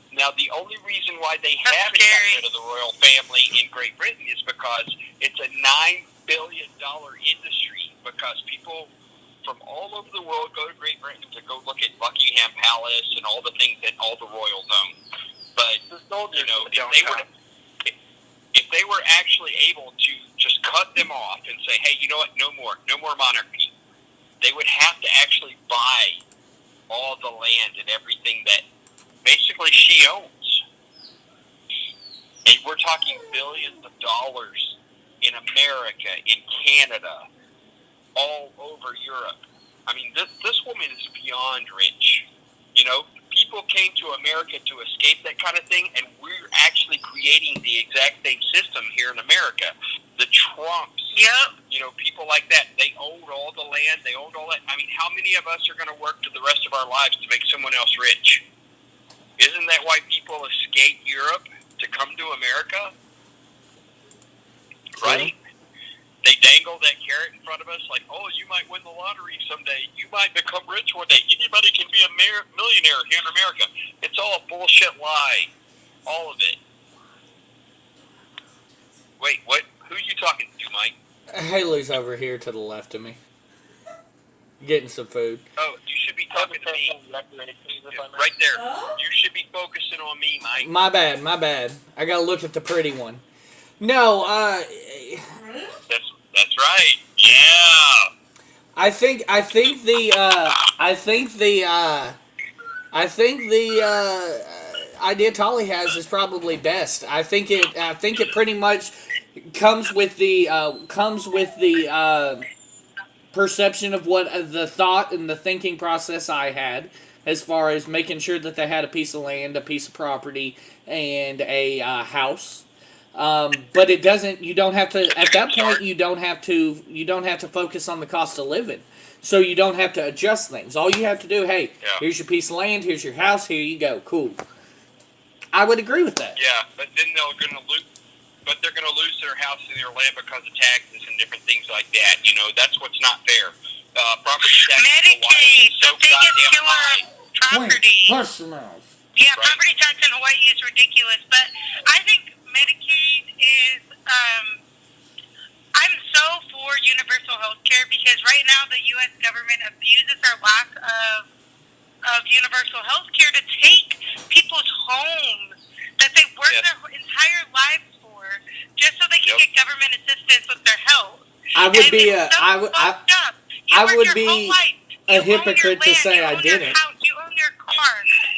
Now, the only reason why they haven't gotten rid of the royal family in Great Britain is because it's a $9 billion industry, because people from all over the world go to Great Britain to go look at Buckingham Palace and all the things that all the royals own. But, you know, if they were actually able to just cut them off and say, hey, you know what, no more monarchy, they would have to actually buy all the land and everything that basically she owns. And we're talking billions of dollars in America, in Canada, all over Europe. I mean, this woman is beyond rich. You know, people came to America to escape that kind of thing, and we're actually creating the exact same system here in America. The Trumps, you know, people like that, they owned all the land, they owned all that. I mean, how many of us are going to work to the rest of our lives to make someone else rich? Isn't that why people escape Europe to come to America? Right? They dangle that carrot in front of us like, oh, you might win the lottery someday. You might become rich one day. Anybody can be a millionaire here in America. It's all a bullshit lie. All of it. Wait, what? Who are you talking to, Mike? Haley's over here to the left of me. Getting some food. Oh, you should be talking to me. Right there. You should be focusing on me, Mike. My bad. I gotta look at the pretty one. No, That's right. Yeah. I think the idea Tolly has is probably best. I think it pretty much comes with the perception of what the thought and the thinking process I had, as far as making sure that they had a piece of land, a piece of property, and a house. But it doesn't. You don't have to. At that point, you don't have to focus on the cost of living. So you don't have to adjust things. All you have to do, hey, here's your piece of land, here's your house, here you go, cool. I would agree with that. Yeah, but then they're going to lose their house and their land because of taxes and different things like that. You know, that's what's not fair. Property tax in Hawaii is so goddamn high. Property. Yeah, Right. Property tax in Hawaii is ridiculous, but I think Medicaid is, I'm so for universal health care, because right now the U.S. government abuses our lack of universal health care to take people's homes that they work their entire lives for, just so they can get government assistance with their health. I would be a hypocrite to say I didn't. You own your car.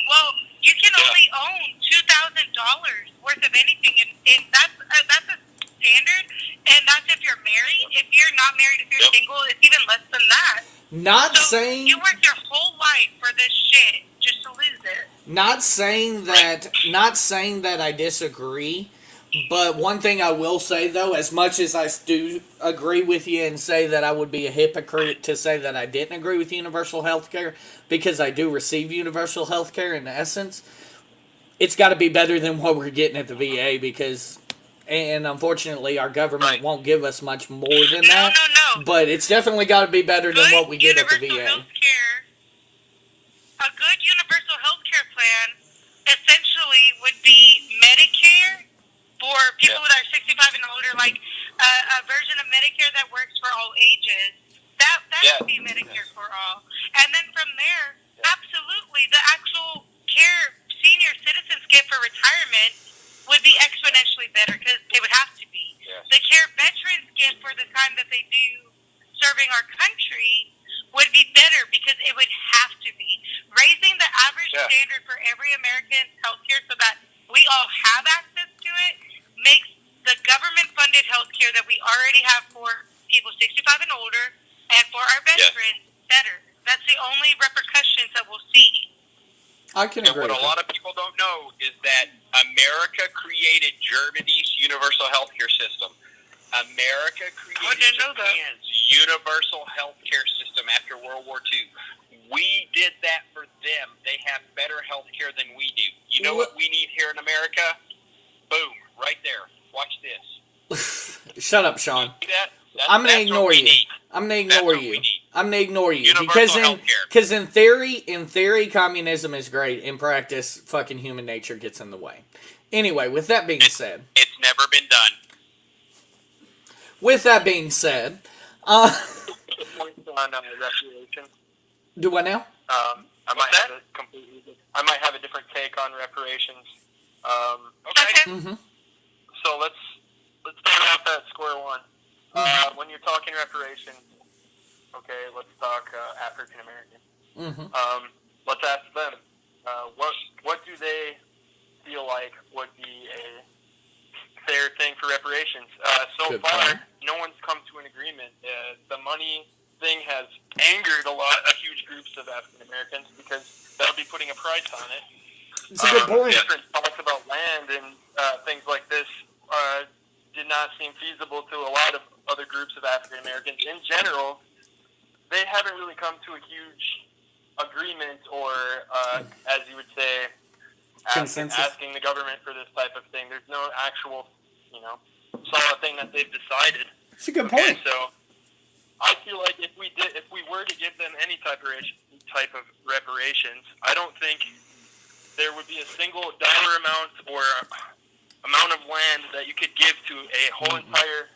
Well, you can only own $2,000 worth of anything, and that's a standard. And that's if you're married. If you're not married, if you're single, it's even less than that. You work your whole life for this shit just to lose it. Not saying that I disagree, but one thing I will say, though, as much as I do agree with you and say that I would be a hypocrite to say that I didn't agree with universal health care, because I do receive universal health care in essence, it's got to be better than what we're getting at the VA, because, and unfortunately our government won't give us much more than that. No. But it's definitely got to be better than what we get at the VA. A good universal health care plan essentially would be Medicare for people that are 65 and older, like a version of Medicare that works for all ages. That would be Medicare for all. And then from there, absolutely, the actual care senior citizens get for retirement would be exponentially better, because they would have to be. The care veterans get for the time that they do serving our country would be better, because it would have to be. Raising the average standard for every American's healthcare so that we all have access to it makes the government-funded healthcare that we already have for people 65 and older and for our veterans better. That's the only repercussions that we'll see. I can agree. And what a lot of people don't know is that America created Germany's universal health care system. America created Japan's universal health care system after World War II. We did that for them. They have better health care than we do. You know what we need here in America? Boom, right there. Watch this. Shut up, Sean. I'm going to ignore you. I'm going to ignore you. I'm gonna ignore you Universal healthcare. because in theory, communism is great. In practice, fucking human nature gets in the way. Anyway, with that being said, It's never been done. uh, Points on reparations. do what now? I might have a different take on reparations. Okay. Mm-hmm. So let's start off at square one. When you're talking reparations, okay, let's talk African American. Mm-hmm. Let's ask them, what do they feel like would be a fair thing for reparations? So Good far, point. no one's come to an agreement. The money thing has angered a huge groups of African Americans because they'll be putting a price on it. It's a good point. Different talks about land and things like this did not seem feasible to a lot of other groups of African Americans. In general, they haven't really come to a huge agreement or, as you would say, Consensus. asking the government for this type of thing. There's no actual, solid thing that they've decided. It's a good Okay, point. so I feel like if we were to give them any type of reparations, I don't think there would be a single dollar amount or amount of land that you could give to a whole entire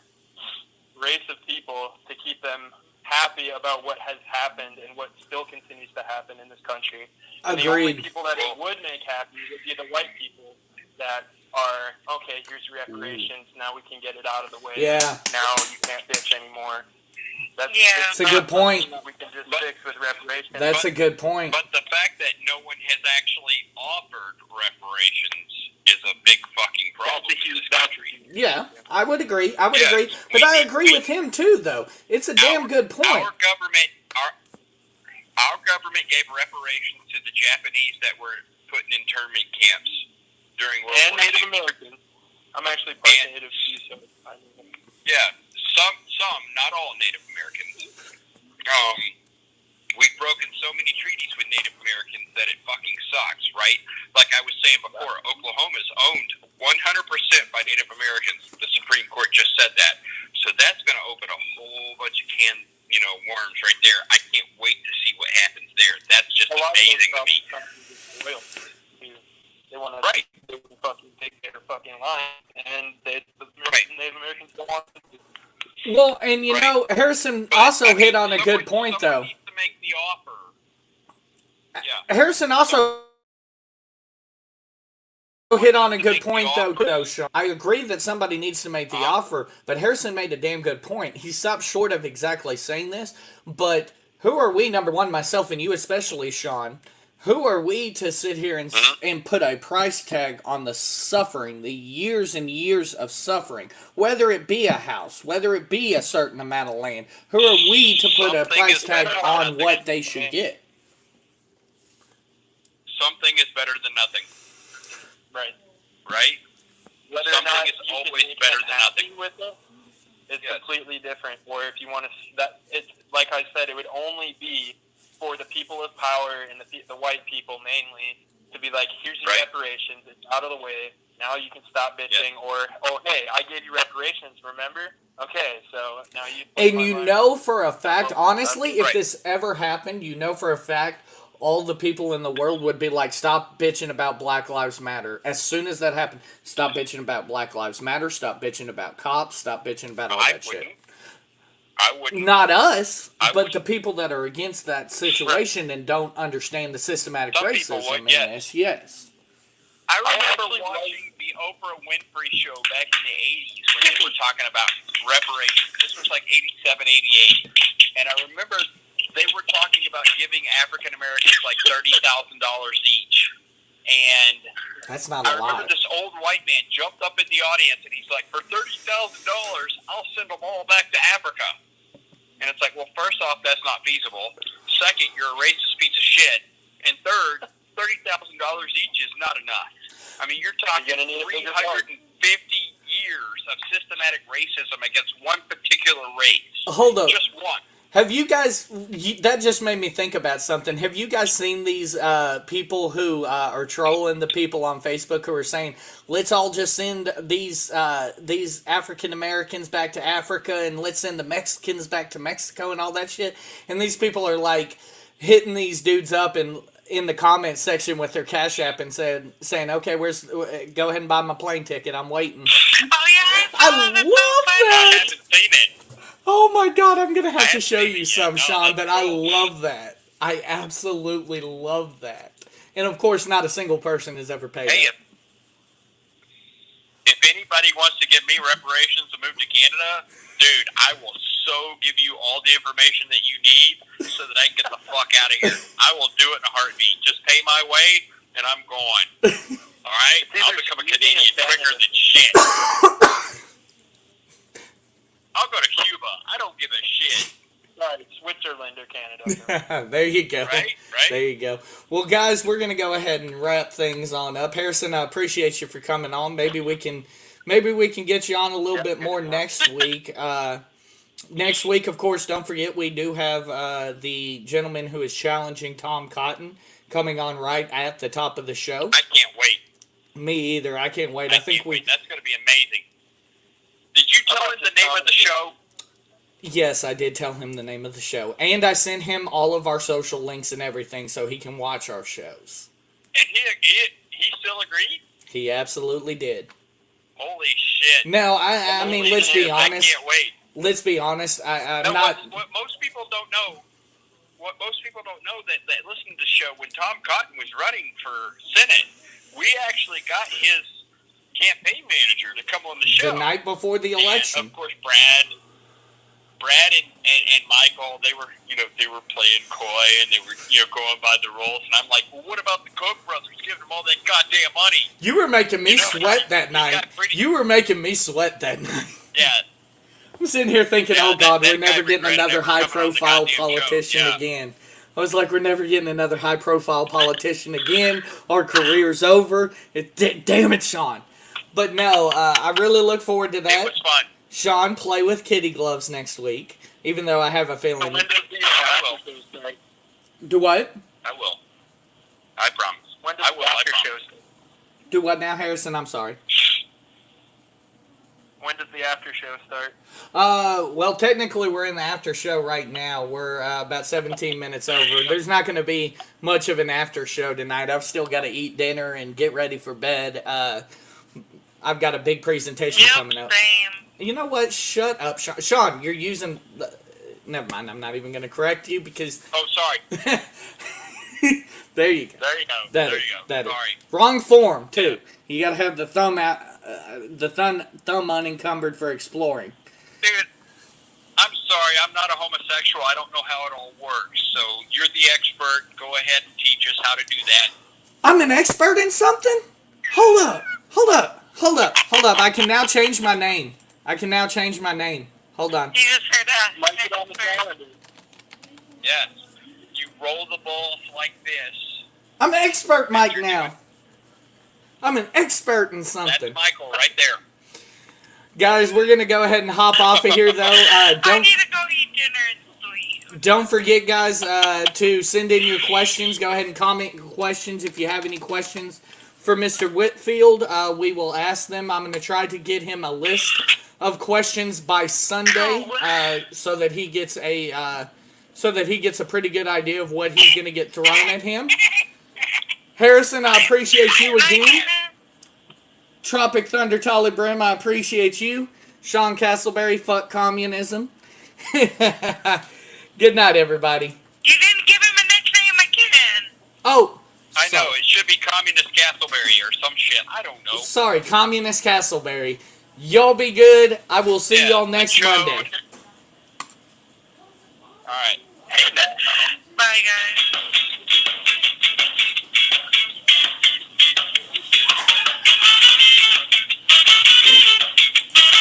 race of people to keep them happy about what has happened and what still continues to happen in this country. And the only Agreed. people that it would make happy would be the white people that are, okay, here's your reparations, now we can get it out of the way. Yeah. Now you can't bitch anymore. Yeah. It's a good point. We can just fix with reparations. That's a good point. But the fact that no one has actually offered reparations is a big fucking problem in this country. Yeah, I would agree. Yeah. But I agree with him too, though. It's a damn good point. Our government gave reparations to the Japanese that were put in internment camps during World And War Native II. Americans. I'm actually part Native too, so I know. Yeah, some, not all Native Americans. We've broken so many treaties with Native Americans that it fucking sucks, right? Like I was saying before, Oklahoma's owned 100% by Native Americans. The Supreme Court just said that. So that's going to open a whole bunch of worms right there. I can't wait to see what happens there. That's just A lot of amazing to those me. countries they want to Right. fucking take their fucking line, and the Right. Native Americans don't want to. Well, and Harrison also I mean, hit on a good point, though. someone needs to make the offer. Yeah. Harrison also hit on a good point, though, Sean. I agree that somebody needs to make the offer, but Harrison made a damn good point. He stopped short of exactly saying this, but who are we, number one, myself and you especially, Sean, who are we to sit here and put a price tag on the suffering, the years and years of suffering, whether it be a house, whether it be a certain amount of land? Who are we to put a Something price is tag better than on nothing. what they should get? Something is better than nothing, Right. right? Whether or Something not is you always can make better them than happy nothing. with it, it's Yes. completely different. Or if you want to, it's like I said, it would only be for the people of power and the white people mainly to be like, here's your Right. reparations, it's out of the way. Now you can stop bitching, or hey, I gave you reparations. Remember? Okay, so now you. And you know for a fact, honestly, if Right. this ever happened, you know for a fact, all the people in the world would be like, stop bitching about Black Lives Matter. As soon as that happened, stop bitching about Black Lives Matter, stop bitching about cops, stop bitching about all I that wouldn't. shit. I wouldn't. Not us, I but would- the people that are against that situation and don't understand the systematic Some people racism would, in yes. this, yes. I remember actually watching the Oprah Winfrey show back in the 80s when they were talking about reparations. This was like 87, 88. And I remember they were talking about giving African Americans like $30,000 each. And That's not I a remember lot. this old white man jumped up in the audience and he's like, for $30,000, I'll send them all back to Africa. And it's like, well, first off, that's not feasible. Second, you're a racist piece of shit. And third, $30,000 each is not enough. I mean, you're talking You're gonna need a bigger 350 years of systematic racism against one particular race. Hold up. Just one. Have you guys? That just made me think about something. Have you guys seen these people who are trolling the people on Facebook who are saying, "Let's all just send these African Americans back to Africa, and let's send the Mexicans back to Mexico, and all that shit"? And these people are like hitting these dudes up in the comment section with their Cash App and saying, "Okay, go ahead and buy my plane ticket. I'm waiting." Oh yeah, I love love I that. haven't seen it. Oh my god, I'm gonna have to haven't show seen you it yet. some, No, Sean, that's but I cool. love that. I absolutely love that. And of course, not a single person has ever paid Hey, it. if anybody wants to give me reparations to move to Canada, dude, I will so give you all the information that you need so that I can get the fuck out of here. I will do it in a heartbeat. Just pay my way, and I'm gone. All right? I'll become a Canadian quicker than shit. I'll go to Cuba. I don't give a shit. Right, Switzerland or Canada. There you go. Right? There you go. Well, guys, we're gonna go ahead and wrap things on up. Harrison, I appreciate you for coming on. Maybe we can get you on a little bit more next week. Next week, of course, don't forget we do have the gentleman who is challenging Tom Cotton coming on right at the top of the show. I can't wait. Me either. I can't wait. I I think can't wait. That's going to be amazing. Did you tell him the name of the show? Yes, I did tell him the name of the show. And I sent him all of our social links and everything so he can watch our shows. And he still agreed? He absolutely did. Holy shit. No, I mean, let's be honest. I can't wait. Let's be honest. I'm No, not. what most people don't know, that listen to the show, when Tom Cotton was running for Senate, we actually got his campaign manager to come on the show. The night before the election. And of course, Brad and Michael, they were playing coy and they were going by the rules. And I'm like, well, what about the Koch brothers giving them all that goddamn money? You were making me sweat that he night. got pretty- You were making me sweat that night. Yeah. I'm sitting here thinking, Yeah, oh God, that we're never guy getting regretted another never coming on the high-profile goddamn show. politician Yeah. again. I was like, we're never getting another high-profile politician again. Our career's over. Damn it, Sean. But no, I really look forward to It that. was fun. Sean, play with kitty gloves next week. Even though I have a So feeling. when does the I will. after show start? Do what? I will. I promise. When does I will. the I after show promise. start? Do what now, Harrison? I'm sorry. When does the after show start? Well, technically we're in the after show right now. We're about 17 minutes over. There's not going to be much of an after show tonight. I've still got to eat dinner and get ready for bed. I've got a big presentation coming up. Same. You know what? Shut up, Sean. Sean, you're using... Never mind, I'm not even going to correct you because... Oh, sorry. There you go. There you go. That there is- you go. that is. Sorry. Wrong form, too. You got to have the thumb out... thumb unencumbered for exploring. Dude, I'm sorry. I'm not a homosexual. I don't know how it all works. So you're the expert. Go ahead and teach us how to do that. I'm an expert in something? Hold up. I can now change my name. Hold on. You just heard that. Mark it on the calendar. Yes. You roll the balls like this. I'm an expert, Mike, now. I'm an expert in That's something. Michael right there. Guys, we're going to go ahead and hop off of here, though. I need to go eat dinner and sleep. Don't forget, guys, to send in your questions. Go ahead and comment your questions if you have any questions for Mr. Whitfield. We will ask them. I'm going to try to get him a list of questions by Sunday, so that he gets a pretty good idea of what he's going to get thrown at him. Harrison, I appreciate you again. Tropic Thunder Tolly Brim, I appreciate you. Sean Castleberry, fuck communism. Good night, everybody. You didn't give him a nickname again. Oh, I know. It should be Communist Castleberry or some shit. I don't know. sorry, Communist Castleberry. Y'all be good. I will see y'all next Joe. Monday. All right. Bye, guys.